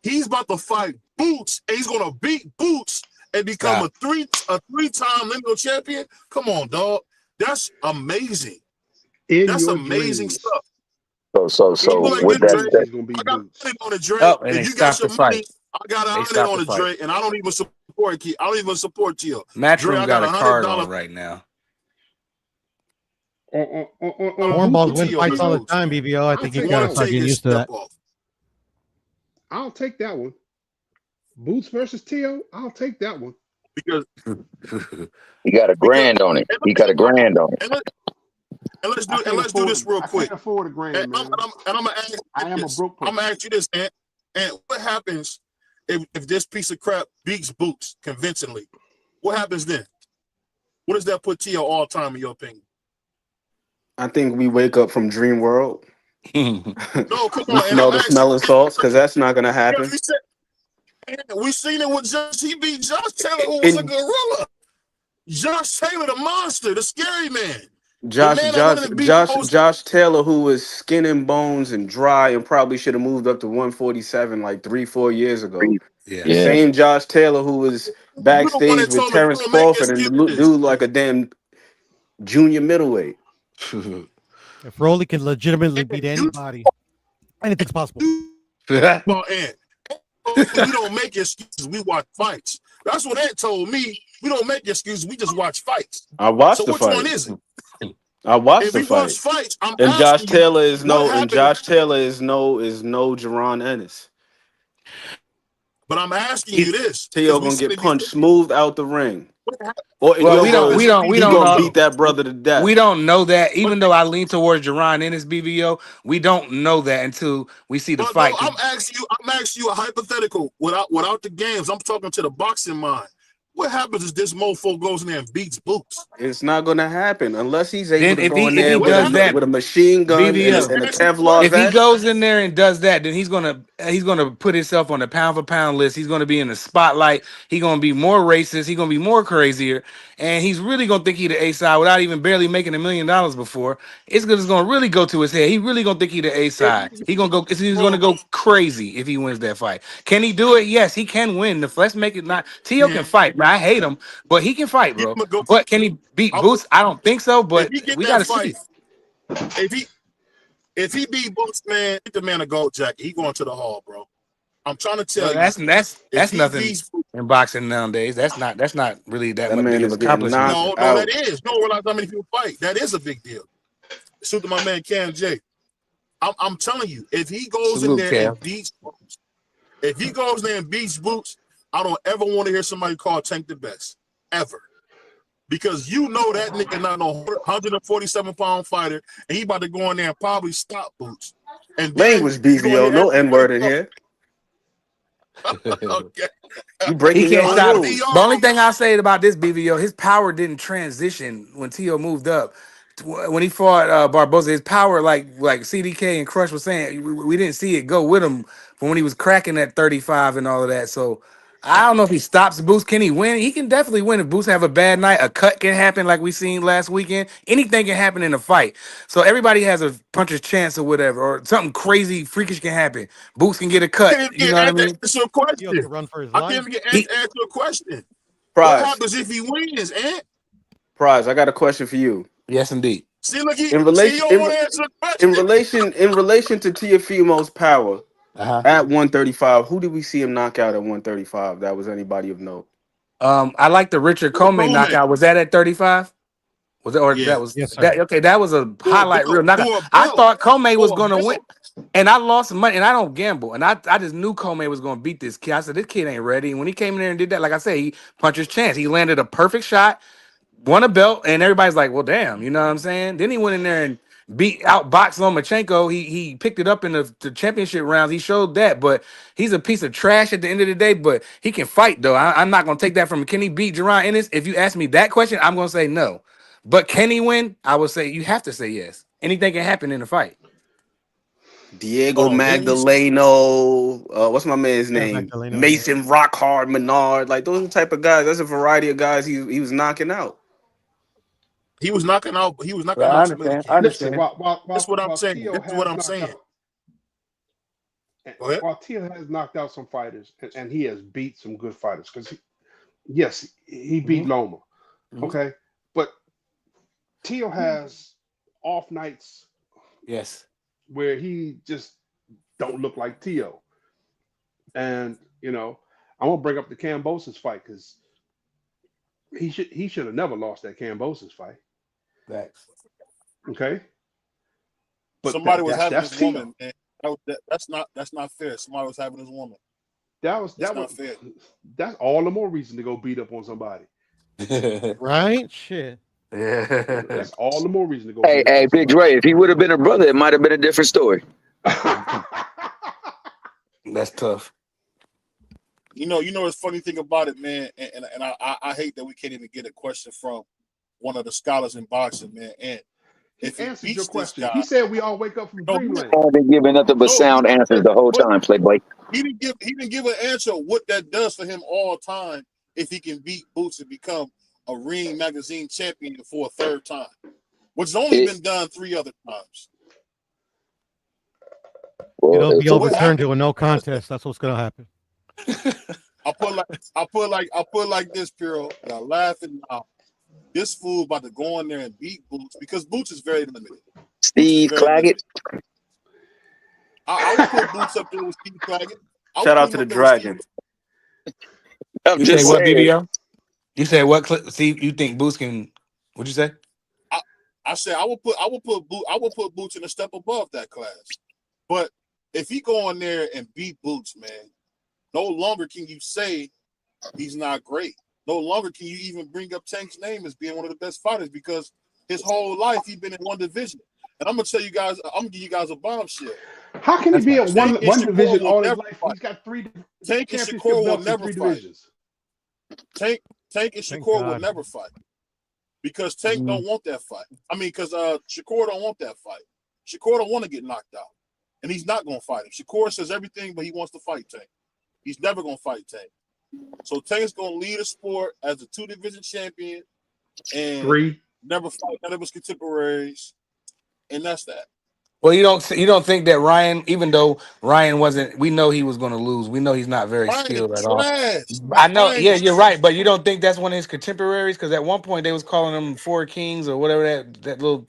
He's about to fight Boots, and he's gonna beat Boots and become a three-time lineal champion. Come on, dog. That's amazing. That's amazing stuff. So with that said, I got money on the Dre. Oh, and they If you got stopped the your money, fight. I got They 100 stopped on the the fight. Dre, and I don't even support Key. I don't even support Tio. Dre, Matchroom I got a card $100 on right now. Hornballs win Tio, fights all the dudes. time, BBO. I think you take gotta that start Take getting his used to step that. off. I'll take that one. Boots versus Tio. I'll take that one. Because he got a grand on it. He got a grand on it. and let's do this real quick. I can't afford a grand, And man. I'm gonna ask you I am a this. broke person. I'm gonna ask you this, and what happens if this piece of crap beats Boots convincingly? What happens then? What does that put Tio all time in your opinion? I think we wake up from dream world. No, come We on. smell the smelling salts because that's not gonna happen. We seen it with Josh. He beat Josh Taylor, who was a gorilla. Josh Taylor, the monster, the scary man. Josh Taylor, who was skin and bones and dry and probably should have moved up to 147 like 3-4 years ago. Yeah. The same Josh Taylor who was backstage with Terrence Crawford and dude like a damn junior middleweight. If Rolly can legitimately beat anybody, anything's possible. Well, and we don't make excuses. We watch fights. That's what Ant told me. We don't make excuses. We just watch fights. I watched the which fight. one is it? I watched If the we fight. watch fights, I'm And Josh asking Taylor you, is no what and happened? Josh Taylor is no Jerron Ennis. But I'm asking you this. Tio gonna get punched smooth out the ring. Or in Well, your words, we don't he gonna know. beat that brother to death. We don't know that. Even though I lean towards Jerron in his BBO, we don't know that until we see the But fight. no, I'm asking you a hypothetical without the games. I'm talking to the boxing mind. What happens is this mofo goes in there and beats Boots? It's not gonna happen unless he's able Then to if go in he there does that, with a machine gun and BBO. a Kevlar If he vest. goes in there and does that, then he's gonna put himself on the pound for pound list. He's gonna be in the spotlight. He's gonna be more racist. He's gonna be more crazier, and he's really gonna think he the A side without even barely making $1 million before. It's gonna really go to his head. He really gonna think he the A side. He's gonna go crazy if he wins that fight. Can he do it? Yes, he can win. Let's make it not. Tio can fight. Man, I hate him, but he can fight, bro. But can he beat Boots? I don't think so. But if he get we that gotta fight, see. if he beat Boots, man, get the man a gold jacket. He going to the hall, bro. I'm trying to tell Well, you. that's nothing in boxing nowadays. That's not really that much man big is of getting accomplishment. knocked No, that is. You don't realize how many people fight. That is a big deal. Shoot to my man Cam J. I'm telling you, if he goes in there and beats Boots, I don't ever want to hear somebody call Tank the best. Ever. Because you know that nigga not no 147-pound fighter, and he about to go in there and probably stop Boots. And language BVO, no N-word in here. Okay. You breaking your own rules. The only thing I say about this BVO, his power didn't transition when Tio moved up. When he fought Barboza, his power, like CDK and Crush was saying, we didn't see it go with him from when he was cracking at 35 and all of that. So I don't know if he stops Boots. Can he win? He can definitely win if Boots have a bad night. A cut can happen like we seen last weekend. Anything can happen in a fight. So everybody has a puncher's chance or whatever, or something crazy, freakish can happen. Boots can get a cut. You know what I mean? Answer a question. Tio can run for his I life. can't even answer a question. Prize. What happens if he wins, Ant? Prize, I got a question for you. Yes, indeed. See, look, he In see, you relation, don't want to answer the in question. relation to Tiafimo's power Uh-huh. at 135, who did we see him knock out at 135? That was anybody of note. I like the Richard Comey Coleman. knockout. Was that at 35? Was it, or Yeah, that was Yes, sir. that okay? That was a for a highlight reel belt, knockout. for a I belt, thought Comey was for a gonna win, belt. and I lost some money. And I don't gamble, and I just knew Comey was gonna beat this kid. I said this kid ain't ready. And when he came in there and did that, like I said, he punched his chance. He landed a perfect shot, won a belt, and everybody's like, "Well, damn," you know what I'm saying? Then he went in there and outboxed Lomachenko. He picked it up in the championship rounds. He showed that, but he's a piece of trash at the end of the day. But he can fight though. I'm not gonna take that from him. Can he beat Jerron Ennis? If you ask me that question, I'm gonna say no. But can he win? I would say you have to say yes. Anything can happen in a fight. Diego Oh, Dennis. Magdaleno, what's my man's Yeah, name? Magdaleno. Yeah. Mason Rockhard Menard. Like those are the type of guys. That's a variety of guys he was knocking out. He was knocking out. He was knocking Well, I out some other understand. I kids. Listen, understand. This is what I'm while saying. Tio This is what has I'm knocked saying. out, Go ahead. while Tio has knocked out some fighters, and he has beat some good fighters, because yes, he beat Mhm, Loma, mhm. okay, but Tio has off nights Yes. where he just don't look like Tio, and I won't bring up the Cambosis fight because he should have never lost that Cambosis fight, Facts. okay, but Somebody was having that's his woman, Tio. man. That's not fair. Somebody was having his woman. That was That's that not was fair. that's all the more reason to go beat up on somebody. Right? Shit. Yeah. That's all the more reason to go Hey, beat up hey, on Big somebody. Dre, if he would have been a brother, it might have been a different story. That's tough. You know, what's funny thing about it, man, and I hate that we can't even get a question from one of the scholars in boxing, man. And He if he answered your beats this question. He guy, said we all wake up from no, dreamland. I've been giving nothing but no, sound answers the whole but time, Playboy. he didn't give an answer what that does for him all time if he can beat Boots and become a Ring Magazine champion for a third time, which has only It, been done 3 other times. well, It'll if be it, So what overturned happened? to a no contest. That's what's gonna happen. I put like this, Piro, and I laugh and now. This fool about to go in there and beat Boots because Boots is very limited. Boots is Steve very Claggett, limited. I would put Boots up there with Steve Claggett. I would Shout put out him to the up there with Steve. Dragon. I'm You say just what, saying. BBO? You say what? See, you think Boost can? What'd you say? I, I said I would put Boots in a step above that class. But if he go in there and beat Boots, man, no longer can you say he's not great. No longer can you even bring up Tank's name as being one of the best fighters because his whole life he's been in one division. And I'm gonna tell you guys, I'm gonna give you guys a bombshell. How can he That's be fine. in Tank and one Shakur division will all his never life? fight. He's got three Tank and championship Shakur will belts in never three fight. divisions. Tank and Thank Shakur will God. never fight because Tank Mhm. don't want that fight. I mean, because Shakur don't want that fight. Shakur don't want to get knocked out, and he's not gonna fight him. Shakur says everything, but he wants to fight Tank. He's never gonna fight Tank. So Tank's gonna lead a sport as a 2 division champion and Three. never fight none of his contemporaries, and that's that. Well, you don't think that Ryan, even though Ryan wasn't, we know he was going to lose. We know he's not very Ryan skilled is at all. trash. I know. Ryan Yeah, is you're trash. right. But you don't think that's one of his contemporaries? Because at one point they was calling him Four Kings or whatever that little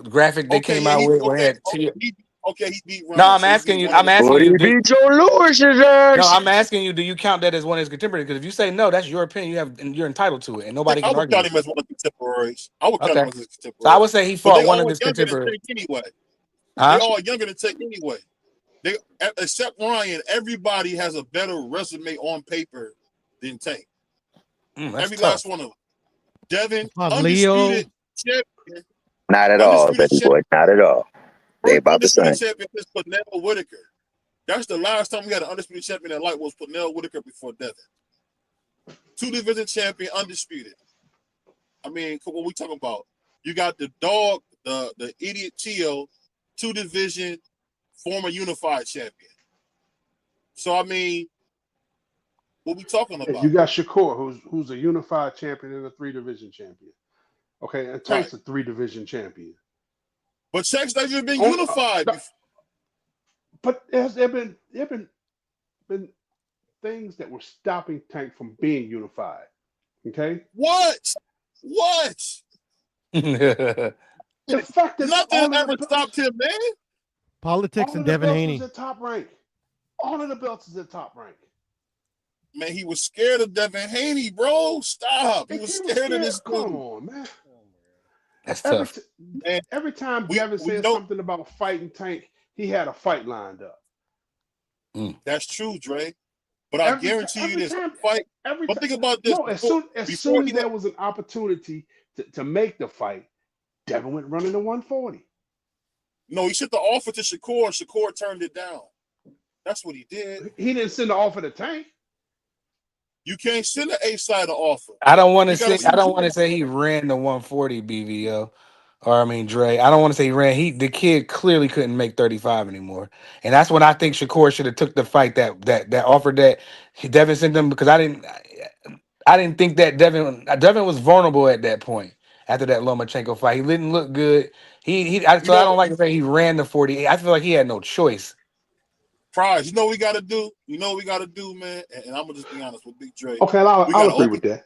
graphic they Okay, came yeah, out he with where they okay, had T. he beat No, Ryan, I'm so he asking beat you. one of I'm the asking Would you. he beat Joe Louis' No, ass? I'm asking you. Do you count that as one of his contemporaries? Because if you say no, that's your opinion. You're entitled to it, and Yeah, nobody I can would argue count with him as one of the contemporaries. I would you. count him Okay. as his So I contemporary. would say he But they fought one of all his younger than contemporaries. Tank anyway. They Huh? all younger than Tank anyway. They except Ryan, everybody has a better resume on paper than Tank. That's Every last tough. one of them. Devin, Come on, Leo. undisputed champion, Not at all, undisputed baby champion, boy. Not at all. They first about the undisputed same. champion is Pernell Whitaker. That's the last time we had an undisputed champion that light was Pernell Whitaker before Devin. 2 division champion, undisputed. I mean, what we talking about? You got the dog, the idiot Tio, 2 division, former unified champion. So I mean, what we talking Yeah, you about? got Shakur, who's a unified champion and a three division champion. Okay, and Right. Tank's a three division champion. But Check's not even been On, unified. no, but there been things that were stopping Tank from being unified. Okay, What? What? The fact that Nothing ever stopped him, man. Politics all and of the Devin belts Haney. was at top rank. All of the belts is at top rank. Man, he was scared of Devin Haney, bro. Stop. He If was he was scared of scared, this come dude. on, man. That's Every tough. Man, every time we Devin said know something about fighting Tank, he had a fight lined up. that's true, Dre. But I guarantee you Every this time, fight. every But time. think about this No, as soon before as he there was an opportunity to make the fight, Devin went running to 140. no, he sent the offer to Shakur, and Shakur turned it down. That's what he did. He didn't send the offer to Tank. You can't send an A-side offer. I don't want to You gotta say send he ran the 140 BVO. Or I mean Dre. I don't want to say he ran. The kid clearly couldn't make 35 anymore. And that's when I think Shakur should have took the fight that offer that Devin sent them, because I didn't think that Devin was vulnerable at that point after that Lomachenko fight. He didn't look good. So I don't like to say he ran the 40. I feel like he had no choice. Prize, you know what we gotta do? You know what we gotta do, man? And I'm gonna just be honest with Big Dre. Okay, I'll agree with that.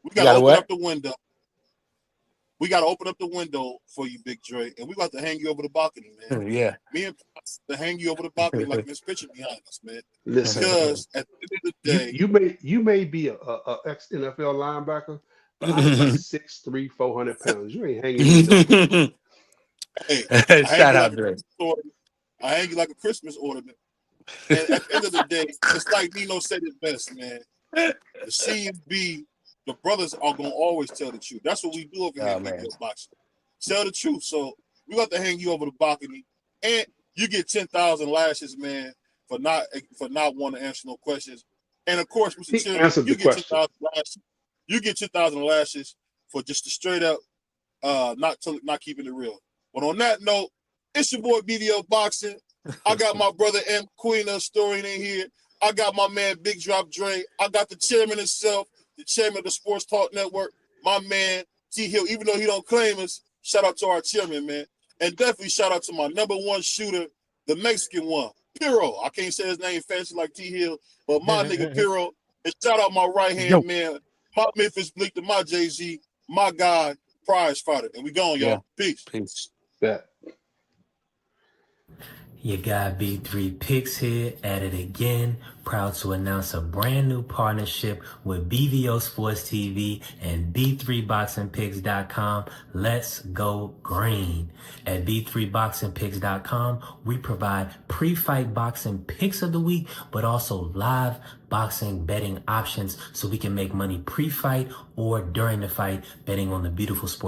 We gotta open up the window. We gotta open up the window for you, Big Dre, and we got to hang you over the balcony, man. Yeah. Me and Prize to hang you over the balcony like this picture behind us, man. Listen, Because at the end of the day, you may be a ex NFL linebacker, but I'm about 6'3", 400 pounds. You ain't hanging me nothing. hey, I Shout out, Dre. I hang you like a Christmas ornament. And at the end of the day, it's like Nino said it best, man. The CMB, the brothers are gonna always tell the truth. That's what we do over here in Big Boxing. Tell the truth. So we got to hang you over the balcony, and you get 10,000 lashes, man, for not wanting to answer no questions. And of course, Mr. Chairman, you get 10,000 lashes. You get 10,000 lashes for just the straight up not keeping it real. But on that note, it's your boy BDO Boxing. I got my brother M. Queen historian in here. I got my man Big Drop Dre. I got the chairman himself, the chairman of the Sports Talk Network, my man T Hill. Even though he don't claim us, shout out to our chairman, man. And definitely shout out to my number one shooter, the Mexican one, Piro. I can't say his name fancy like T Hill, but my nigga Piro. And shout out my right-hand man, my Memphis Bleak to my Jay-Z, my guy, Prize Fighter. And we going, y'all. Peace. Peace. Yeah. You got B3 Picks here at it again. Proud to announce a brand new partnership with BVO Sports TV and B3BoxingPicks.com. Let's go green. At B3BoxingPicks.com, we provide pre-fight boxing picks of the week, but also live boxing betting options so we can make money pre-fight or during the fight betting on the beautiful sport.